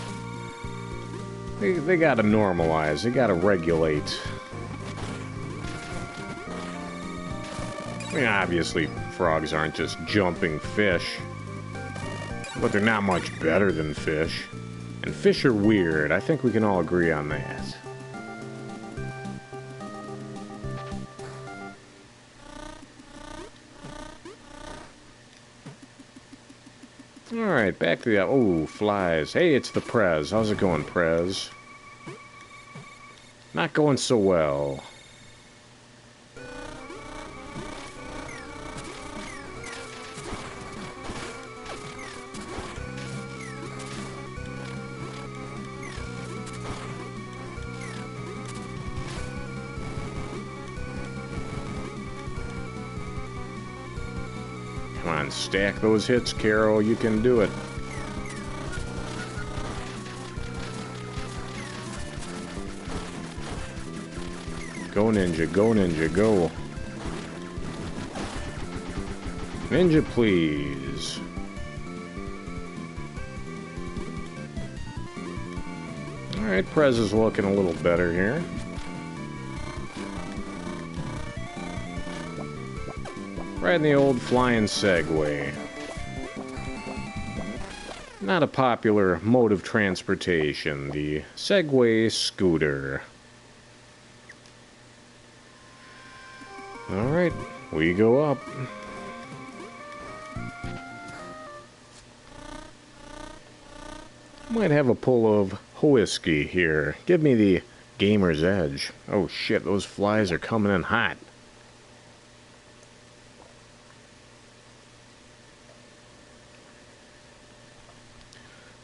normalize. They gotta regulate. I mean, obviously, frogs aren't just jumping fish, but they're not much better than fish. And fish are weird. I think we can all agree on that. Alright, back to the... Oh, flies. Hey, it's the Prez. How's it going, Prez? Not going so well. Come on, stack those hits, Kero. You can do it. Go, Ninja. Go, Ninja. Go. Ninja, please. Alright, Prez is looking a little better here. Riding the old flying Segway. Not a popular mode of transportation, the Segway scooter. Alright, we go up. Might have a pull of whiskey here. Give me the gamer's edge. Oh shit, those flies are coming in hot.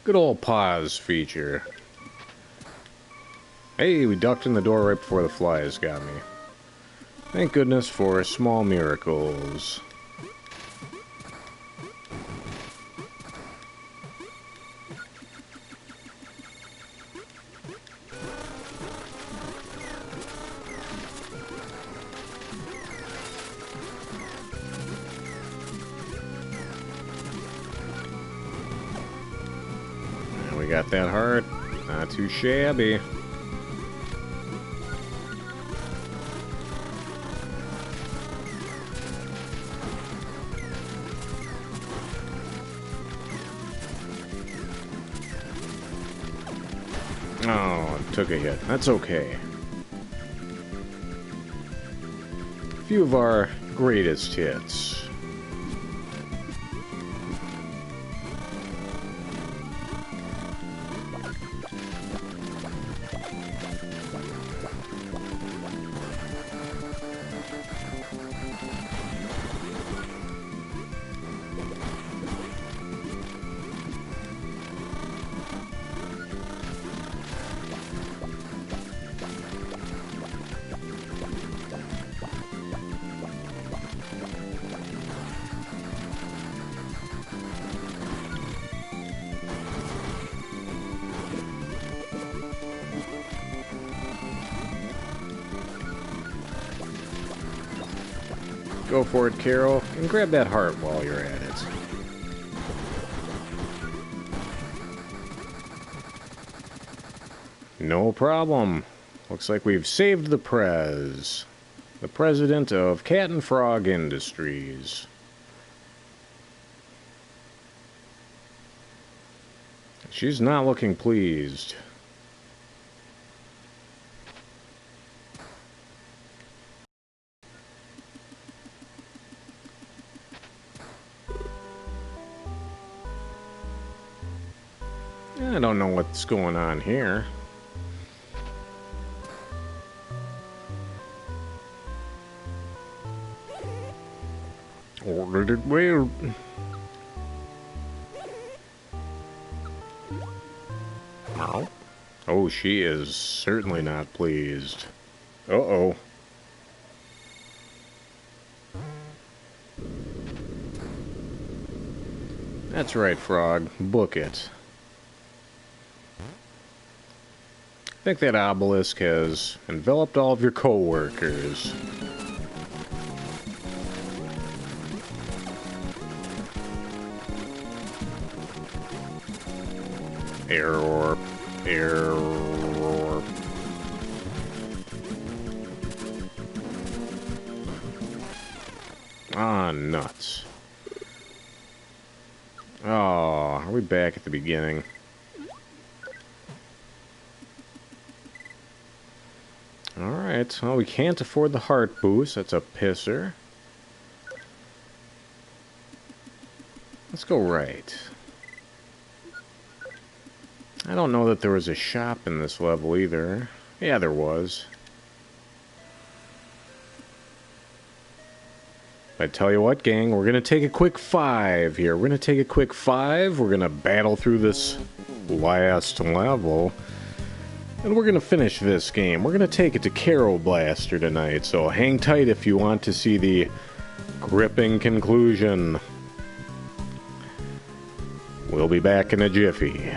Good old pause feature. Hey, we ducked in the door right before the flies got me. Thank goodness for small miracles. And we got that heart. Not too shabby. Oh, took a hit. That's okay. A few of our greatest hits. Go for it, Kero, and grab that heart while you're at it. No problem. Looks like we've saved the Prez. The president of Cat and Frog Industries. She's not looking pleased. I don't know what's going on here. Ordered it weird. Oh. Oh, she is certainly not pleased. Uh-oh. That's right, Frog. Book it. I think that obelisk has enveloped all of your co-workers. Error. Error. Ah, nuts. Oh, are we back at the beginning? Alright, well, we can't afford the heart boost. That's a pisser. Let's go right. I don't know that there was a shop in this level either. Yeah, there was. I tell you what, gang, we're going to take a quick 5 here. We're going to take a quick 5. We're going to battle through this last level. And we're going to finish this game. We're going to take it to Kero Blaster tonight. So hang tight if you want to see the gripping conclusion. We'll be back in a jiffy.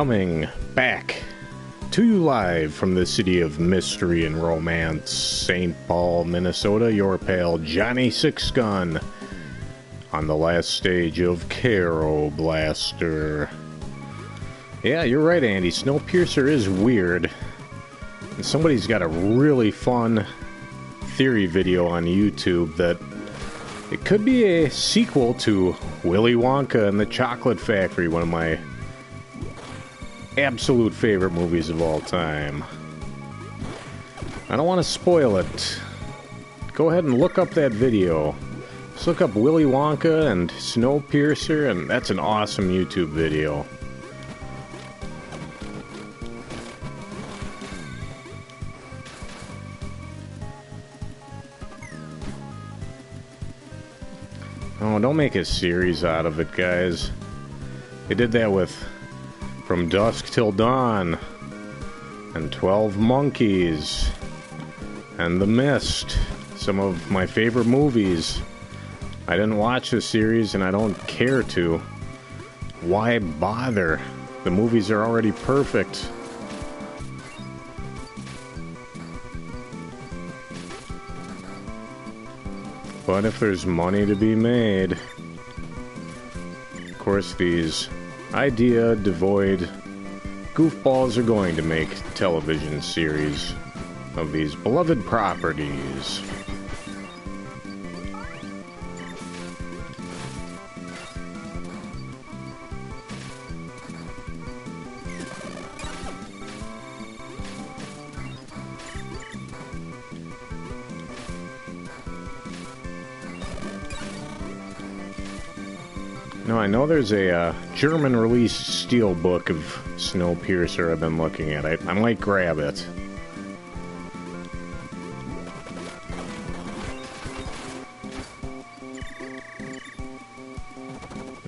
Coming back to you live from the city of mystery and romance, St. Paul, Minnesota, your pal Johnny Sixgun on the last stage of Kero Blaster. Yeah, you're right, Andy. Snowpiercer is weird. And somebody's got a really fun theory video on YouTube that it could be a sequel to Willy Wonka and the Chocolate Factory, one of my absolute favorite movies of all time. I don't want to spoil it. Go ahead and look up that video. Just look up Willy Wonka and Snowpiercer, and that's an awesome YouTube video. Oh, don't make a series out of it, guys. They did that with From Dusk Till Dawn, and 12 Monkeys, and The Mist, some of my favorite movies. I didn't watch the series, and I don't care to. Why bother? The movies are already perfect. But if there's money to be made, of course these idea-devoid goofballs are going to make television series of these beloved properties. No, I know there's a German-released steelbook of Snowpiercer I've been looking at. I might grab it.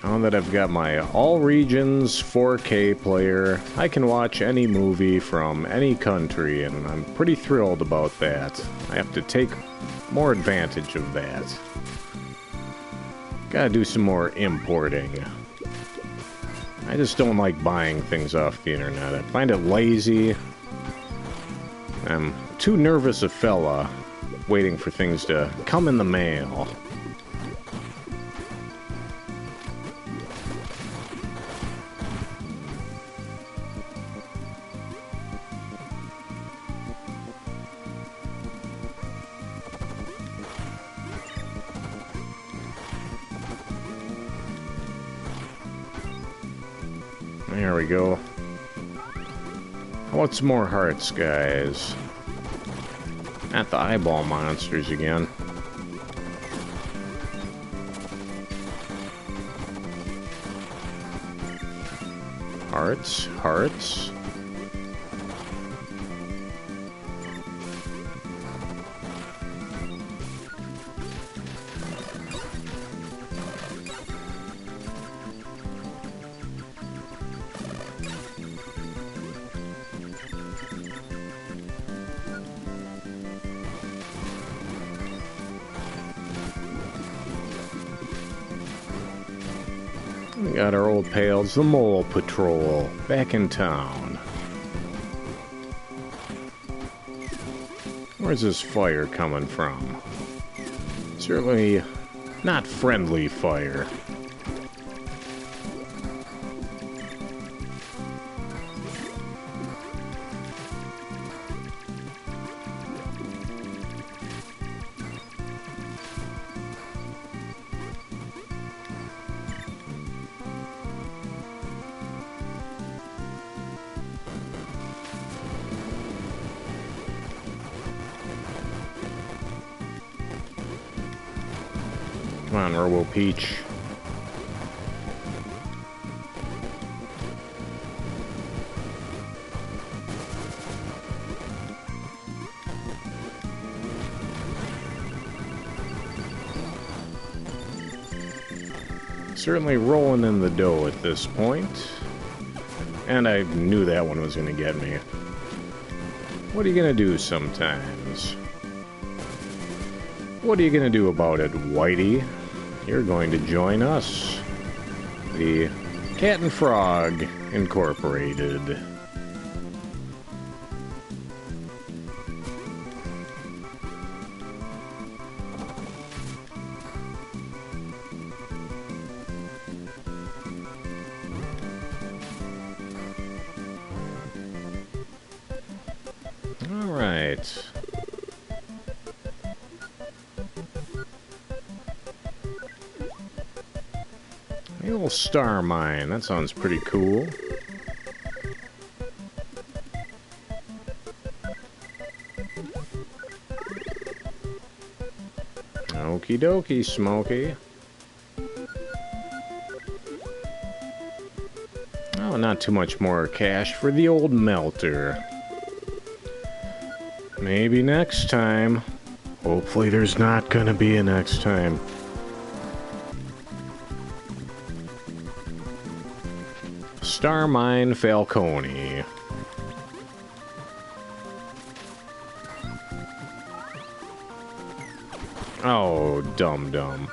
Now that I've got my all-regions 4K player, I can watch any movie from any country, and I'm pretty thrilled about that. I have to take more advantage of that. Gotta do some more importing. I just don't like buying things off the internet. I find it lazy. I'm too nervous a fella waiting for things to come in the mail. There we go. I want some more hearts, guys. Not the eyeball monsters again. Hearts, hearts. We got our old pals, the Mole Patrol, back in town. Where's this fire coming from? Certainly not friendly fire. Come on, Robo Peach. Certainly rolling in the dough at this point. And I knew that one was going to get me. What are you going to do sometimes? What are you going to do about it, Whitey? You're going to join us. The Cat and Frog Incorporated. All right. A little star mine. That sounds pretty cool. Okie dokie, Smokey. Oh, not too much more cash for the old melter. Maybe next time. Hopefully there's not gonna be a next time. Star Mine Falcone. Oh, dum-dum.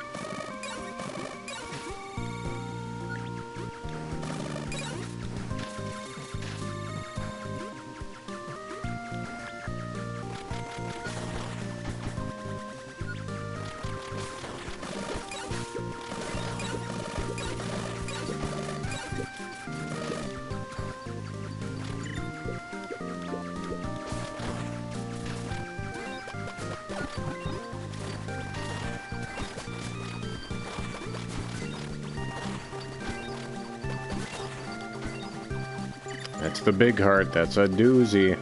That's the big heart. That's a doozy.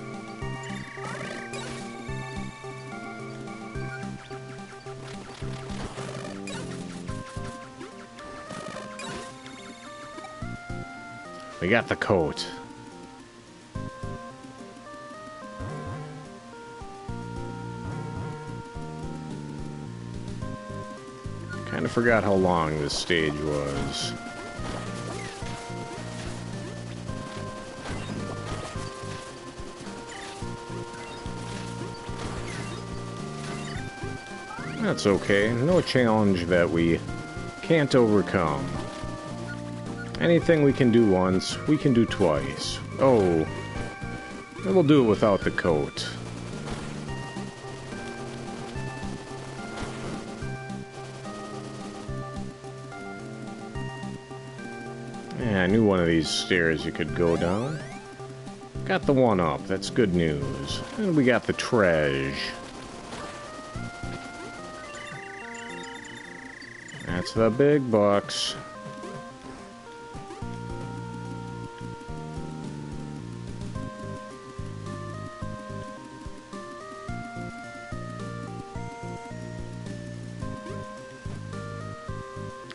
We got the coat. Kind of forgot how long this stage was. That's okay. No challenge that we can't overcome. Anything we can do once, we can do twice. Oh, then we'll do it without the coat. Yeah, I knew one of these stairs you could go down. Got the one up. That's good news. And we got the treasure. That's the big bucks.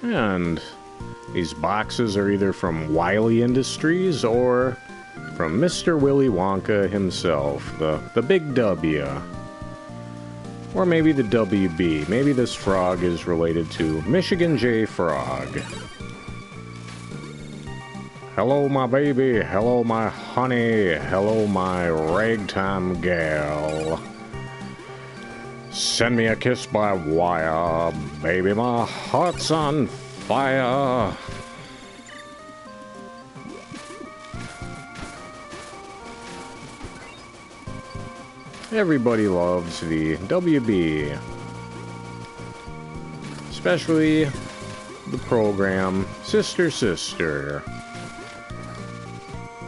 And these boxes are either from Wiley Industries or from Mr. Willy Wonka himself, the big W. Or maybe the WB. Maybe this frog is related to Michigan J. Frog. Hello, my baby. Hello, my honey. Hello, my ragtime gal. Send me a kiss by wire. Baby, my heart's on fire. Everybody loves the WB. Especially the program Sister Sister.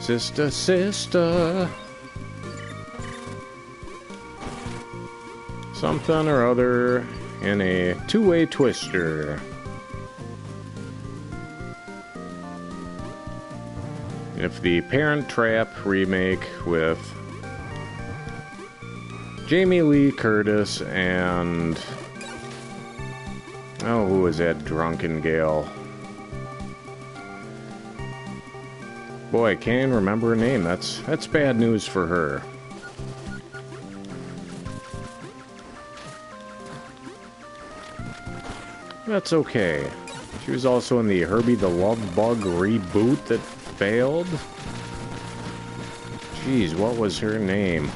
Sister Sister. Something or other in a two-way twister. If the Parent Trap remake with Jamie Lee Curtis and... oh, who was that drunken gal? Boy, I can't even remember her name. That's bad news for her. That's okay. She was also in the Herbie the Love Bug reboot that failed. Jeez, what was her name?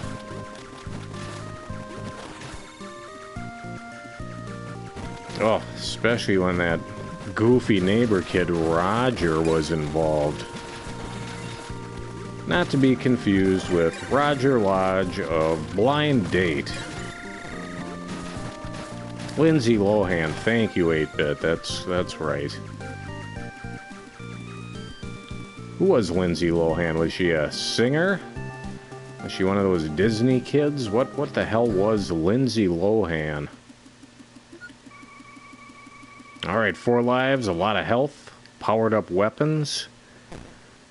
Oh, especially when that goofy neighbor kid Roger was involved. Not to be confused with Roger Lodge of Blind Date. Lindsay Lohan, thank you, 8-Bit. That's right. Who was Lindsay Lohan? Was she a singer? Was she one of those Disney kids? What the hell was Lindsay Lohan? Alright, 4 lives, a lot of health, powered up weapons.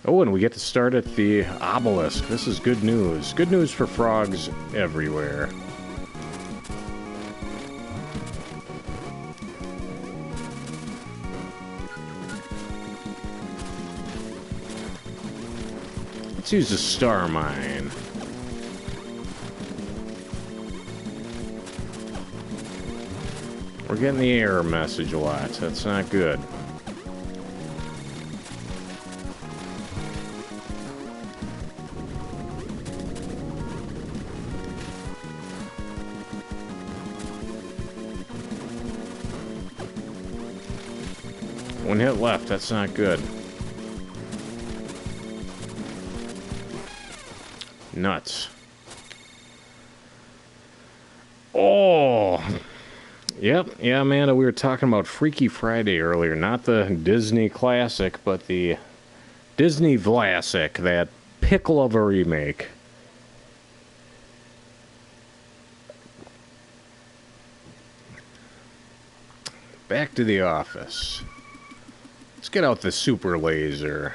Oh, and we get to start at the obelisk. This is good news. Good news for frogs everywhere. Let's use the star mine. We're getting the error message a lot. That's not good. One hit left. That's not good. Nuts. Oh! Yep, yeah, Amanda, we were talking about Freaky Friday earlier. Not the Disney classic, but the Disney Vlasic, that pickle of a remake. Back to the office. Let's get out the super laser.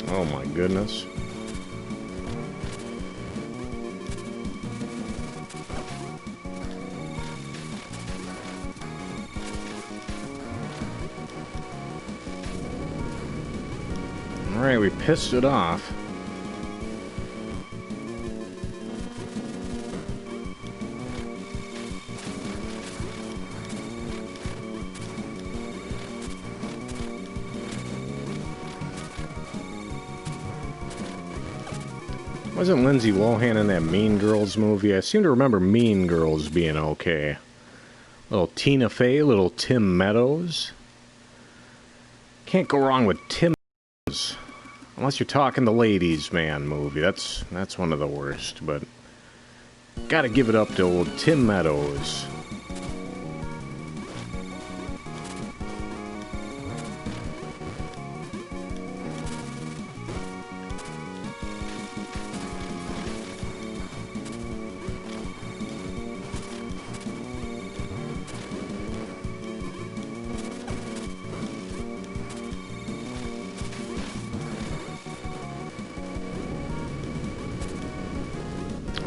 Oh my goodness. Alright, we pissed it off. Wasn't Lindsay Lohan in that Mean Girls movie? I seem to remember Mean Girls being okay. Little Tina Fey, little Tim Meadows. Can't go wrong with Tim Meadows. Unless you're talking the Ladies Man movie. That's one of the worst, but gotta give it up to old Tim Meadows.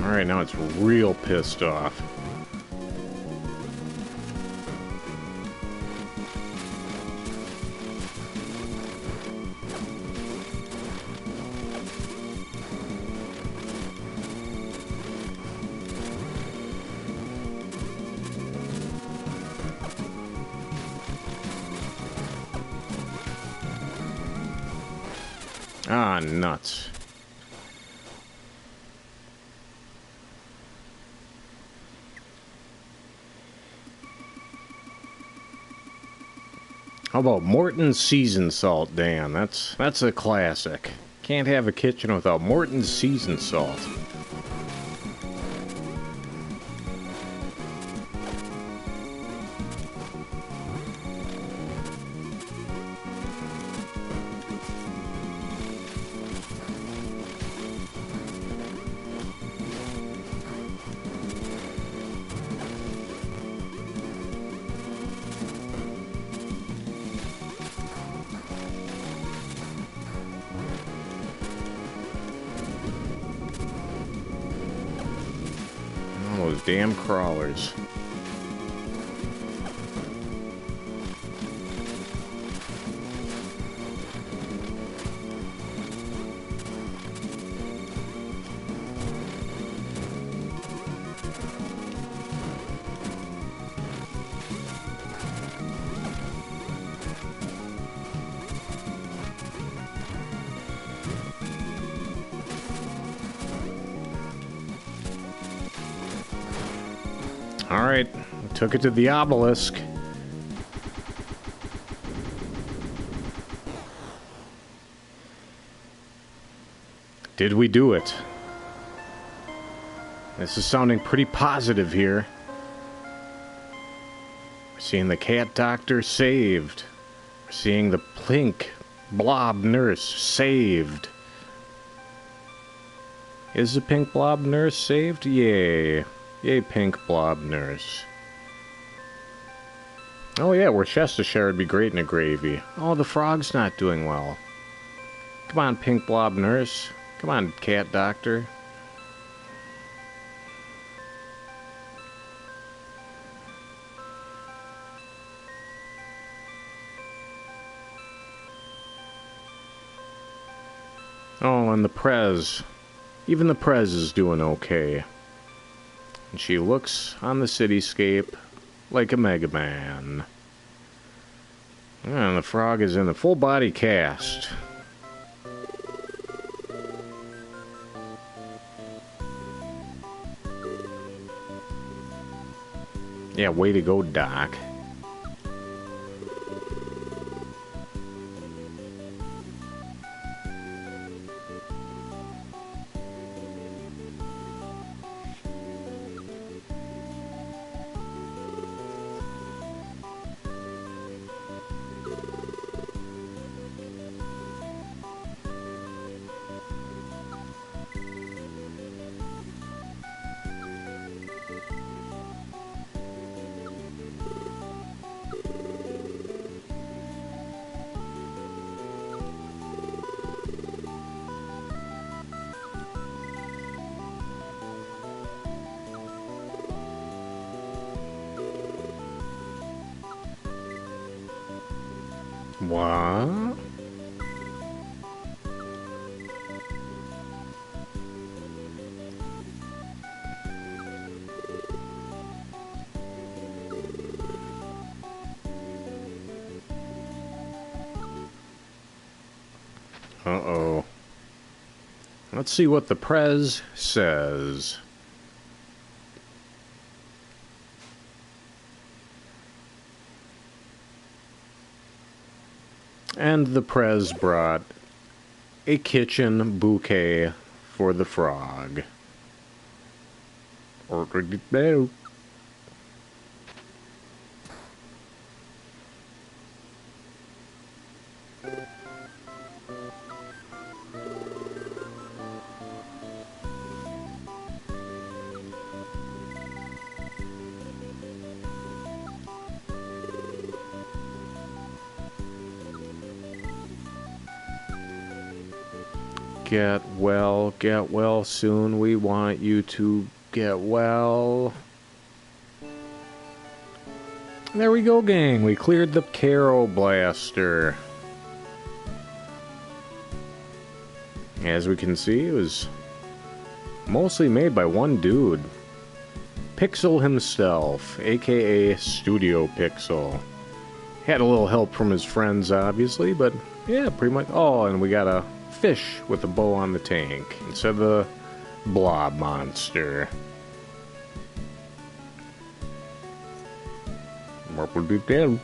Alright, now it's real pissed off. Ah, nuts. How about Morton's Seasoned Salt, Dan? That's a classic. Can't have a kitchen without Morton's Seasoned Salt. Those damn crawlers. Alright, took it to the obelisk. Did we do it? This is sounding pretty positive here. We're seeing the cat doctor saved. We're seeing the pink blob nurse saved. Is the pink blob nurse saved? Yay. Yay, pink blob nurse. Oh yeah, Worcestershire would be great in a gravy. Oh, the frog's not doing well. Come on, pink blob nurse. Come on, cat doctor. Oh, and the Prez. Even the Prez is doing okay. And she looks on the cityscape like a Mega Man. And the frog is in a full body cast. Yeah, way to go, Doc. What? Uh-oh. Let's see what the Prez says. And the Prez brought a kitchen bouquet for the frog. Get well soon. We want you to get well. There we go, gang. We cleared the Kero blaster. As we can see, it was mostly made by one dude. Pixel himself, aka Studio Pixel. Had a little help from his friends, obviously, but yeah, pretty much. Oh, and we got a fish with a bow on the tank instead of the blob monster. What will be dead?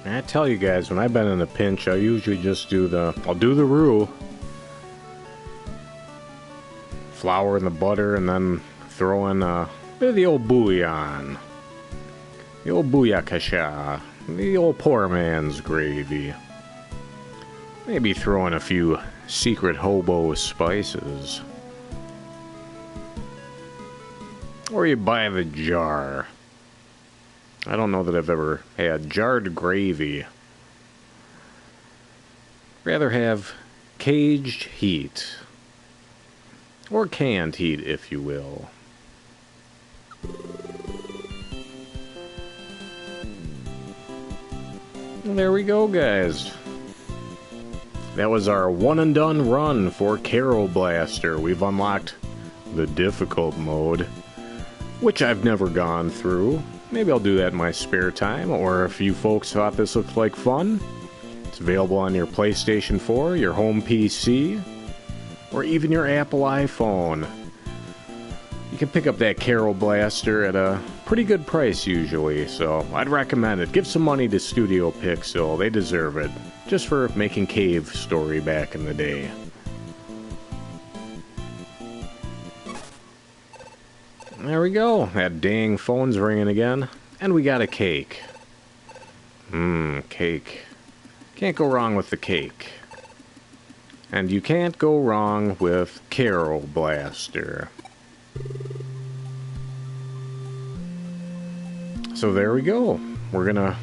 I tell you guys, when I've been in a pinch, I usually just I'll do the roux. Flour and the butter, and then throw in a bit of the old bouillon. The old bouillabaisse. The old poor man's gravy. Maybe throw in a few secret hobo spices. Or you buy the jar. I don't know that I've ever had jarred gravy. Rather have caged heat. Or canned heat, if you will. There we go, guys. That was our one and done run for Kero Blaster. We've unlocked the difficult mode, which I've never gone through. Maybe I'll do that in my spare time, or if you folks thought this looked like fun, it's available on your PlayStation 4, your home PC, or even your Apple iPhone. You can pick up that Kero Blaster at a pretty good price usually, so I'd recommend it. Give some money to Studio Pixel, they deserve it, just for making Cave Story back in the day. There we go, that dang phone's ringing again, and we got a cake. Cake. Can't go wrong with the cake. And you can't go wrong with Kero Blaster. So there we go. We're gonna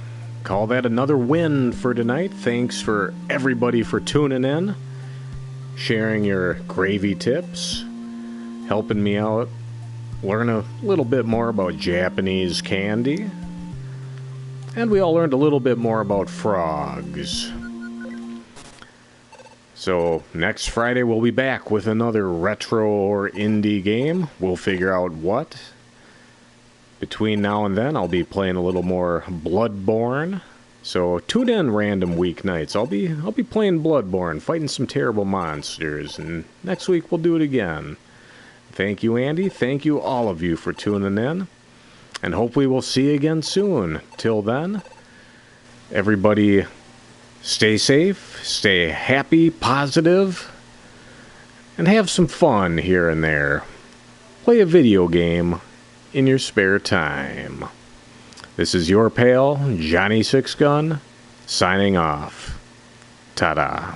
call that another win for tonight. Thanks for everybody for tuning in, sharing your gravy tips, helping me out, learn a little bit more about Japanese candy, and we all learned a little bit more about frogs. So next Friday we'll be back with another retro or indie game. We'll figure out what. Between now and then I'll be playing a little more Bloodborne. So tune in random weeknights. I'll be playing Bloodborne, fighting some terrible monsters, and next week we'll do it again. Thank you, Andy. Thank you all of you for tuning in. And hopefully we'll see you again soon. Till then, everybody stay safe, stay happy, positive, and have some fun here and there. Play a video game in your spare time. This is your pal, Johnny Sixgun, signing off. Ta-da.